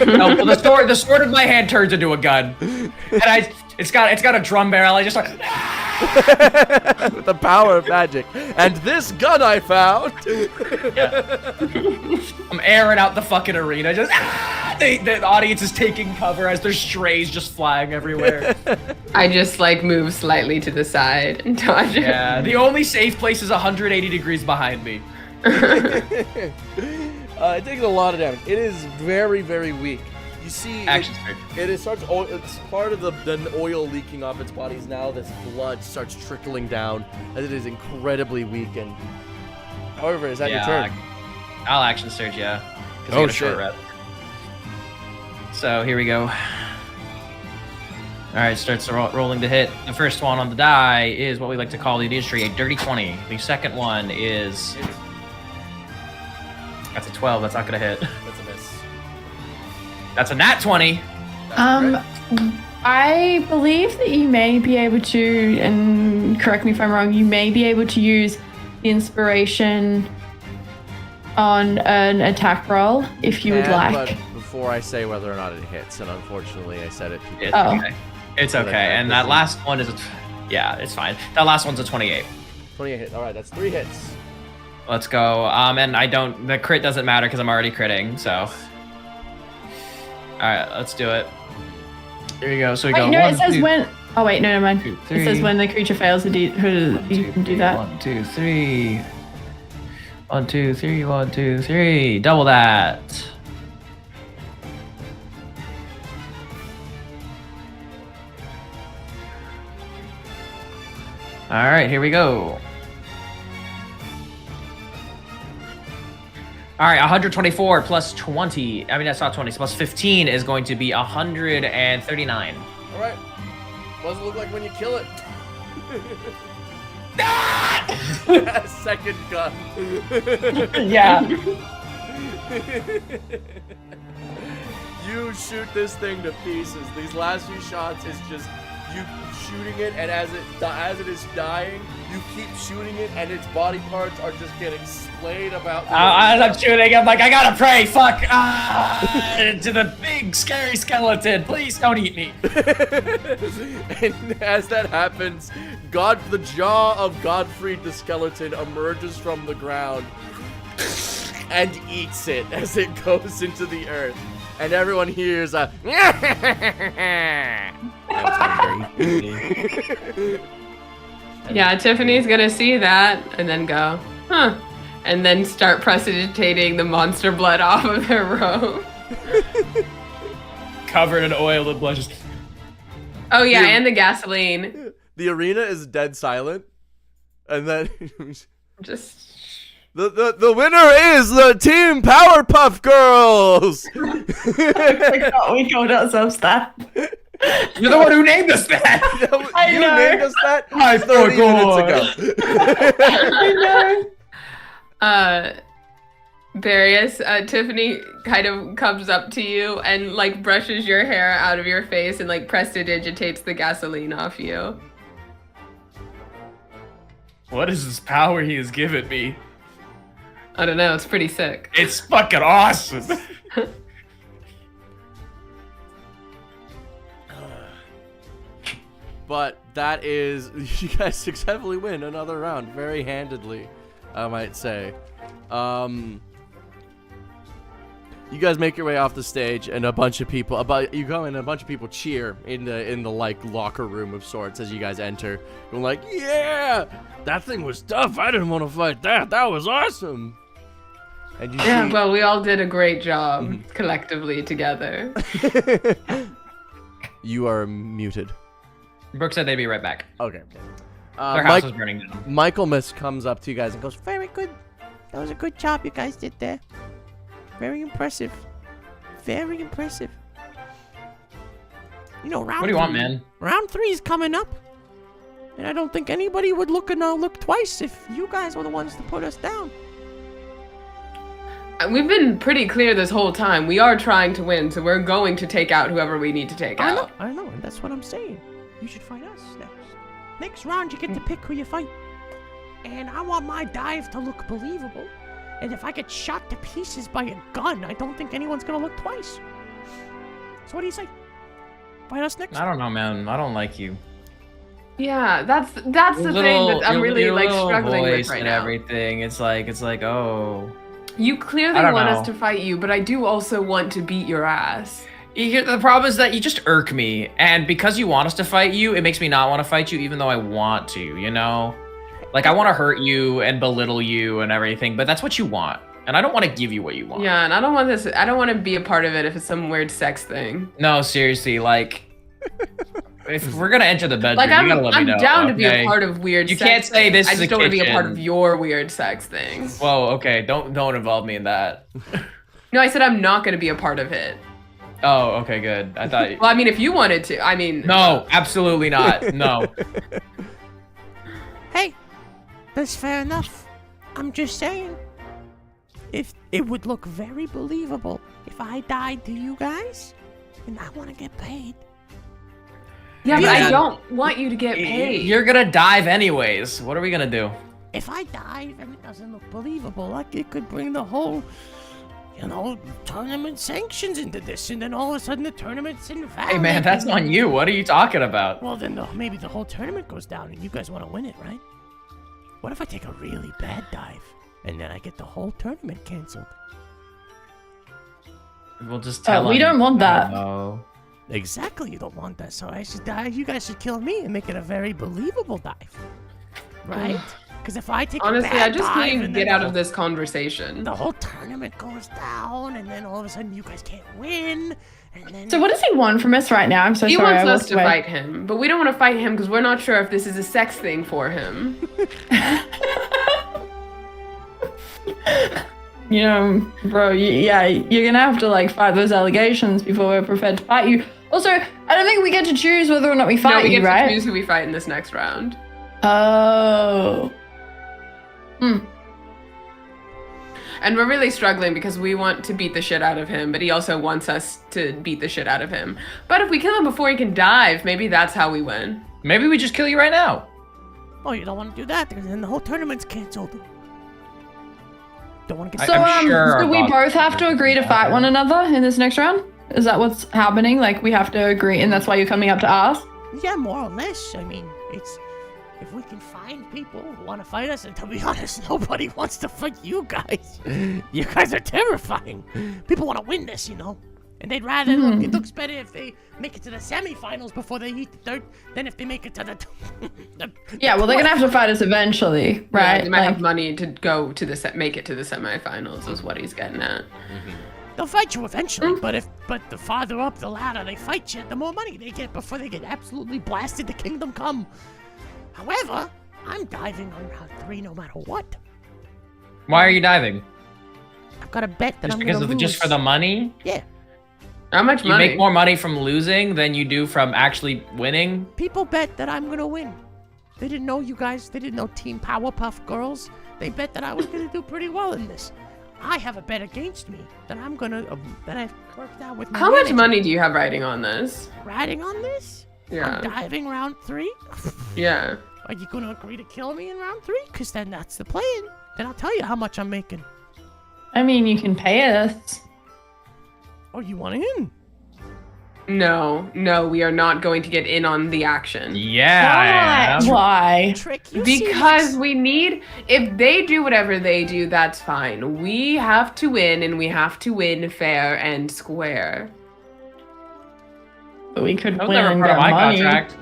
No, the sword of my hand turns into a gun, and it's got a drum barrel. I just like
With the power of magic. And this gun I found.
I'm airing out the fucking arena. Just the audience is taking cover as there's strays just flying everywhere.
I just like move slightly to the side and dodge it.
Yeah, the only safe place is 180 degrees behind me.
It takes a lot of damage. It is very, very weak. You see,
Action surge.
it's part of the oil leaking off its body. Now this blood starts trickling down as it is incredibly weakened. However, is that your turn?
I'll action surge, yeah. 'Cause I
Oh,
get a short
shit.
rest. So here we go. All right, starts rolling to hit. The first one on the die is what we like to call in the industry a dirty 20. The second one is that's a 12. That's not gonna hit.
That's a miss.
That's a nat 20.
I believe that you may be able to, and correct me if I'm wrong, you may be able to use the inspiration on an attack roll if you would like.
But before I say whether or not it hits, and unfortunately I said it.
It's
Oh.
okay. It's okay. And that last one is yeah, it's fine. That last one's a 28.
28 hit. All right, that's 3 hits.
Let's go. And the crit doesn't matter because I'm already critting, so. All right, let's do it. Here we go. So we go.
Wait, no,
one,
it says
two,
when. Oh wait, no, never mind.
2,
It says
3.
when the creature fails to do. You can do that.
1, 2, 3. 1, 2, 3. 1, 2, 3. Double that. All right, here we go. All right, 124 plus 20. I mean, that's not 20. So plus 15 is going to be 139.
All right. What does it look like when you kill it? Second gun.
Yeah.
You shoot this thing to pieces. These last few shots is just you shooting it, and as it is dying, you keep shooting it, and its body parts are just getting splayed about.
As I'm shooting, I'm like, I gotta pray. Fuck. To the big scary skeleton. Please don't eat me.
And as that happens, the jaw of Godfried the skeleton emerges from the ground and eats it as it goes into the earth. And everyone hears a
Yeah, Tiffany's gonna see that and then go, huh, and then start precipitating the monster blood off of their robe.
Covered in oil and blood. Just...
Oh yeah, and the gasoline.
The arena is dead silent, and then
Just
the winner is the Team Powerpuff Girls.
We called ourselves that.
You're the one who named us that.
I
You
know.
named us that
I
30
forgot.
minutes ago.
I know.
Barius, Tiffany kind of comes up to you and like brushes your hair out of your face and like prestidigitates the gasoline off you.
What is this power he has given me?
I don't know, it's pretty sick.
It's fucking awesome.
But that is, you guys successfully win another round, very handedly, I might say. You guys make your way off the stage, and a bunch of people, you go in, and a bunch of people cheer in the like locker room of sorts as you guys enter, going like, "Yeah, that thing was tough. I didn't want to fight that. That was awesome." And you
Yeah,
see,
well, we all did a great job collectively together.
you are muted.
Brooke said they'd be right back.
Okay.
Their house was burning down.
Michael Miss comes up to you guys and goes,
Very good. That was a good job you guys did there. Very impressive. Very impressive. You know,
What do you want, man?
Round 3 is coming up. And I don't think anybody would look twice if you guys were the ones to put us down.
We've been pretty clear this whole time. We are trying to win, so we're going to take out whoever we need to take out.
I know, and that's what I'm saying. You should fight us next. Next round, you get to pick who you fight. And I want my dive to look believable. And if I get shot to pieces by a gun, I don't think anyone's gonna look twice. So what do you say? Fight us next?
I don't know, man. I don't like you.
Yeah, that's the thing that I'm really like struggling with right
and
now.
Everything. It's like, oh.
You clearly want us to fight you, but I do also want to beat your ass.
The problem is that you just irk me, and because you want us to fight you, it makes me not want to fight you, even though I want to. You know, like I want to hurt you and belittle you and everything, but that's what you want, and I don't want to give you what you want.
Yeah, and I don't want this. I don't want to be a part of it if it's some weird sex thing.
No, seriously, like. If we're gonna enter the bedroom,
like
you gotta let me know.
I'm down to be a part of weird.
You
sex
can't say this.
I
is
just don't want to be a part of your weird sex things.
Whoa, okay, don't involve me in that.
No, I said I'm not gonna be a part of it.
Oh, okay, good. I thought.
Well, I mean, if you wanted to, I mean.
No, absolutely not. No.
Hey, that's fair enough. I'm just saying. If it would look very believable if I died to you guys, and I want to get paid.
Yeah, but I don't want you to get paid.
You're gonna dive anyways. What are we gonna do?
If I dive and it doesn't look believable, like it could bring the whole, tournament sanctions into this, and then all of a sudden the tournament's invalid.
Hey man, that's on you. What are you talking about?
Well, then maybe the whole tournament goes down, and you guys want to win it, right? What if I take a really bad dive, and then I get the whole tournament canceled?
We'll just tell
we don't want that.
No.
Exactly, you don't want that, so I should dive. You guys should kill me and make it a very believable dive, right? Because if I take
honestly,
a bad
I just
dive
need to get out of this conversation.
The whole tournament goes down, and then all of a sudden you guys can't win, and then.
So what does he want from us right now? I'm so
he
sorry.
He wants us to fight him, but we don't want to fight him because we're not sure if this is a sex thing for him.
Bro, yeah, you're gonna have to like fight those allegations before we're prepared to fight you. Also, I don't think we get to choose whether or not we fight you, right?
No, we get to choose who we fight in this next round.
Oh.
And we're really struggling because we want to beat the shit out of him, but he also wants us to beat the shit out of him. But if we kill him before he can dive, maybe that's how we win.
Maybe we just kill you right now.
Oh, you don't want to do that, because then the whole tournament's canceled. Don't want to get.
So we both have to agree to fight one another in this next round? Is that what's happening? Like, we have to agree, and that's why you're coming up to us?
Yeah, more or less. I mean, it's if we can find people who want to fight us, and to be honest, nobody wants to fight you guys. You guys are terrifying. People want to win this, and they'd rather it looks better if they make it to the semifinals before they eat the dirt than if they make it to the
yeah, well, they're gonna have to fight us eventually, right?
Yeah, they might have money to go to make it to the semifinals, is what he's getting at.
They'll fight you eventually, but the farther up the ladder they fight you, the more money they get before they get absolutely blasted to Kingdom Come. However, I'm diving on round 3 no matter what.
Why are you diving?
I've got a bet that
just
I'm
because
gonna
of
lose.
Just for the money?
Yeah.
How much
you
money?
You make more money from losing than you do from actually winning?
People bet that I'm gonna win. They didn't know you guys. They didn't know Team Powerpuff Girls. They bet that I was gonna do pretty well in this. I have a bet against me that I'm gonna that I've worked out with my
How
manager.
much money do you have riding on this?
Riding on this?
Yeah.
I'm diving round 3?
Yeah.
Are you gonna agree to kill me in round 3? Because then that's the plan. Then I'll tell you how much I'm making.
I mean, you can pay us.
Oh, you want in?
No, we are not going to get in on the action.
Yeah.
Why?
Trick, you
because we need, if they do whatever they do, that's fine. We have to win, and we have to win fair and square.
But we could
That was
win
never
and
part of
get
my
money.
contract.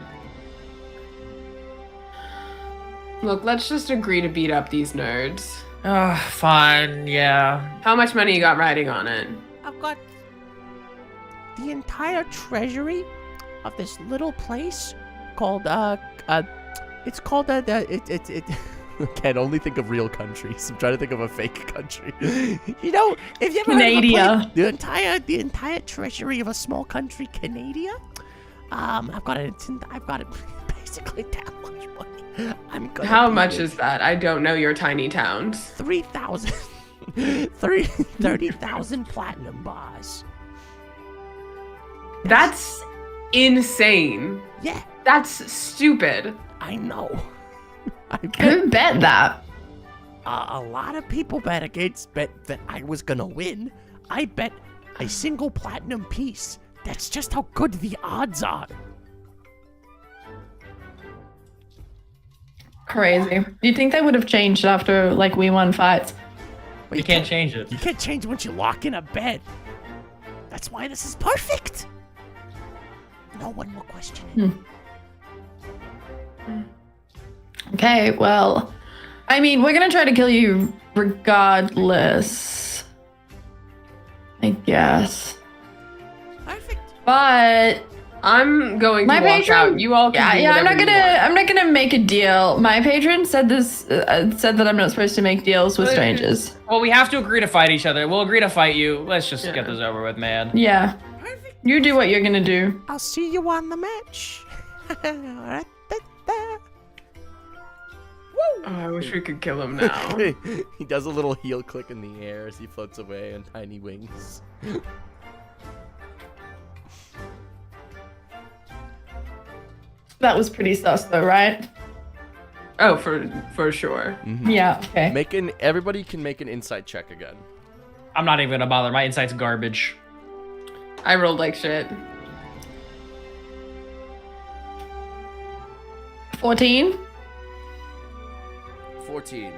Look, let's just agree to beat up these nerds.
Fine, yeah.
How much money you got riding on it?
I've got the entire treasury of this little place called it's called I can't only think of real countries. I'm trying to think of a fake country. If you ever
Canada.
heard of the entire treasury of a small country, Canada. I've got it basically that much money.
How much is that? I don't know your tiny towns.
3,000. 30,000 platinum bars.
That's insane.
Yeah,
That's stupid.
I know. I bet
Who bet that?
a lot of people bet that I was gonna win. I bet a single platinum piece. That's just how good the odds are.
Crazy. Do you think they would have changed after like we won fights?
But
You can't change it.
You can't change once you lock in a bet. That's why this is perfect. No one will question it.
Okay, well, I mean, we're gonna try to kill you regardless, I guess.
Perfect.
But
I'm going to
my
walk
patron,
out. You all can do
I'm not
whatever
gonna,
you want.
I'm not gonna make a deal. My patron said this, said that I'm not supposed to make deals with strangers.
Well, we have to agree to fight each other. We'll agree to fight you. Let's just
Yeah.
get this over with, man.
Yeah,
Perfect.
you do what you're gonna do.
I'll see you on the match.
Oh, I wish we could kill him now.
He does a little heel click in the air as he floats away on tiny wings.
That was pretty sus, though, right?
Oh, for sure.
Yeah. Okay.
Everybody can make an insight check again.
I'm not even gonna bother. My insight's garbage.
I rolled like shit.
14.
14.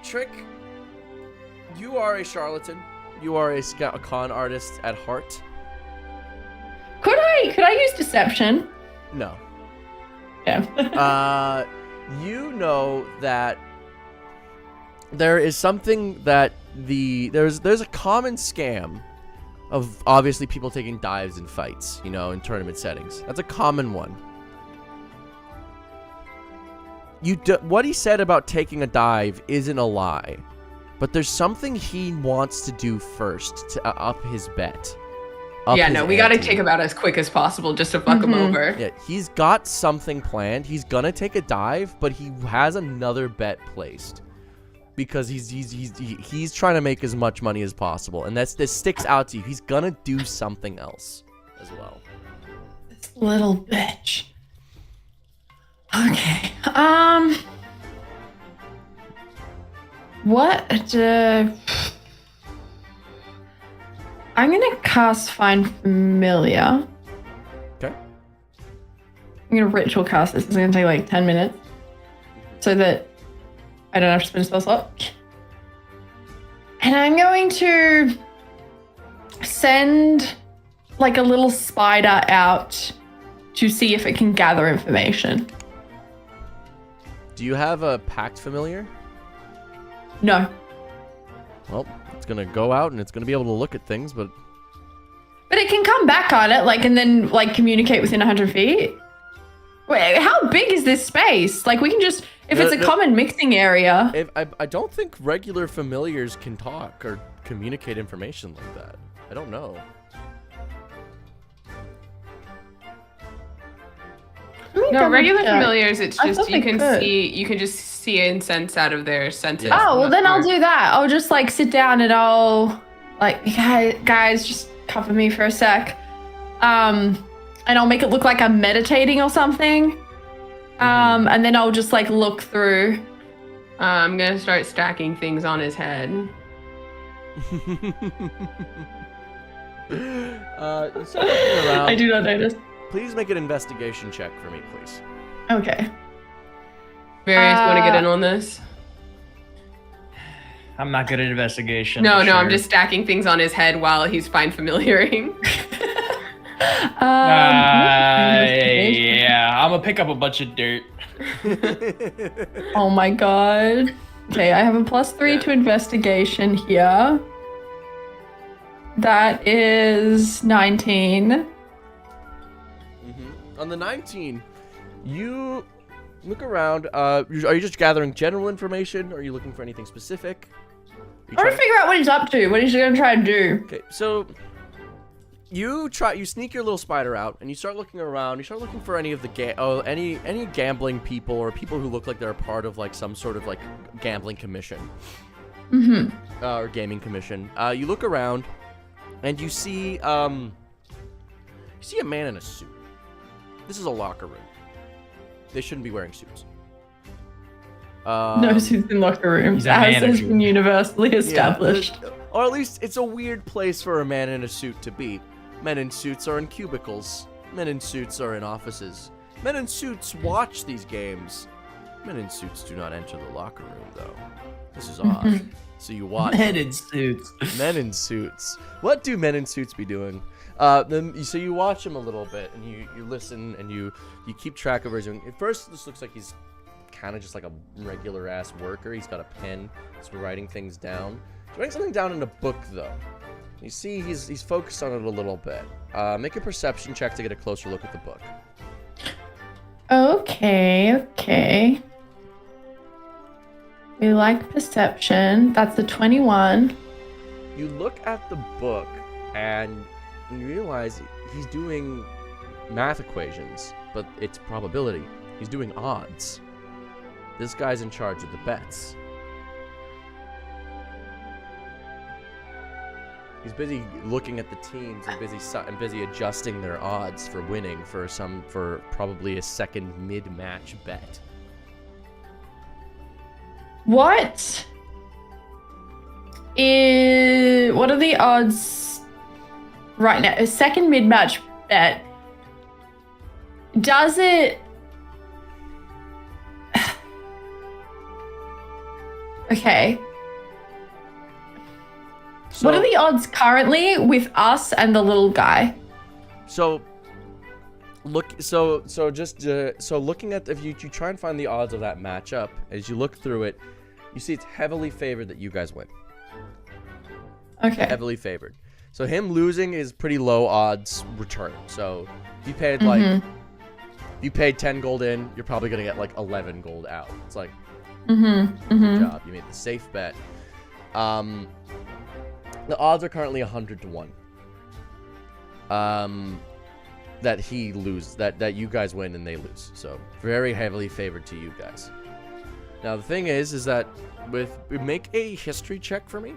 Trick, you are a charlatan. You are a con artist at heart.
Could I use deception?
No.
Yeah.
You know that there is something that there's a common scam of obviously people taking dives in fights, you know, in tournament settings. That's a common one. What he said about taking a dive isn't a lie, but there's something he wants to do first to up his bet.
Yeah, no, we gotta take him out as quick as possible just to fuck him over.
Yeah, he's got something planned. He's gonna take a dive, but he has another bet placed because he's trying to make as much money as possible, and this sticks out to you. He's gonna do something else as well.
This little bitch. Okay. What? I'm gonna cast Find Familiar.
Okay.
I'm gonna ritual cast this. It's gonna take like 10 minutes, so that I don't have to spend a spell slot. And I'm going to send like a little spider out to see if it can gather information.
Do you have a pact familiar?
No.
Well, it's gonna go out and it's gonna be able to look at things, but
But it can come back on it, like, and then, like, communicate within 100 feet. Wait, how big is this space? Like, we can just, if it's a common mixing area.
I don't think regular familiars can talk or communicate information like that. I don't know.
No, regular familiars, it's
I
just
thought
you
they
can
could.
you can just see and sense out of their senses.
Yeah.
Oh, well, then I'll
That's
do that. I'll just, like, sit down and I'll, like, guys, just cover me for a sec. And I'll make it look like I'm meditating or something. And then I'll just, like, look through.
I'm gonna start stacking things on his head.
You start looking around.
I do not notice.
Please make an investigation check for me, please.
Okay.
Various, you want to get in on this?
I'm not good at investigation.
No,
for
no, I'm
sure.
just stacking things on his head while he's find familiaring.
Yeah, I'm gonna pick up a bunch of dirt.
Oh my god. Okay, I have a +3 to investigation here. That is 19.
On the 19, you look around. Are you just gathering general information? Or are you looking for anything specific?
I want to figure out what he's up to. What he's gonna try to do.
Okay, so you sneak your little spider out, and you start looking around. You start looking for any of the any gambling people or people who look like they're a part of like some sort of like gambling commission. or gaming commission. You look around, and you see a man in a suit. This is a locker room. They shouldn't be wearing suits.
No suits in locker rooms,
He's a
as has
manager.
been universally established.
Yeah, or at least it's a weird place for a man in a suit to be. Men in suits are in cubicles. Men in suits are in offices. Men in suits watch these games. Men in suits do not enter the locker room, though. This is odd. So you watch.
Men in suits.
Men in suits. What do men in suits be doing? So you watch him a little bit, and you listen, and you keep track of what he's doing. At first, this looks like he's kind of just like a regular ass worker. He's got a pen. He's writing things down. He's writing something down in a book, though. You see, he's focused on it a little bit. Make a perception check to get a closer look at the book.
Okay. We like perception. That's a 21.
You look at the book, and you realize he's doing math equations, but it's probability. He's doing odds. This guy's in charge of the bets. He's busy looking at the teams and busy adjusting their odds for winning for probably a second mid-match bet.
What are the odds right now? A second mid-match bet. Does it... Okay.
So,
What are the odds currently with us and the little guy?
So looking at, if you try and find the odds of that matchup, as you look through it, you see it's heavily favored that you guys win.
Okay.
Heavily favored. So him losing is pretty low odds return. So if you paid you paid 10 gold in, you're probably gonna get like 11 gold out. It's like good job. You made the safe bet. The odds are currently 100 to 1. That he loses, that you guys win and they lose. So very heavily favored to you guys. Now the thing is that make a history check for me.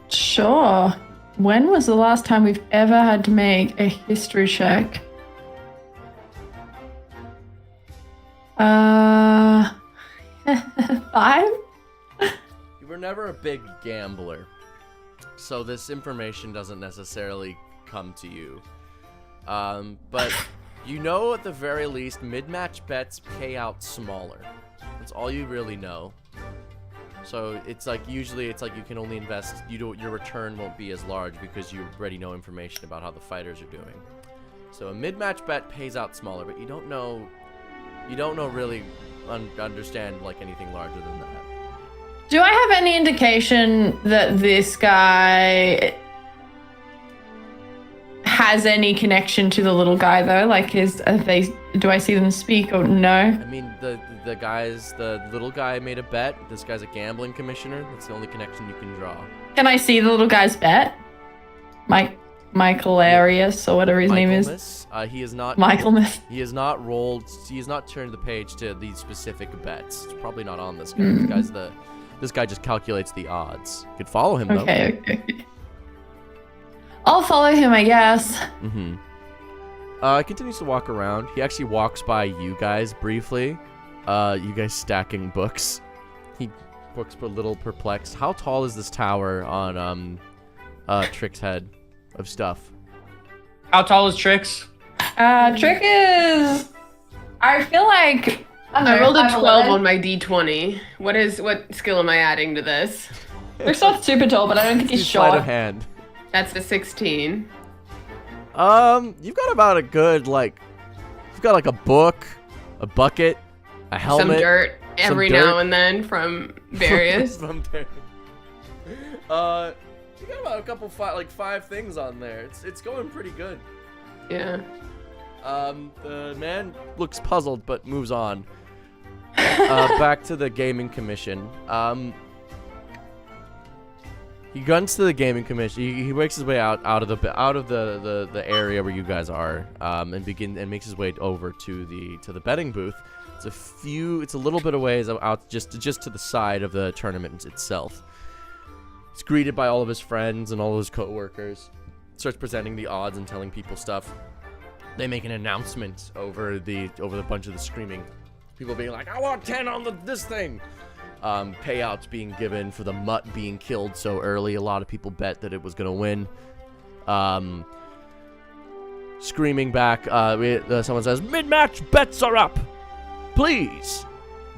Sure. When was the last time we've ever had to make a history check? 5?
You were never a big gambler, so this information doesn't necessarily come to you. But you know at the very least, mid-match bets pay out smaller. That's all you really know. So it's like usually it's like you can only invest. Your return won't be as large because you already know information about how the fighters are doing. So a mid-match bet pays out smaller, but you don't know really understand like anything larger than that.
Do I have any indication that this guy has any connection to the little guy though? Like, do I see them speak or no?
I mean, the little guy made a bet. This guy's a gambling commissioner. That's the only connection you can draw.
Can I see the little guy's bet? Michael Arias or whatever his name is.
He is not.
Michaelmas.
He has not rolled. He has not turned the page to these specific bets. It's probably not on this guy. This guy just calculates the odds. You could follow him though.
Okay. I'll follow him, I guess.
Continues to walk around. He actually walks by you guys briefly. You guys stacking books. He looks a little perplexed. How tall is this tower on Trick's head of stuff?
How tall is Trix?
Trick is... I feel like...
I rolled a 12
11.
on my d20. What skill am I adding to this?
Trick's not super tall, but I don't think he's
Sleight of
short.
hand.
That's a 16.
You've got about a good you've got like a book, a bucket, a helmet,
Some dirt every
dirt.
now and then from various.
From there. You got about a couple five things on there. It's going pretty good.
Yeah.
The man looks puzzled but moves on. Back to the gaming commission. He runs to the gaming commission. He makes his way out of the area where you guys are, and makes his way over to the betting booth. It's a little bit of ways out, just to the side of the tournament itself. He's greeted by all of his friends and all of his co-workers. Starts presenting the odds and telling people stuff. They make an announcement over the bunch of the screaming people being like, "I want 10 on this thing." Payouts being given for the mutt being killed so early. A lot of people bet that it was gonna win. Screaming back, someone says, "Mid-match bets are up. Please,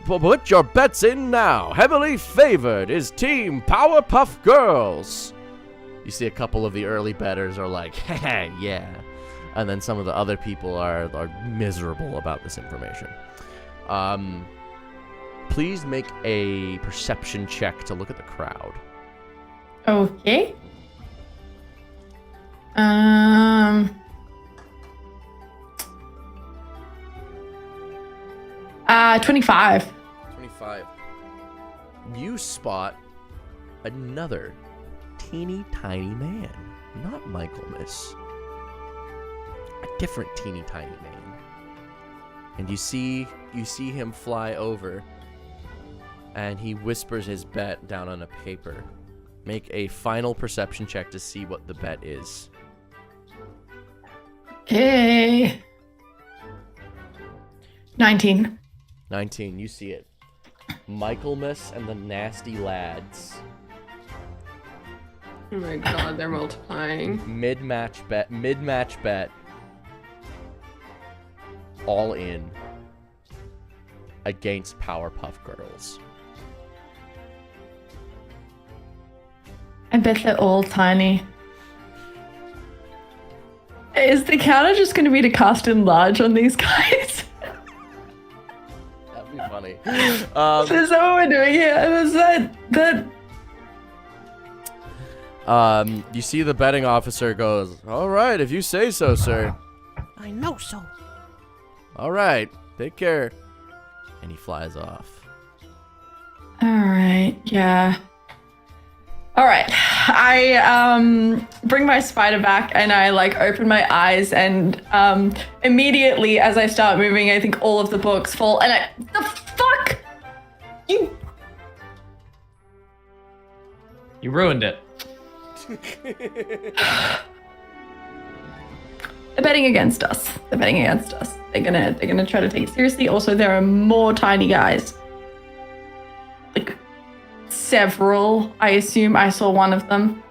put your bets in now. Heavily favored is Team Powerpuff Girls." You see a couple of the early bettors are like, "Haha, yeah." And then some of the other people are miserable about this information. Please make a perception check to look at the crowd.
Okay. 25.
25. You spot another teeny tiny man. Not Michael, miss. A different teeny tiny man. And you see him fly over, and he whispers his bet down on a paper. Make a final perception check to see what the bet is.
Okay. 19.
19, you see it. Michaelmas and the Nasty Lads.
Oh my god, they're multiplying.
Mid-match bet. All in. Against Powerpuff Girls.
I bet they're all tiny. Is the counter just going to be to cast enlarge on these guys?
That'd be funny.
Is that what we're doing here? Is that...
You see the betting officer goes, "All right, if you say so, sir."
I know so.
"All right, take care." And he flies off.
All right, yeah. All right, I bring my spider back and I open my eyes and immediately as I start moving, I think all of the books fall and the fuck?
You ruined it.
They're betting against us. They're gonna try to take it seriously. Also, there are more tiny guys. Several. I assume I saw one of them.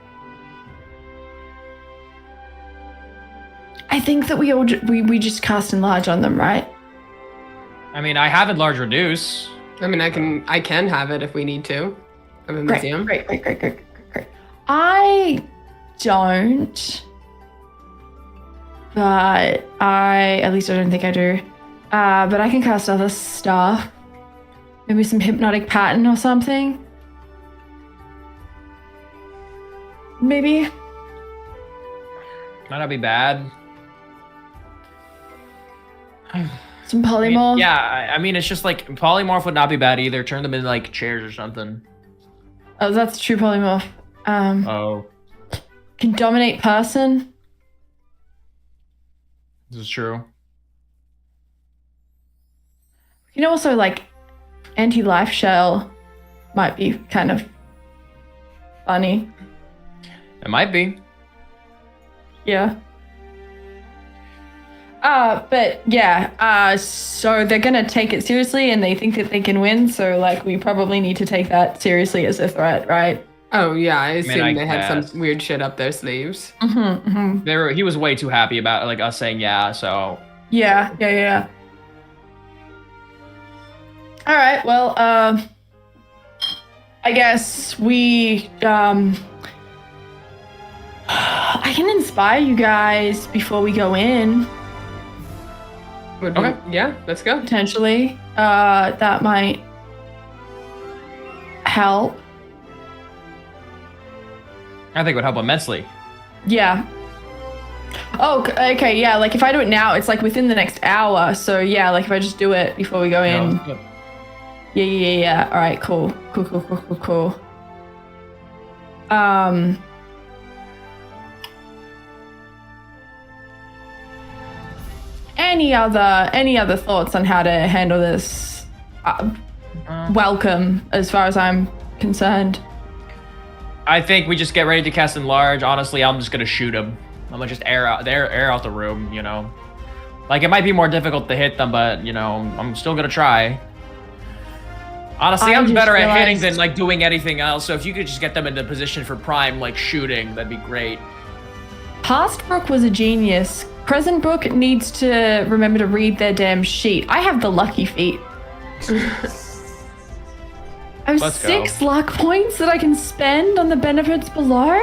I think that we just cast enlarge on them, right?
I mean, I have enlarge reduce.
I mean, I can have it if we need to. Of a
Great,
museum.
great. I don't. But at least I don't think I do. But I can cast other stuff. Maybe some hypnotic pattern or something. Maybe.
Might not be bad.
Some polymorph.
I mean, it's just polymorph would not be bad either. Turn them into chairs or something.
Oh, that's true polymorph.
Oh.
Can dominate person.
This is true.
You know, also anti-life shell might be kind of funny.
It might be.
Yeah. But yeah, so they're gonna take it seriously and they think that they can win, so we probably need to take that seriously as a threat, right?
Oh yeah, I assume they had
guess.
some weird shit up their sleeves.
He was way too happy about us saying yeah, so.
Yeah. All right, well, I guess we, I can inspire you guys before we go in.
Okay. Yeah, let's go.
Potentially. That might help.
I think it would help immensely.
Yeah. Oh, okay, yeah, if I do it now, it's within the next hour, so yeah, if I just do it before we go in. Yeah. All right, cool. Any other thoughts on how to handle this? Welcome, as far as I'm concerned.
I think we just get ready to cast Enlarge. Honestly, I'm just gonna shoot him. I'm gonna just air out the room, you know. Like, it might be more difficult to hit them, but, you know, I'm still gonna try. Honestly, I'm better at hitting than, like, doing anything else, so if you could just get them into position for prime, like, shooting, that'd be great.
Past Brooke was a genius. Present Brooke needs to remember to read their damn sheet. I have the lucky feat. I have 6 luck points that I can spend on the benefits below.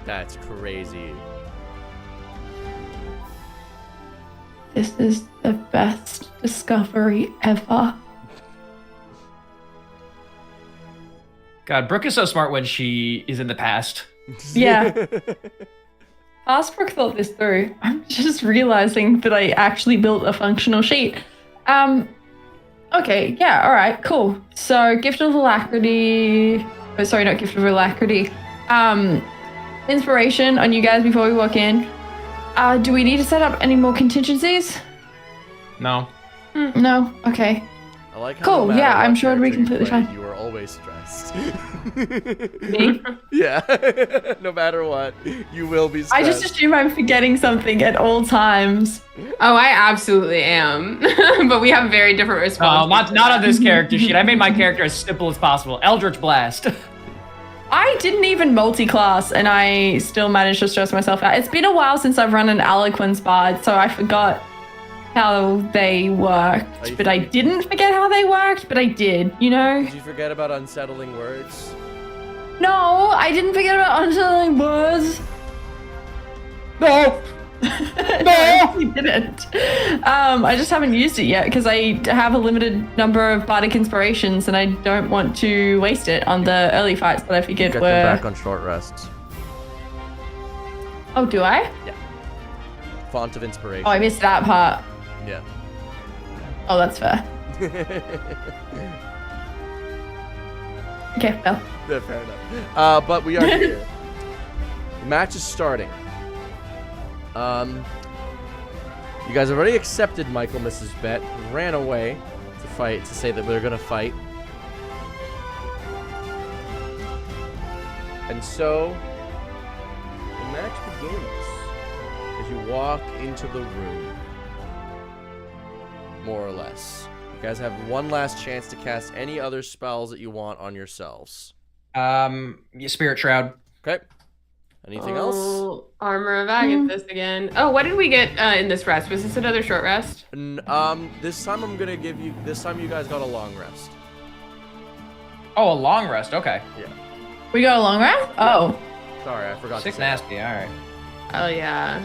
That's crazy.
This is the best discovery ever.
God, Brooke is so smart when she is in the past.
Yeah. Past Brooke thought this through. I'm just realizing that I actually built a functional sheet. Okay, yeah, alright, cool. So, Gift of Alacrity... Oh, sorry, not Gift of Alacrity. Inspiration on you guys before we walk in. Do we need to set up any more contingencies?
No.
No? Okay.
I like how
cool,
no matter
yeah,
what
I'm sure it'll be
character you
completely
play,
fine.
You are always stressed.
Me?
Yeah. No matter what, you will be stressed.
I just assume I'm forgetting something at all times.
Oh, I absolutely am. But we have very different responses.
Not on this character sheet. I made my character as simple as possible. Eldritch Blast.
I didn't even multi-class and I still managed to stress myself out. It's been a while since I've run an Eloquence Bard, so I forgot how they worked. But I didn't forget how they worked, but I did, you know?
Did you forget about unsettling words?
No, I didn't forget about unsettling words.
No!
No, I didn't. I just haven't used it yet because I have a limited number of bardic inspirations and I don't want to waste it on the early fights that I figured
Get
were.
them back on short rests.
Oh, do I?
Yeah. Font of Inspiration.
Oh, I missed that part.
Yeah.
Oh, that's fair. Okay, well.
Yeah, fair enough. But we are here. The match is starting. You guys have already accepted Michael, Mrs. Bet, ran away to fight, to say that we're gonna fight. And so, the match begins as you walk into the room. More or less. You guys have one last chance to cast any other spells that you want on yourselves.
Spirit Shroud.
Okay. Anything else?
Armor of Agathis again. Oh, what did we get in this rest? Was this another short rest?
This time I'm gonna give you. This time you guys got a long rest.
Oh, a long rest. Okay.
Yeah.
We got a long rest? Oh.
Sorry, I forgot.
6
to say
nasty. All right.
Oh yeah.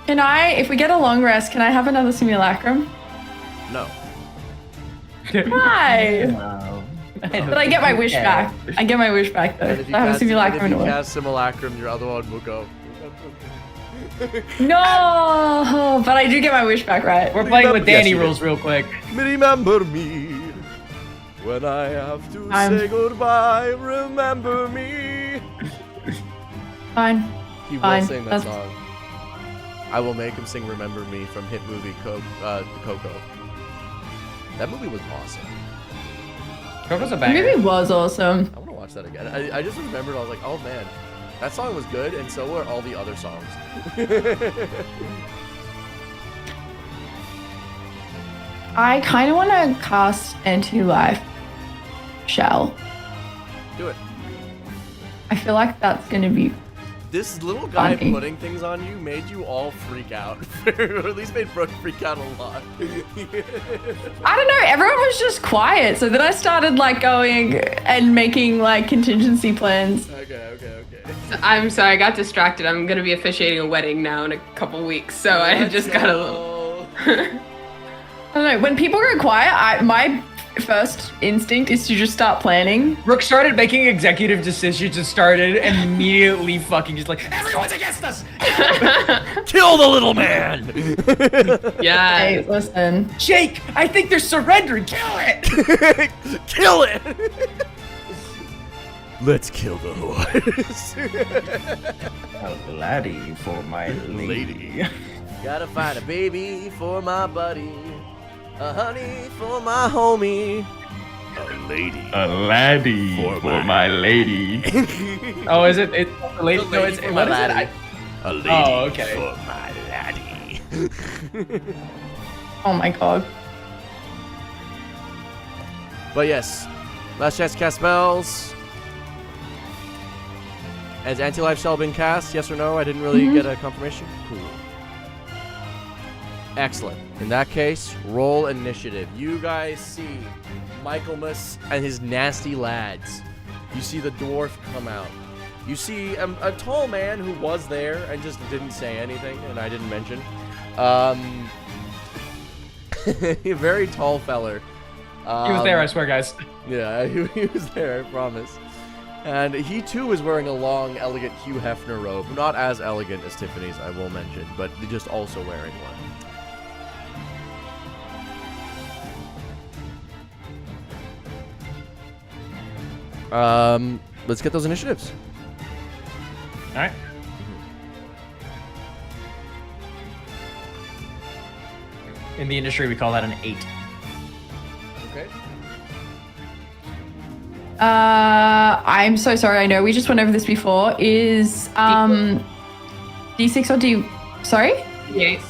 Can I, if we get a long rest, can I have another simulacrum?
No.
Why?
No.
But I get my wish back. I get my wish back though.
And if you
I have a
cast,
simulacrum
if
in
you
order.
cast simulacrum, your other one will go.
No, but I do get my wish back, right?
We're playing with
Yes,
Danny
you did.
rules real quick.
Remember me when I have to say goodbye. Remember me.
Fine.
He will
Fine.
sing that
That's-
song. I will make him sing "Remember Me" from hit movie Coco. That movie was awesome.
Coco's a
The
banger.
movie was awesome.
I want to watch that again. I just remembered. I was like, oh man, that song was good, and so were all the other songs.
I kind of want to cast Anti-Life Shell.
Do it.
I feel like that's going to be...
This little guy
Funny.
putting things on you made you all freak out. Or at least made Brooke freak out a lot.
I don't know, everyone was just quiet. So then I started like going and making like contingency plans.
Okay.
I'm sorry, I got distracted. I'm gonna be officiating a wedding now in a couple weeks, so I just got a little.
I don't know, when people go quiet, my first instinct is to just start planning.
Rook started making executive decisions and started immediately fucking just like, everyone's against us!
Kill the little man!
Yeah.
Hey, listen.
Jake, I think they're surrendering. Kill it!
Kill it! Let's kill the horse.
A laddie for my lady.
Gotta find a baby for my buddy. A honey for my homie. A lady.
A laddie for my lady. Oh, is it? It's a lady. No, it's
for
what
my
is it?
laddie. A lady
Oh, okay.
for my laddie.
Oh my god.
But yes, last chance to cast spells. Has anti-life spell been cast? Yes or no? I didn't really get a confirmation. Cool. Excellent. In that case, roll initiative. You guys see Michaelmas and his nasty lads. You see the dwarf come out. You see a tall man who was there and just didn't say anything, and I didn't mention. A very tall feller.
He was there, I swear, guys.
Yeah, he was there, I promise. And he too was wearing a long, elegant Hugh Hefner robe. Not as elegant as Tiffany's, I will mention, but just also wearing one. Let's get those initiatives.
All right. In the industry, we call that an 8.
Okay.
I'm so sorry. I know we just went over this before. Is D6 or D? Sorry.
D8.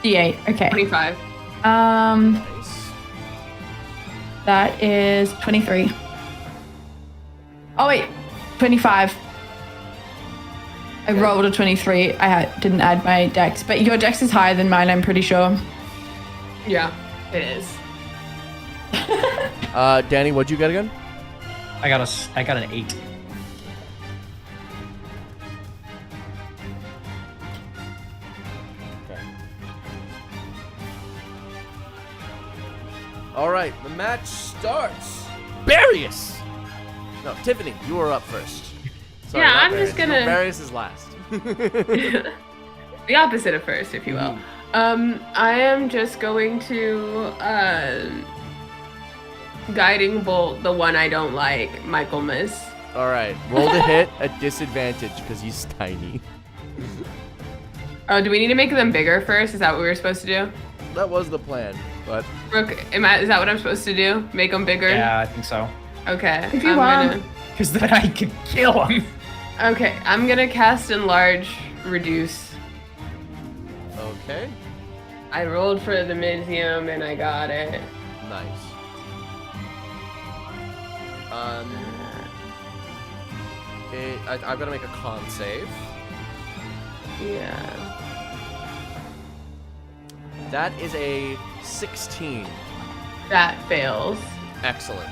D8. Okay.
25.
Nice.
That is 23. Oh wait, 25. I rolled a 23. Didn't add my dex, but your dex is higher than mine, I'm pretty sure.
Yeah, it is.
Danny, what'd you get again?
I got an 8.
Okay. All right, the match starts. Barius. No, Tiffany, you are up first. Sorry,
Yeah,
not
I'm just
Barius.
gonna-
No, Barius is last.
The opposite of first, if you will. I am just going to guiding bolt the one I don't like, Michaelmas.
All right, roll to hit at disadvantage because he's tiny.
Oh, do we need to make them bigger first? Is that what we were supposed to do?
That was the plan, but
Brooke, is that what I'm supposed to do? Make them bigger?
Yeah, I think so.
Okay.
If you want.
Because then I can kill him.
Okay, I'm gonna cast Enlarge Reduce.
okay,
I rolled for the medium and I got it.
nice. I've got to make a con save.
Yeah.
That is a 16.
That fails.
Excellent.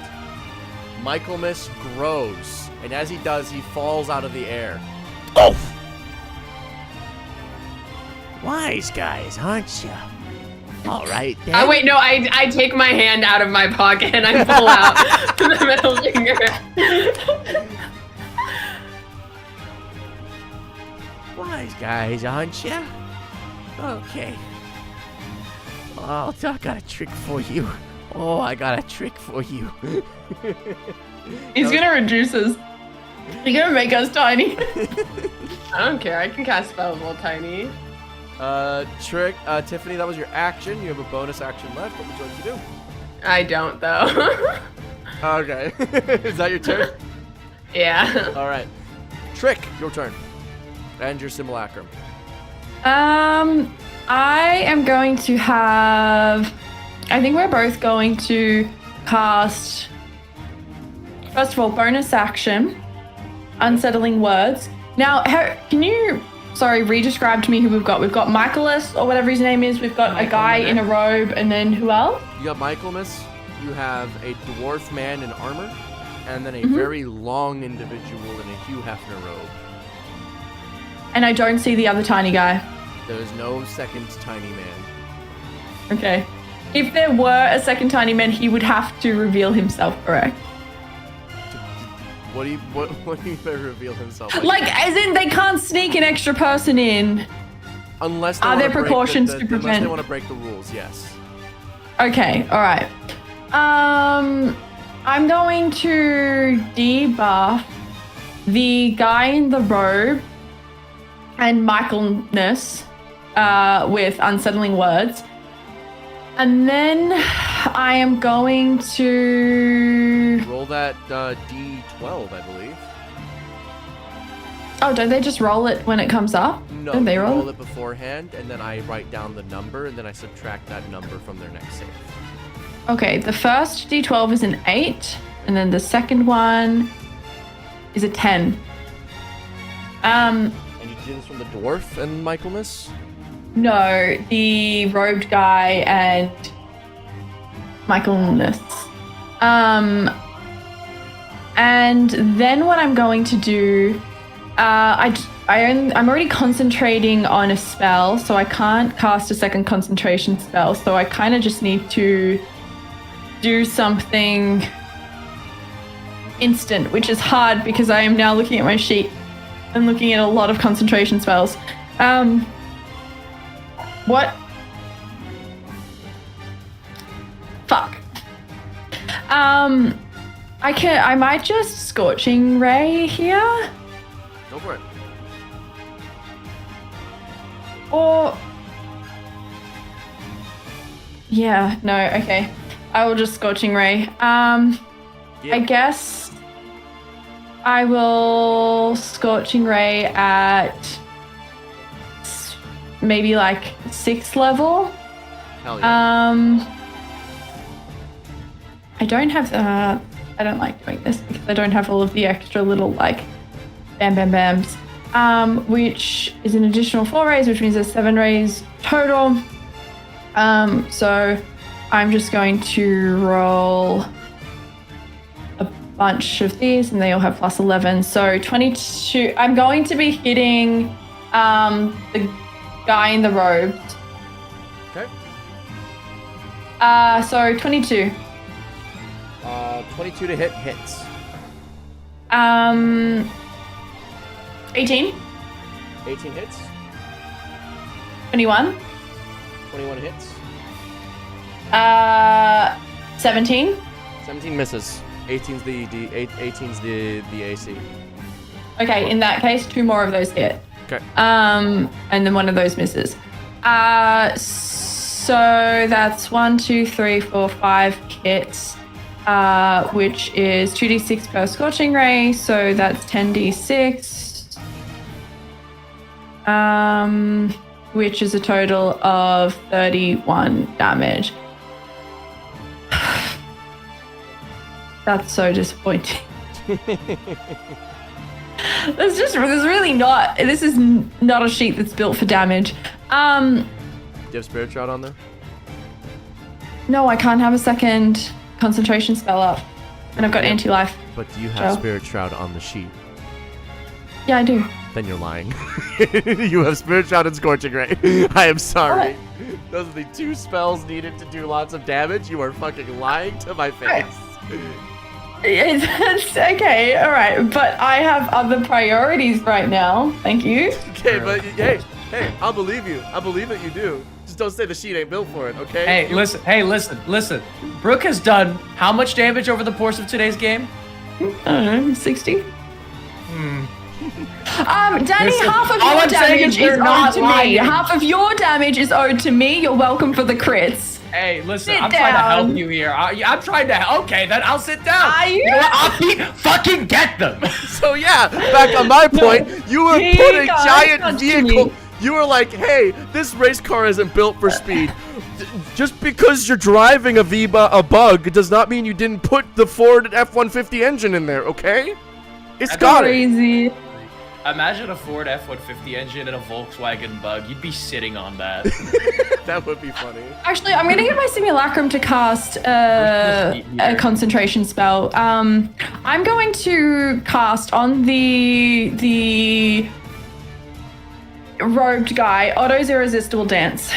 Michaelmas grows, and as he does, he falls out of the air. Oh!
Wise guys, aren't you? All right, then.
Oh wait, no, I take my hand out of my pocket and I pull out the middle finger.
Wise guys, aren't you? Okay. Oh, I got a trick for you. Oh, I got a trick for you.
He's gonna reduce us. He's gonna make us tiny.
I don't care, I can cast spells while tiny.
Tiffany, that was your action. You have a bonus action left. What would you like to do?
I don't though.
Okay. Is that your turn?
Yeah.
All right. Trick, your turn. And your simulacrum.
I am going to have. I think we're both going to cast. First of all, bonus action, unsettling words. Now, can you? Sorry, re-describe to me who we've got. We've got Michaelis, or whatever his name is. We've got a guy in a robe, and then who else?
You got Michaelmas. You have a dwarf man in armor, and then a very long individual in a Hugh Hefner robe.
And I don't see the other tiny guy.
There is no second tiny man.
Okay. if there were a second tiny man, he would have to reveal himself, correct?
What do you mean by reveal himself?
Like, as in they can't sneak an extra person in.
Unless they
Are there
wanna break
precautions to
unless
prevent?
they want to break the rules, yes.
Okay, all right. I'm going to debuff the guy in the robe and Michaelness with unsettling words. And then I am going to...
Roll that D12, I believe.
Oh, don't they just roll it when it comes up?
No,
Don't they
you
roll
roll it beforehand, and then I write down the number, and then I subtract that number from their next save.
Okay, the first D12 is an 8, and then the second one is a 10.
And you do this from the dwarf and Michaelmas?
No, the robed guy and Michaelness. And then what I'm going to do, I'm already concentrating on a spell, so I can't cast a second concentration spell. So I kind of just need to do something instant, which is hard because I am now looking at my sheet and looking at a lot of concentration spells. What? Fuck. I might just Scorching Ray here.
Go for it.
Or... Yeah, no, okay. I will just Scorching Ray. I guess I will Scorching Ray at maybe like 6th level.
Hell yeah.
I don't have the... I don't like doing this because I don't have all of the extra little like bam bam bams. Which is an additional 4 rays, which means there's 7 rays total. So I'm just going to roll a bunch of these and they all have plus 11. So 22. I'm going to be hitting the guy in the robe.
Okay.
So 22.
22 to hit hits.
18.
18 hits.
21.
21 hits.
17.
17 misses. 18's the AC.
Okay, in that case, 2 more of those hit.
Okay.
And then one of those misses. So that's 1, 2, 3, 4, 5 hits, which is 2d6 per Scorching Ray. So that's 10d6, which is a total of 31 damage. That's so disappointing. There's really not. This is not a sheet that's built for damage.
Do you have Spirit Shroud on there?
No, I can't have a second concentration spell up, and I've got anti-life.
But do you have Spirit Shroud on the sheet?
Yeah, I do.
Then you're lying. You have Spirit Shroud and Scorching Ray. I am sorry. Those are the 2 spells needed to do lots of damage. You are fucking lying to my face.
It's okay, all right, but I have other priorities right now. Thank you.
Okay, but hey, I'll believe you. I believe that you do. Just don't say the sheet ain't built for it, okay?
Hey, listen. Brooke has done how much damage over the course of today's game?
I don't know, 60. Danny,
Listen,
half of
all
your
I'm saying
damage
is you're
is owed
not
to me.
lying.
Half of your damage is owed to me. You're welcome for the crits.
Hey, listen,
Sit
I'm trying to
down.
help you here. I'm trying to... Okay, then I'll sit down.
Are you?
You know what? I'll fucking get them.
So yeah, back on my point, you were
He
put a
got
giant
punched
vehicle.
me.
You were like, hey, this race car isn't built for speed. Just because you're driving a bug does not mean you didn't put the Ford F-150 engine in there, okay? It's got it.
Crazy.
Imagine a Ford F-150 engine and a Volkswagen Bug. You'd be sitting on that.
That would be funny.
Actually, I'm going to get my simulacrum to cast a concentration spell. I'm going to cast on the robed guy, Otto's Irresistible Dance.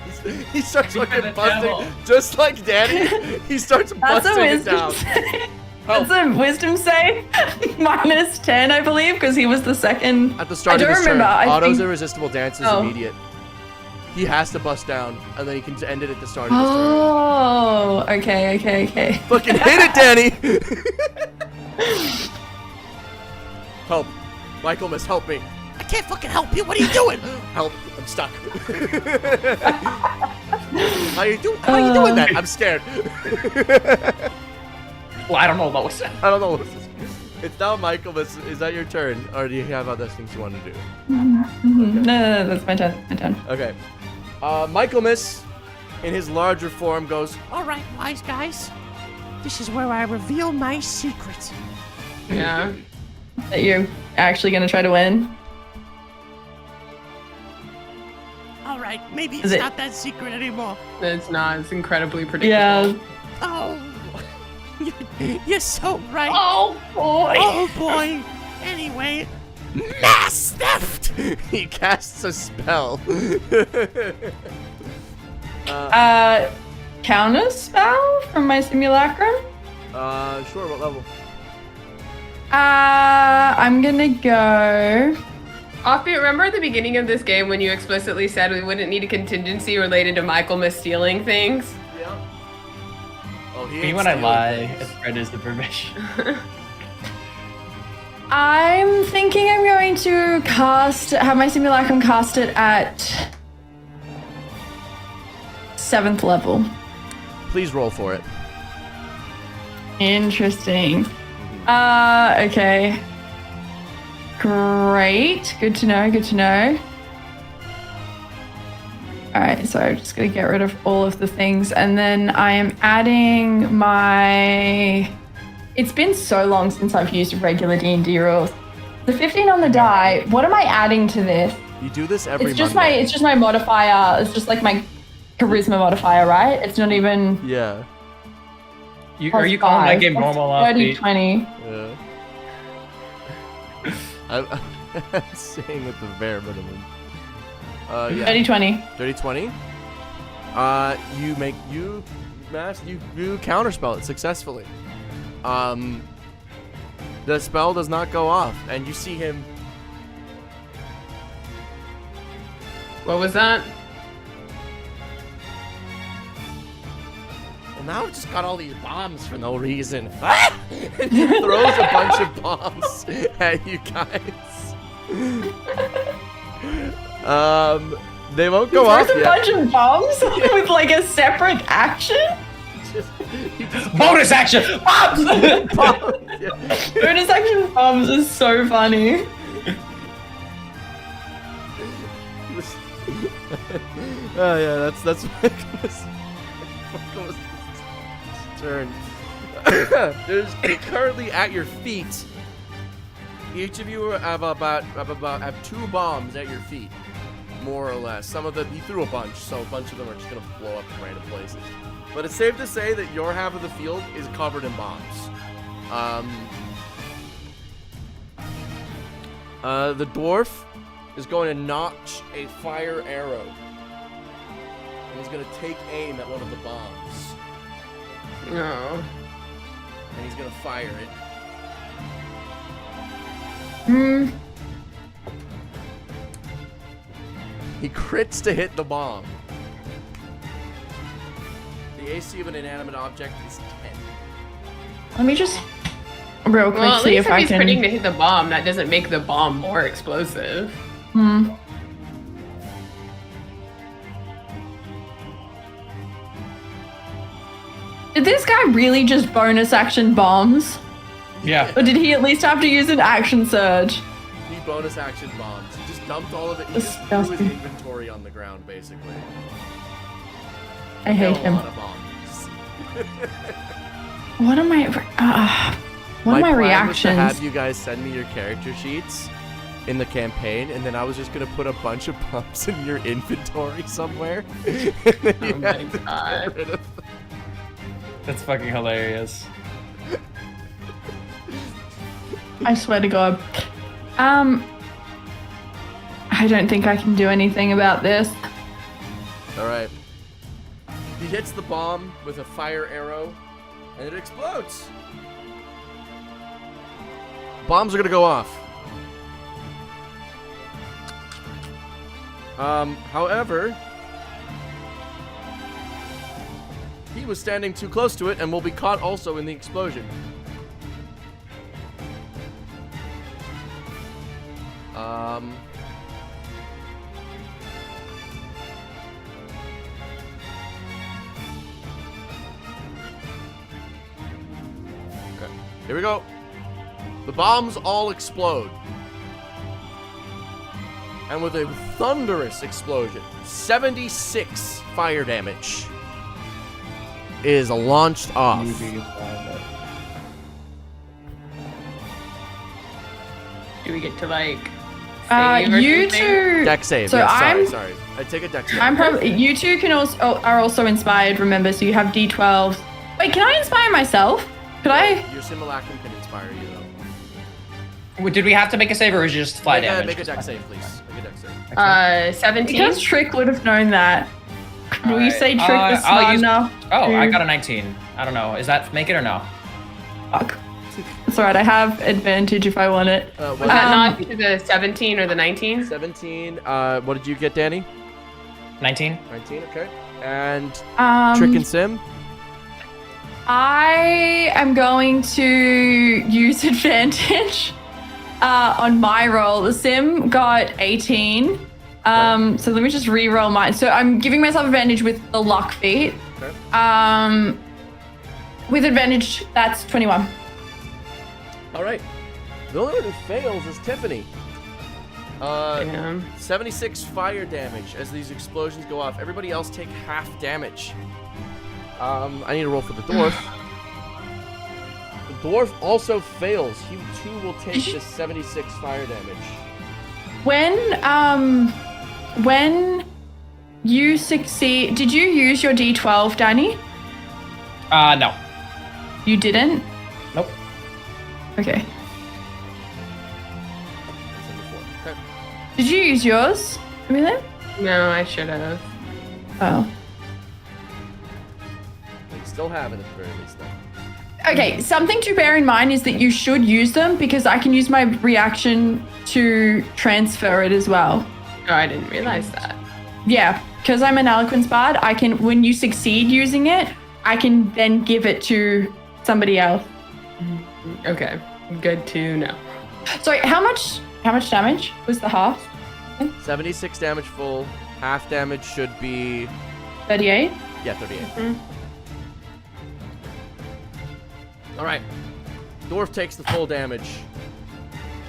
He's He starts
Because
fucking
the
busting,
devil.
just like Danny. He starts
That's a
busting it
wisdom
down.
save.
Oh.
That's a wisdom save. -10, I believe, because he was the second.
At the start
I
of
don't
his
remember.
turn,
I
Otto's
think...
irresistible dance is
Oh.
immediate. He has to bust down, and then he can end it at the start of his turn.
Oh, okay.
Fucking hit it, Danny! Help. Michael must help me.
I can't fucking help you. What are you doing?
Help. I'm stuck. How you doing that? I'm scared.
Well, I don't know what was that.
I don't know what this is. It's now Michael. Is that your turn? Or do you have other things you want to do?
No, that's my turn.
Okay. Michael Miss, in his larger form, goes,
All right, wise guys. This is where I reveal my secret.
Yeah.
That you're actually gonna try to win?
All right, maybe
Is
it's
it-
not that secret anymore.
It's not. It's incredibly predictable.
Yeah.
Oh, you're so right.
Oh boy.
Oh boy. Anyway, mass theft.
he casts a spell.
Counter spell from my simulacrum?
Sure, what level?
I'm gonna go.
Offbeat, remember at the beginning of this game when you explicitly said we wouldn't need a contingency related to Michael misstealing things?
Yeah. Oh, he
Me
ain't
when I
stealing
lie,
things.
if Fred is the permission.
I'm thinking I'm going to have my simulacrum cast it at 7th level.
Please roll for it.
Interesting. Okay. Great. Good to know. Alright, so I'm just gonna get rid of all of the things, and then I am adding my... It's been so long since I've used regular D&D rules. The 15 on the die, what am I adding to this?
You do this every
It's just
Monday.
my modifier. It's just like my charisma modifier, right? It's not even
Yeah.
Are you calling that game
That's
normal
30,
offbeat?
20.
Yeah. I'm saying at the bare minimum. Yeah.
30, 20.
Dirty 20. You counterspell it successfully. The spell does not go off, and you see him.
What was that?
Well, now I've just got all these bombs for no reason. And he throws a bunch of bombs at you guys. They won't go off
There's a
yet.
bunch of bombs with like a separate action.
He just
Bonus action!
bombs. Yeah.
Bonus action bombs is so funny.
Oh yeah, that's Michael's turn. There's currently at your feet. Each of you have 2 bombs at your feet, more or less. Some of them he threw a bunch, so a bunch of them are just gonna blow up in random places. But it's safe to say that your half of the field is covered in bombs. The dwarf is going to notch a fire arrow. And he's going to take aim at one of the bombs.
No.
And he's going to fire it. He crits to hit the bomb. The AC of an inanimate object is 10.
Let me just real quick
Well, at
see
least
if
if
I
he's
can.
critting to hit the bomb, that doesn't make the bomb more explosive.
Did this guy really just bonus action bombs?
Yeah.
Or did he at least have to use an action surge?
He bonus action bombs. He just dumped all of it. He just threw his
Disgusting.
inventory on the ground, basically.
I hate
A
him.
lot of bombs.
What are my what are my
plan was to
reactions?
have you guys send me your character sheets in the campaign, and then I was just gonna put a bunch of bombs in your inventory somewhere. And then you
Oh my
had to
God.
get rid of them.
That's fucking hilarious.
I swear to God. I don't think I can do anything about this.
All right. hits the bomb with a fire arrow, and it explodes. Bombs are gonna go off. However, he was standing too close to it and will be caught also in the explosion. Okay, here we go. The bombs all explode. And with a thunderous explosion, 76 fire damage is launched off.
Do we get to like save or
you
something?
two.
Deck save.
So
Yes, sorry. I take a deck save.
I'm probably. You two can also are also inspired. Remember, so you have D12s. Wait, can I inspire myself? Could I?
Your simulacrum can inspire you though.
Did we have to make a save or was it just fly damage?
Make a deck save, please. Make a deck save.
17.
Because Trick would have known that. Could we
Alright,
say Trick was
I'll
smart
use-
enough?
Oh, I
to-
got a 19. I don't know. Is that make it or no?
Fuck. It's alright. I have advantage if I want it.
Was that not to the 17 or the 19?
17. What did you get, Danny?
19.
19. Okay. And
Um,
Trick and Sim.
I am going to use advantage on my roll. The sim got 18. So let me just re-roll mine. So I'm giving myself advantage with the luck feat.
Okay.
With advantage, that's 21.
All right. The only one who fails is Tiffany.
Damn.
76 fire damage as these explosions go off. Everybody else take half damage. I need to roll for the dwarf. The dwarf also fails. He too will take the 76 fire damage.
When you succeed, did you use your D12, Danny?
No.
You didn't?
Nope.
Okay.
74. Okay.
Did you use yours, Amelia?
No, I should have.
Oh.
We still have it at the very least, though.
Okay, something to bear in mind is that you should use them because I can use my reaction to transfer it as well.
Oh, I didn't realize that.
Yeah, because I'm an eloquence bard, I can, when you succeed using it, I can then give it to somebody else.
Okay, good to know.
Sorry, how much damage was the half?
76 damage full. Half damage should be
38?
yeah, 38. All right. Dwarf takes the full damage.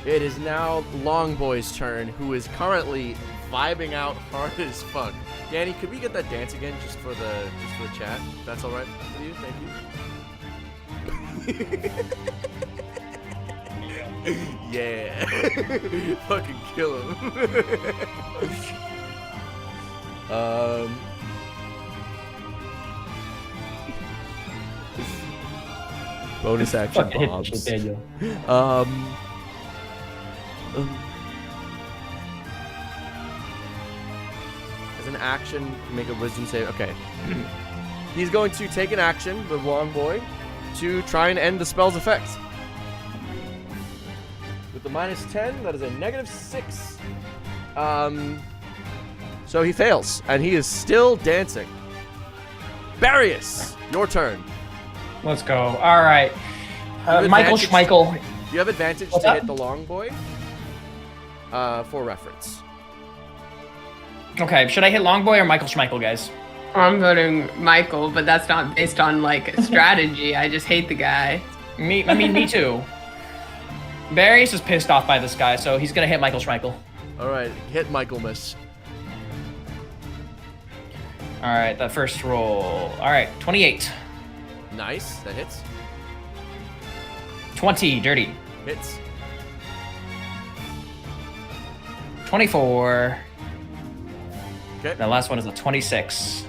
It is now Longboy's turn, who is currently vibing out hard as fuck. Danny, could we get that dance again just for the chat? If that's all right with you? Thank you. Yeah. Fucking kill him. Bonus action bombs. As an action, make a wisdom save. Okay. He's going to take an action, the long boy, to try and end the spell's effect. With the -10, that is a -6. So he fails, and he is still dancing. Barius, your turn.
Let's go. All right.
have
Michael
advantage.
Schmeichel.
You have advantage
What's
to
up?
hit the long boy. For reference.
Okay, should I hit Longboy or Michael Schmeichel, guys?
I'm voting Michael, but that's not based on like a strategy. I just hate the guy.
Me too. Barrius is pissed off by this guy, so he's gonna hit Michael Schmeichel.
All right, hit Michael miss.
All right, that first roll. All right, 28.
Nice, that hits.
20, dirty.
Hits.
24.
Okay.
The last one is a 26.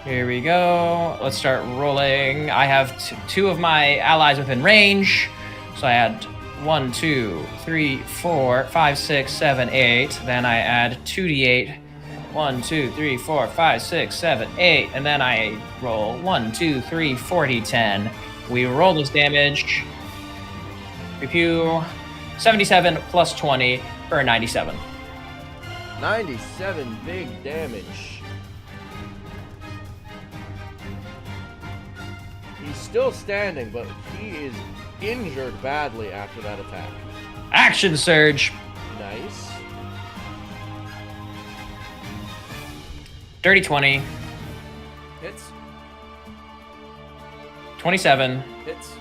Here we go. Let's start rolling. I have two of my allies within range. So I add 1, 2, 3, 4, 5, 6, 7, 8. Then I add 2d8 1, 2, 3, 4, 5, 6, 7, 8, and then I roll 1, 2, 3, 4, D10. We roll this damage. Pew 77 plus 20 for 97.
97 big damage. He's still standing, but he is injured badly after that attack.
Action surge.
Nice.
Dirty 20.
Hits.
27.
Hits.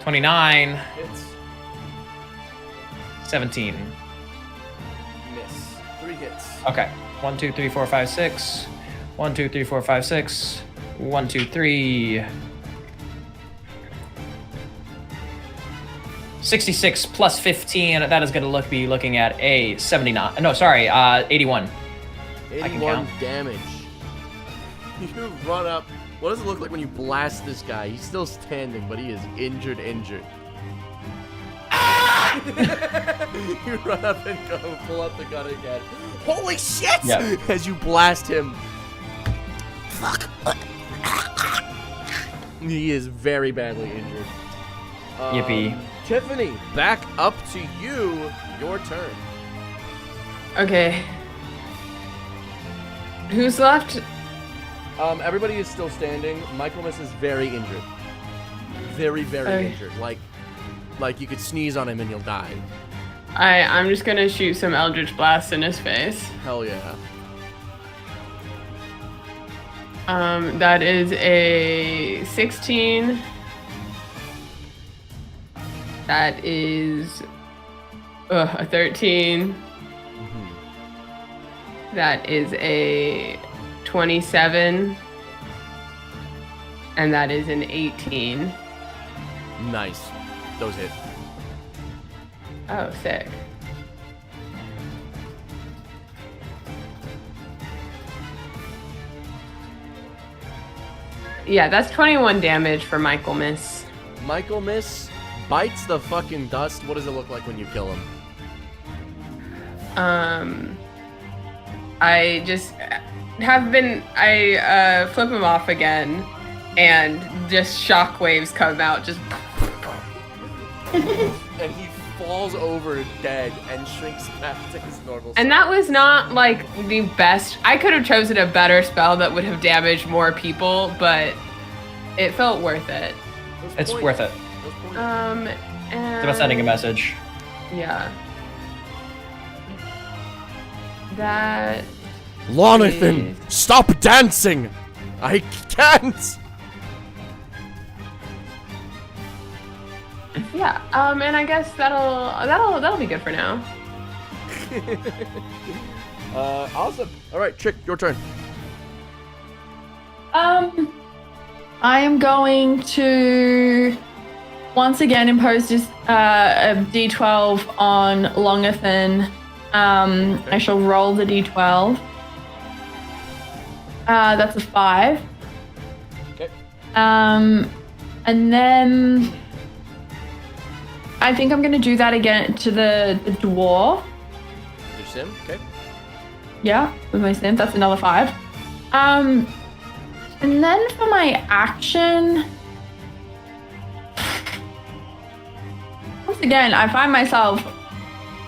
29.
Hits.
17.
Miss. 3 hits.
Okay. 1, 2, 3, 4, 5, 6. 1, 2, 3, 4, 5, 6. 1, 2, 3. 66 plus 15. That is going to be looking at a 79. No, sorry, 81.
81 damage. You run up. What does it look like when you blast this guy? He's still standing, but he is injured. You run up and go pull up the gun again. Holy shit!
Yeah.
As you blast him.
Fuck.
He is very badly injured.
Yippee.
Tiffany, back up to you. Your turn.
Okay. Who's left?
Everybody is still standing. Michaelmas is very injured. Very
Okay.
injured. Like you could sneeze on him and he'll die.
I'm just gonna shoot some Eldritch Blast in his face.
Hell yeah.
That is a 16. That is a 13. That is a 27. And that is an 18.
Nice. Those hit.
Oh, sick. Yeah, that's 21 damage for Michaelmas.
Michaelmas bites the fucking dust. What does it look like when you kill him?
I just flip him off again, and just shockwaves come out, just.
And he falls over dead and shrinks back to his normal size.
And that was not like the best. I could have chosen a better spell that would have damaged more people, but it felt worth it.
It's worth it.
And
It's about sending a message.
Yeah. That.
Lonathan, stop dancing! I can't!
Yeah. And I guess that'll be good for now.
Awesome. All right, Chick, your turn.
I am going to once again impose this a D12 on Longathan. I shall roll the D12. That's a 5.
Okay.
And then I think I'm gonna do that again to the dwarf.
Your sim, okay.
Yeah, with my sim, that's another 5. And then for my action, once again, I find myself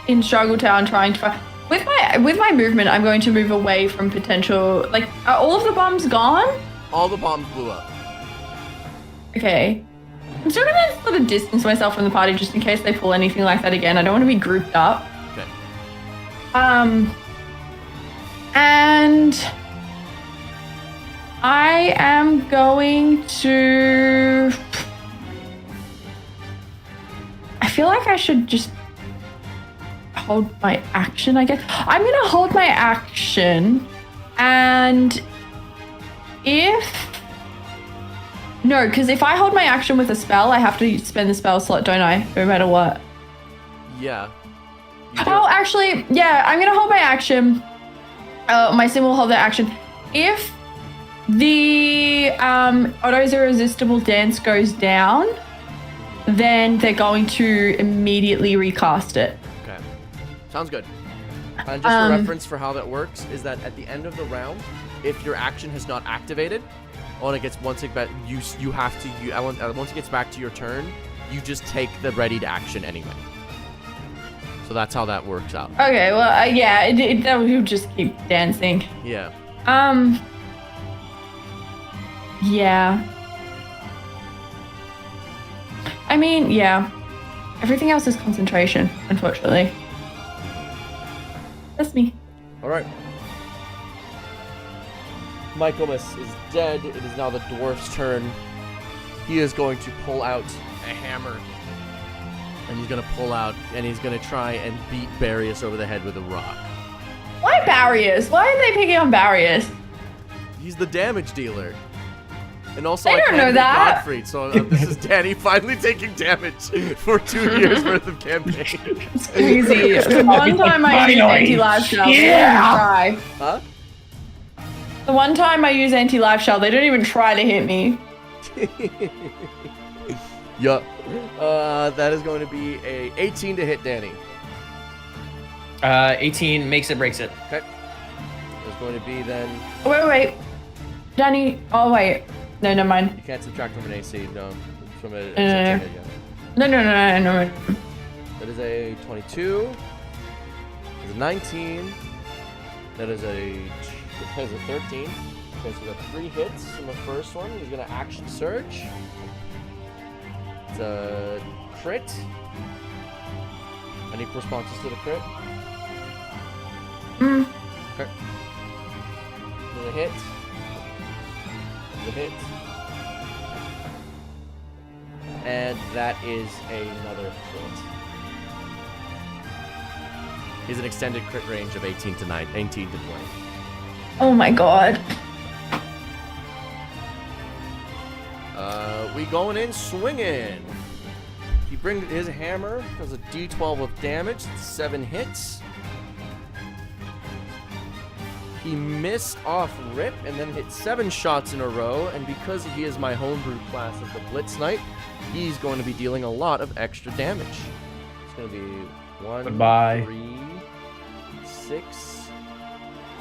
in Struggle Town trying to find. With my movement, I'm going to move away from potential. Like, are all of the bombs gone?
All the bombs blew up.
Okay. I'm still gonna sort of distance myself from the party just in case they pull anything like that again. I don't want to be grouped up.
Okay.
And I am going to. I feel like I should just hold my action, I guess. I'm gonna hold my action, and no, because if I hold my action with a spell, I have to spend the spell slot, don't I? No matter what.
Yeah. You do.
Oh, actually, yeah, I'm gonna hold my action. My sim will hold their action. If the Otto's Irresistible Dance goes down, then they're going to immediately recast it.
Okay. Sounds good. And just for reference for how that works is that at the end of the round, if your action has not activated, once it gets once it gets back to your turn, you just take the readied action anyway. So that's how that works out.
Okay, well, yeah, that would just keep dancing.
Yeah.
Yeah. I mean, yeah. Everything else is concentration, unfortunately. That's me.
All right. Michaelmas is dead. It is now the dwarf's turn. He is going to pull out a hammer. And he's going to pull out, and he's going to try and beat Barius over the head with a rock.
Why barriers? Why are they picking on barriers?
He's the damage dealer. And also,
I don't know that.
Godfrey, so this is Danny finally taking damage for 2 years worth of campaign.
It's crazy. The one time I used anti-live shell, they didn't even try.
Huh?
The one time I use anti-live shell, they didn't even try to hit me.
Yup. That is going to be a 18 to hit Danny.
18 makes it, breaks it.
Okay. There's going to be then...
Wait. Danny, oh wait. No, never mind.
You can't subtract from an AC, no. From a...
No.
That is a 22. That is a 19. That is a 13. Okay, so we got 3 hits in the first one. He's going to action surge. It's a crit. Any responses to the crit? Okay. There's a hit. There's a hit. And that is another crit. Is an extended crit range of 18 to 20.
Oh my god.
We going in swinging. He brings his hammer, does a d12 of damage, 7 hits. He missed off Rip and then hit 7 shots in a row, and because he is my homebrew class of the Blitz Knight, he's going to be dealing a lot of extra damage. It's going to be 1,
Goodbye.
3, 6,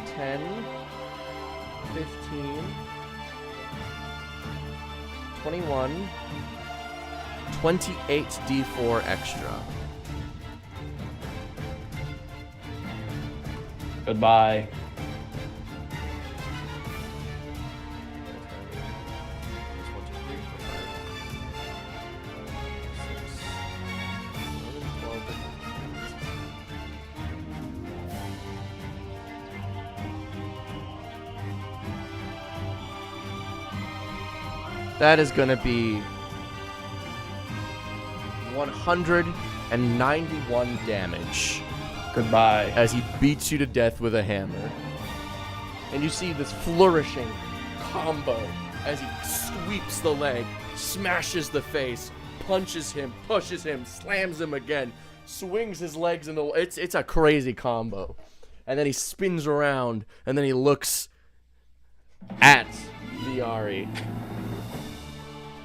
10, 15, 21, 28 d4 extra.
Goodbye.
That is going to be 191 damage
Goodbye.
as he beats you to death with a hammer. And you see this flourishing combo as he sweeps the leg, smashes the face, punches him, pushes him, slams him again, swings his legs in the... It's a crazy combo. And then he spins around, and then he looks at Viari.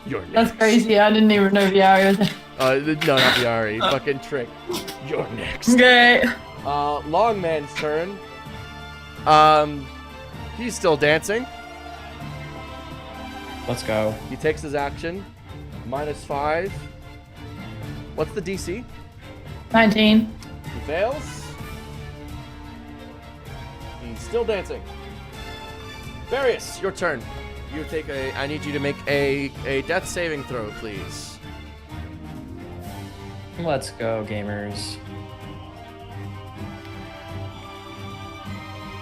You're next.
That's crazy. I didn't even know Viari was
No, not Viari. Fucking Trick. You're next.
Okay.
Longman's turn. He's still dancing.
Let's go.
He takes his action. -5. What's the DC?
19.
He fails. He's still dancing. Varius, your turn. You take I need you to make a death saving throw, please.
Let's go, gamers.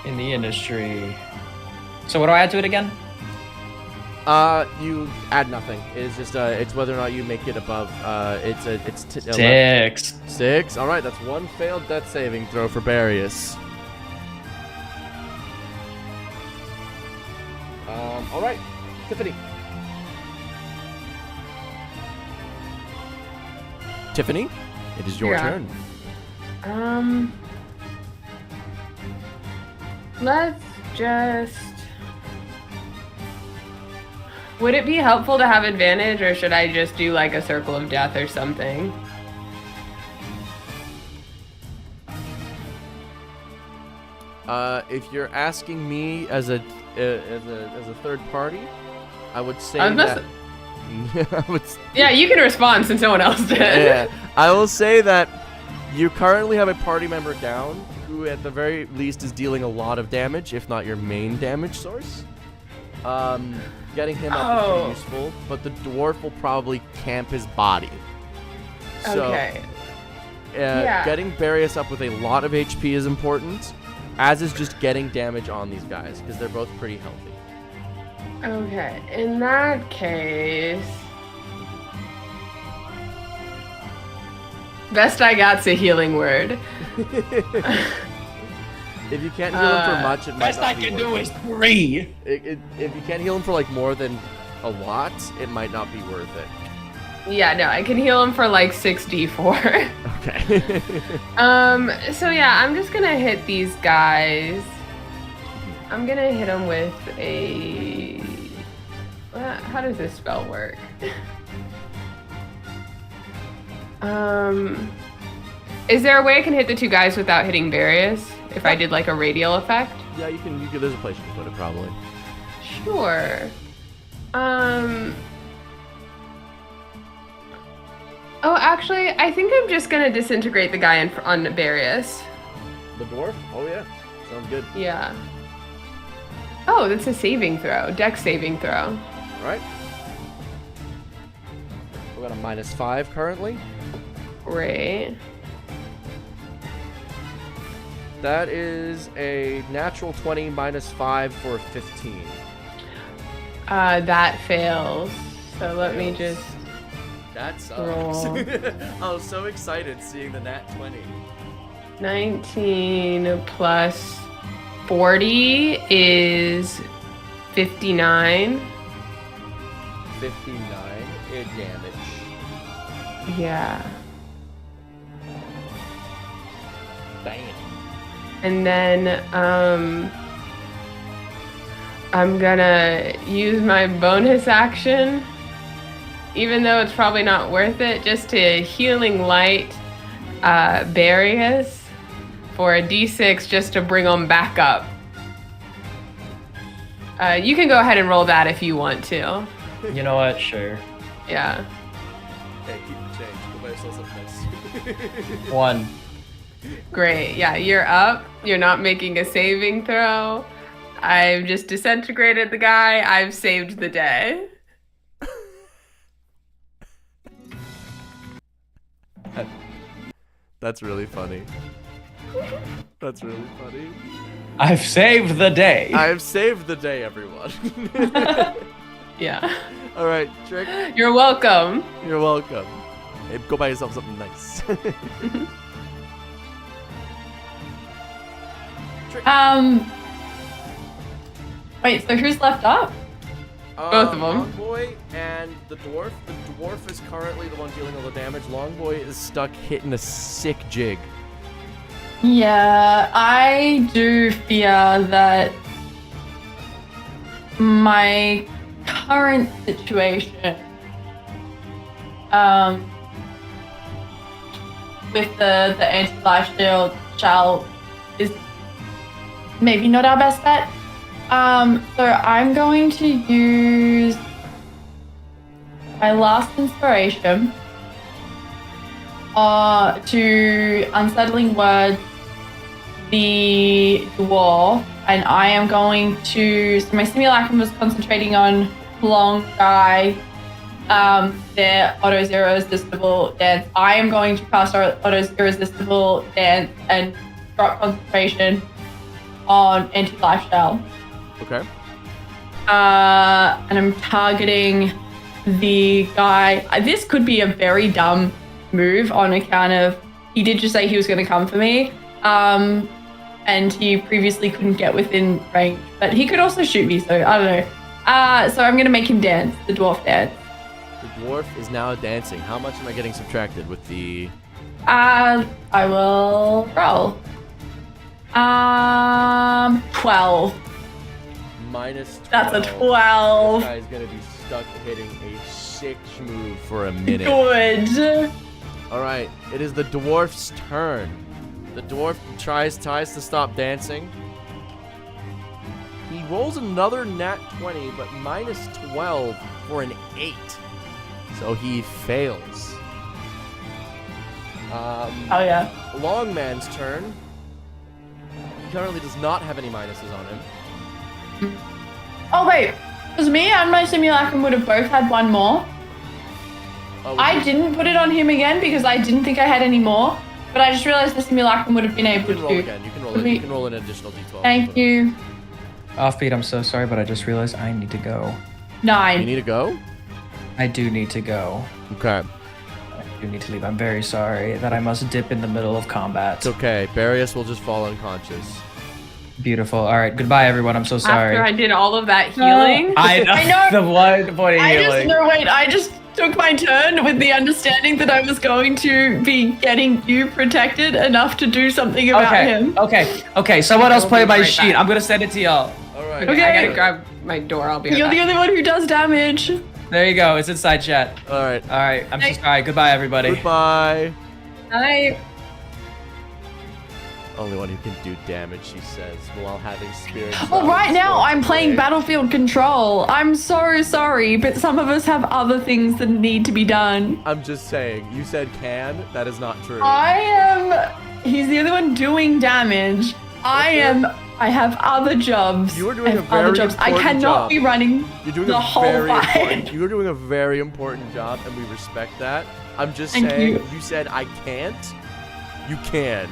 In the industry. So what do I add to it again?
You add nothing. It's just it's whether or not you make it above. It's
6.
6. All right, that's 1 failed death saving throw for Barius. All right, Tiffany. Tiffany, it is your turn.
Let's just... Would it be helpful to have advantage, or should I just do like a circle of death or something?
If you're asking me as a third party, I would say
I'm
that.
Yeah, you can respond since no one else did.
Yeah, I will say that you currently have a party member down who, at the very least, is dealing a lot of damage, if not your main damage source. Getting him up is pretty useful, but the dwarf will probably camp his body. So,
Okay. Yeah.
Getting Barius up with a lot of HP is important, as is just getting damage on these guys, because they're both pretty healthy.
Okay, in that case, best I got's a healing word.
If you can't heal him for much, it might
Best
not
I
be
can
worth
do
it.
is 3.
If you can't heal him for like more than a lot, it might not be worth it.
Yeah, no, I can heal him for like 6d4.
Okay.
So yeah, I'm just gonna hit these guys. I'm gonna hit them with a... How does this spell work? Is there a way I can hit the two guys without hitting Barius? If I did like a radial effect?
Yeah, you can. There's a place you can put it probably.
Sure. Oh, actually, I think I'm just gonna disintegrate the guy on Barius.
The dwarf? Oh yeah, sounds good.
Yeah. Oh, that's a saving throw. Dex saving throw.
All right. We got a -5 currently.
Great.
That is a natural 20 -5 for 15.
That fails. So let me just...
That sucks.
Roll.
I was so excited seeing the nat 20.
19 plus 40 is 59.
59 damage.
Yeah.
Bam.
And then, I'm gonna use my bonus action, even though it's probably not worth it, just to healing light Barius for a d6 just to bring them back up. You can go ahead and roll that if you want to.
You know what? Sure.
Yeah.
Hey, keep the change. Go buy yourself something nice.
1.
Great. Yeah, you're up. You're not making a saving throw. I've just disintegrated the guy. I've saved the day.
That's really funny. That's really funny.
I've saved the day.
I have saved the day, everyone.
Yeah.
All right, Trick.
You're welcome.
You're welcome. Hey, go buy yourself something nice.
Wait, so who's left up?
Both of 'em.
Longboy and the dwarf. The dwarf is currently the one dealing all the damage. Longboy is stuck hitting a sick jig.
Yeah, I do fear that my current situation, with the anti-life shield is maybe not our best bet. So I'm going to use my last inspiration to Unsettling Words the dwarf, and I am going to, so my simulacrum was concentrating on long guy, their auto zero resistible dance. I am going to cast our auto irresistible dance and drop concentration on anti-life shell.
Okay.
And I'm targeting the guy. This could be a very dumb move on account of he did just say he was going to come for me. And he previously couldn't get within range, but he could also shoot me, so I don't know. So I'm going to make him dance, the dwarf dance.
The dwarf is now dancing. How much am I getting subtracted with the...
I will roll. 12.
-12.
That's a 12.
This guy's gonna be stuck hitting a 6 move for a minute.
Good.
All right, it is the dwarf's turn. The dwarf tries to stop dancing, He rolls another nat 20, but minus 12 for an 8. So he fails.
Oh yeah.
Longman's turn. He currently does not have any minuses on him.
Oh wait, because me and my simulacrum would have both had one more.
Oh,
I didn't put it on him again because I didn't think I had any more, but I just realized the simulacrum would have been able
You can roll
to.
again. You can roll it. You can roll an additional d12.
Thank you.
Offbeat, I'm so sorry, but I just realized I need to go.
You
9.
need to go?
I do need to go.
Okay.
I do need to leave. I'm very sorry that I must dip in the middle of combat.
It's okay. Barius will just fall unconscious.
Beautiful. All right. Goodbye, everyone. I'm so sorry.
After I did all of that healing.
I know. The one point of healing.
I just took my turn with the understanding that I was going to be getting you protected enough to do something about him.
Okay. Someone else play my
right
sheet.
back.
I'm gonna send it to y'all.
All right.
Okay, I gotta grab my door. I'll be right
You're the
back.
only one who does damage.
There you go. It's inside chat.
All right.
All right. I'm so sorry. Goodbye, everybody.
Goodbye.
Hi.
Only one who can do damage, she says, while having spirits.
Well, right now I'm playing Battlefield Control. I'm so sorry, but some of us have other things that need to be done.
I'm just saying. You said can. That is not true.
He's the only one doing damage. I have other jobs.
You are doing
I
a
have other
very
jobs. I
important
cannot
job.
be running
You're doing
the
a
whole
very
fight.
important. You are doing a very important job, and we respect that. I'm just
Thank
saying.
you.
Said I can't. You can.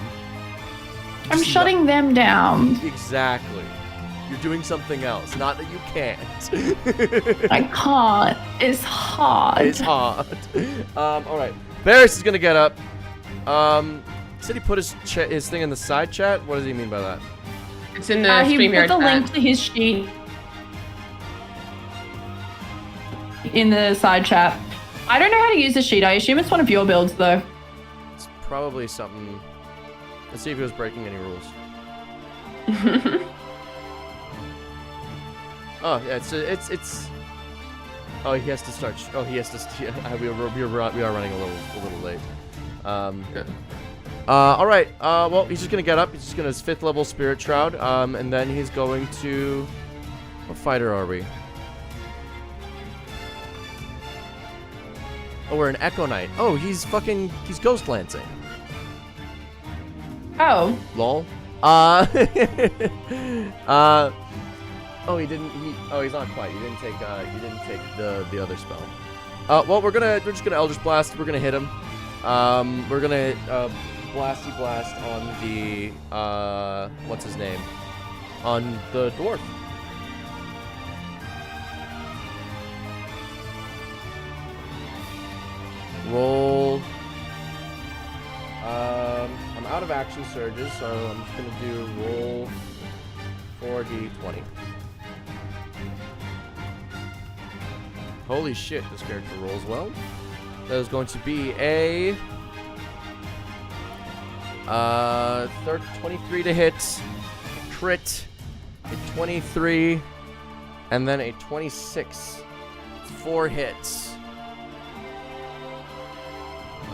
I'm
Just
shutting them down.
Exactly. You're doing something else. Not that you can't.
I can't. It's hard.
It's hard. All right. Varys is gonna get up. He said he put his thing in the side chat. What does he mean by that?
It's in the
He
StreamYard
put the
chat.
link to his sheet in the side chat. I don't know how to use the sheet. I assume it's one of your builds, though.
It's probably something. Let's see if he was breaking any rules. Oh yeah, it's. Oh, he has to start. He has to. Yeah, we are running a little late. All right. Well, he's just gonna get up. He's just gonna his 5th level Spirit Shroud. And then he's going to. What fighter are we? Oh, we're an Echo Knight. Oh, he's Ghost Lancing.
Oh.
Lol. Oh, he's not quite. He didn't take the other spell. Well, we're just gonna Eldritch Blast. We're gonna hit him. We're gonna Blasty Blast on the what's his name? On the dwarf. Roll. I'm out of action surges, so I'm just gonna do roll 4d20. Holy shit, this character rolls well. That is going to be a 23 to hit, a crit, a 23, and then a 26. 4 hits.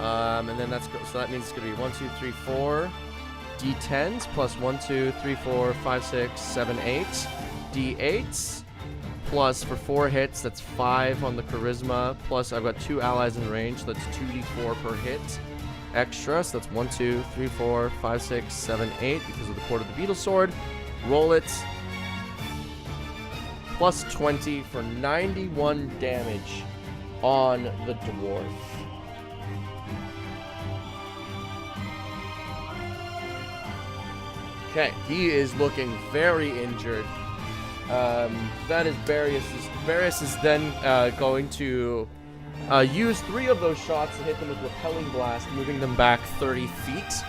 And then so that means it's gonna be 1, 2, 3, 4 d10s plus 1, 2, 3, 4, 5, 6, 7, 8 d8s plus for 4 hits. That's 5 on the charisma. Plus I've got 2 allies in range. So that's 2d4 per hit extra. So that's 1, 2, 3, 4, 5, 6, 7, 8 because of the Court of the Beetle Sword. Roll it. Plus 20 for 91 damage on the dwarf. Okay, he is looking very injured. That is Barius. Barius is then going to use 3 of those shots to hit them with Repelling Blast, moving them back 30 feet.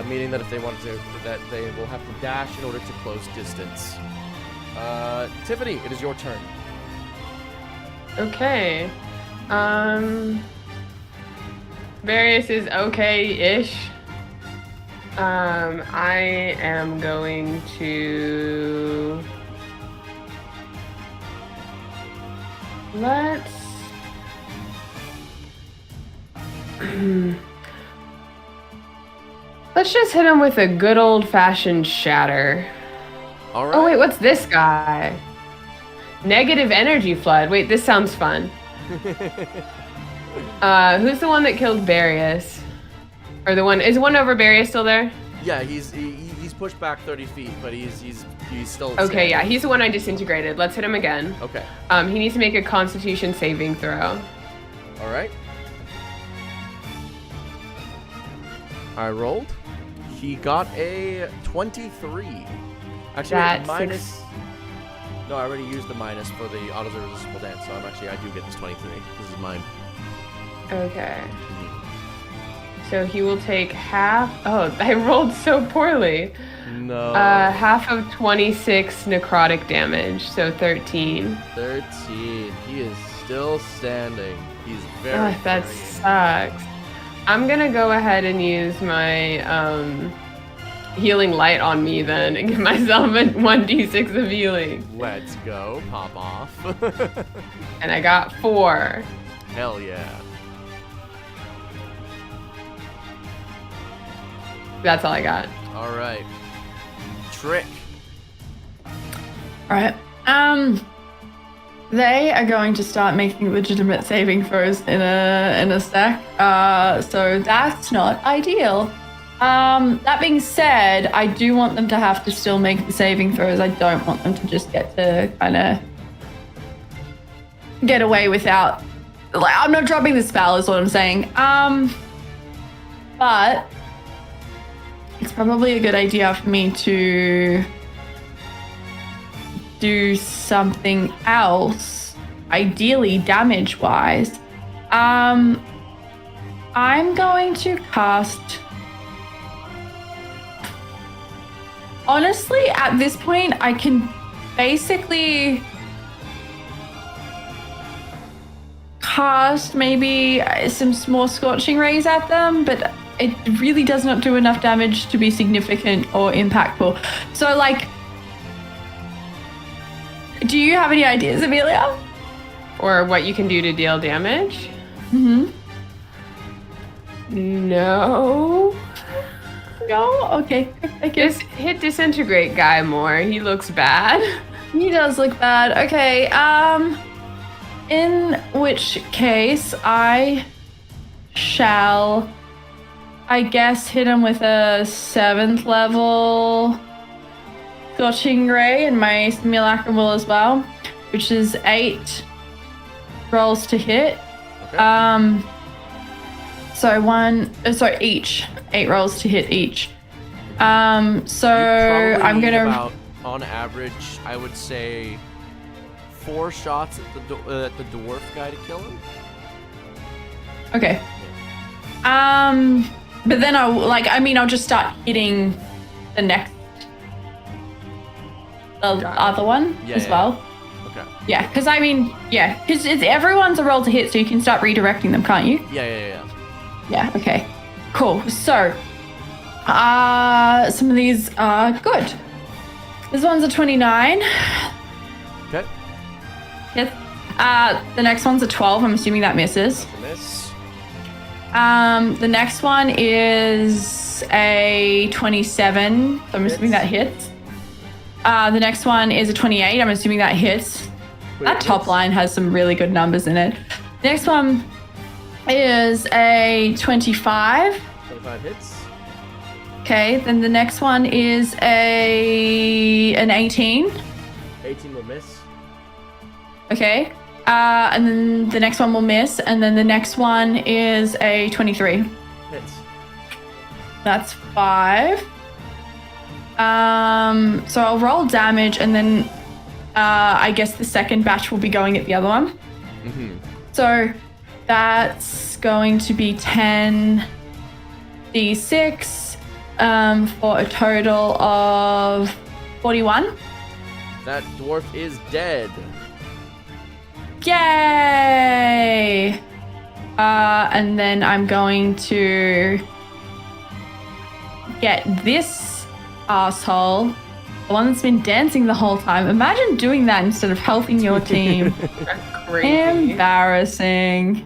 Meaning that if they wanted to, that they will have to dash in order to close distance. Tiffany, it is your turn.
Okay. Various is okay-ish. I am going to... Let's just hit him with a good old-fashioned shatter.
All right.
Oh wait, what's this guy? Negative energy flood. Wait, this sounds fun. Who's the one that killed Barius? Or is one over Barius still there?
Yeah, he's pushed back 30 feet, but he's still.
Okay,
standing.
yeah, he's the one I disintegrated. Let's hit him again.
Okay.
He needs to make a Constitution saving throw.
All right. I rolled. He got a 23. Actually,
That's
minus. No, I already used the minus for the auto resistible dance, so I do get this 23. This is mine.
Okay. So he will take half. Oh, I rolled so poorly.
No.
Half of 26 necrotic damage, so 13.
13. He is still standing. He's very.
Ugh, that
very
sucks. I'm gonna go ahead and use my healing light on me then and give myself a 1d6 of healing.
Let's go. Pop off.
And I got 4.
Hell yeah.
That's all I got.
All right. Trick.
All right. They are going to start making legitimate saving throws in a sec. So that's not ideal. That being said, I do want them to have to still make the saving throws. I don't want them to just get to kind of get away without. Like, I'm not dropping the spell, is what I'm saying. But it's probably a good idea for me to do something else, ideally damage-wise. I'm going to cast... Honestly, at this point, I can basically cast maybe some more scorching rays at them, but it really does not do enough damage to be significant or impactful. So, like, do you have any ideas, Amelia?
Or what you can do to deal damage?
Mm-hmm.
No.
No? Okay. I guess.
Just hit disintegrate guy more. He looks bad.
He does look bad. Okay, in which case I shall, I guess, hit him with a 7th level Scorching Ray, and my Simulacrum will as well, which is 8 rolls to hit.
Okay.
So each 8 rolls to hit each. So
You probably
I'm
need
gonna
about, on average, I would say 4 shots at the dwarf guy to kill him.
Okay. But then I'll just start hitting the next, the other one
Yeah,
as
yeah.
well.
Okay.
Yeah, because it's everyone's a roll to hit, so you can start redirecting them, can't you?
Yeah.
Yeah. Okay. Cool. So, some of these are good. This one's a 29.
Okay.
Hit. The next one's a 12. I'm assuming that misses.
That's a miss.
The next one is a 27. So I'm assuming that hits. The next one is a 28. I'm assuming that hits. That top line has some really good numbers in it. The next one is a 25.
25 hits.
Okay, then the next one is an 18.
18 will miss.
Okay. And then the next one will miss, and then the next one is a 23.
Hits.
That's 5. So I'll roll damage, and then I guess the second batch will be going at the other one.
Mm-hmm.
So that's going to be 10d6 for a total of 41.
That dwarf is dead.
Yay! And then I'm going to get this asshole, the one that's been dancing the whole time. Imagine doing that instead of helping your team.
Crazy.
Embarrassing.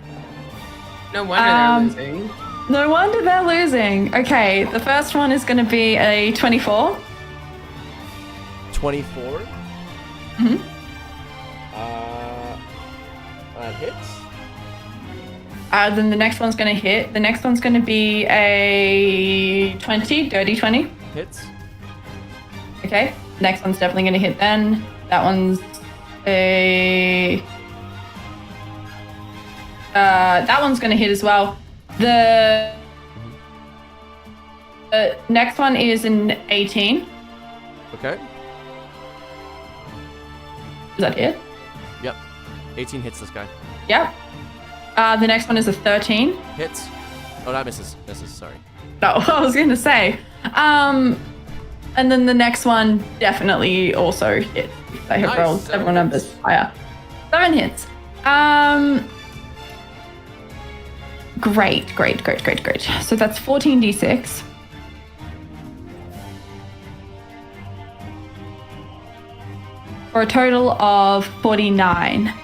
No wonder they're losing.
No wonder they're losing. Okay, the first one is going to be a 24.
24.
Mhm.
That hits.
Then the next one's going to hit. The next one's going to be a 20, dirty 20.
Hits.
Okay. Next one's definitely going to hit then. That one's a... that one's going to hit as well. The next one is an 18.
Okay.
Does that hit?
Yep. 18 hits this guy.
Yep. The next one is a 13.
Hits. Oh, that misses. Misses, sorry.
No, I was going to say. And then the next one definitely also hits. I have
Nice,
rolled
7
several numbers
hits.
higher. 7 hits. Great. So that's 14d6. For a total of 49.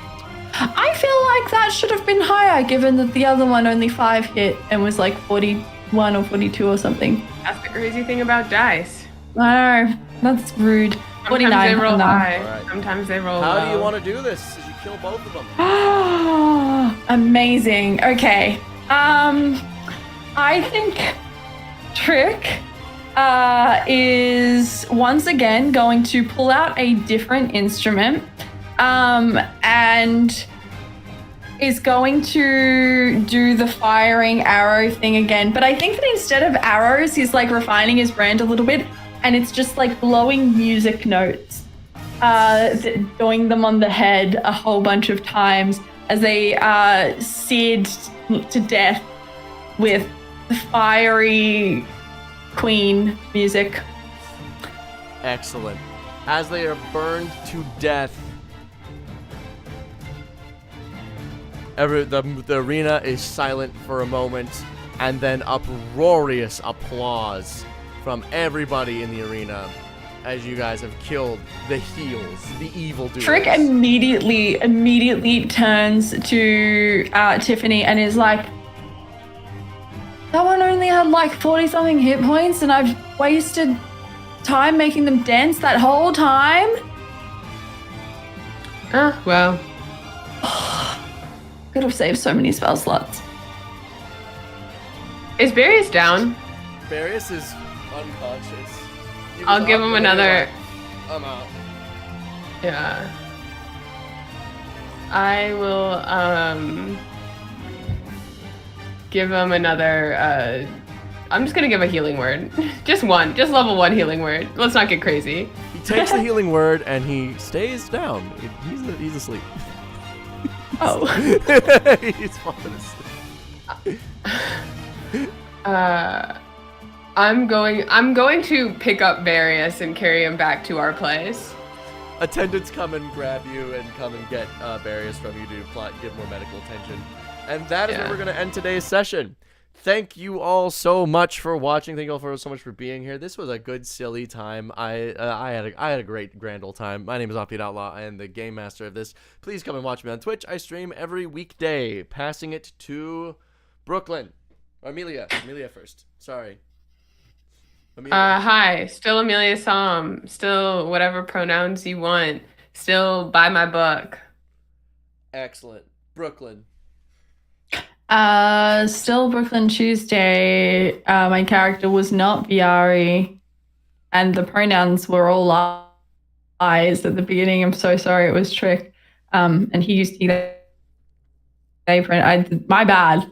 I feel like that should have been higher, given that the other one only 5 hit and was like 41 or 42 or something.
That's the crazy thing about dice.
No, that's rude.
Sometimes
49
they roll
on that.
high.
Alright.
Sometimes they roll
How
low.
do you want to do this? You kill both of them.
Amazing. Okay. I think Trick is once again going to pull out a different instrument and is going to do the firing arrow thing again. But I think that instead of arrows, he's like refining his brand a little bit, and it's just like blowing music notes, doing them on the head a whole bunch of times as they seared to death with the fiery Queen music.
Excellent. As they are burned to death, the arena is silent for a moment, and then uproarious applause from everybody in the arena as you guys have killed the heels, the evildoers.
Trick immediately turns to Tiffany and is like, that one only had like 40 something hit points and I've wasted time making them dance that whole time?
Well.
Could have saved so many spell slots.
Is Barrius down?
Barrius is unconscious. He was
I'll give
up
him
and they were
another.
like, I'm out.
Yeah. I will give him another I'm just gonna give a healing word. Just level 1 healing word. Let's not get crazy.
He takes the healing word and he stays down. He's asleep.
Oh.
He's falling asleep.
I'm going to pick up Barrius and carry him back to our place.
Attendants come and grab you and come and get Barrius from you to give more medical attention. And that is where we're going to end today's session. Thank you all so much for watching. Thank you all so much for being here. This was a good, silly time. I had a great, grand old time. My name is Offbeat Outlaw. I am the game master of this. Please come and watch me on Twitch. I stream every weekday, passing it to Brooklyn. Amelia first. Sorry. Amelia.
Hi. Still Amelia Som. Still whatever pronouns you want. Still buy my book.
Excellent. Brooklyn.
Still Brooklyn Tuesday. My character was not Viari, and the pronouns were all lies at the beginning. I'm so sorry, it was Trick. And he used he, they. My bad.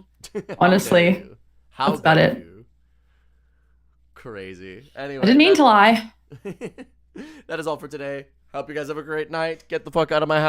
Honestly,
How
that's about
dare
it.
you? Crazy. Anyway,
I didn't mean to lie.
That is all for today. Hope you guys have a great night. Get the fuck out of my house.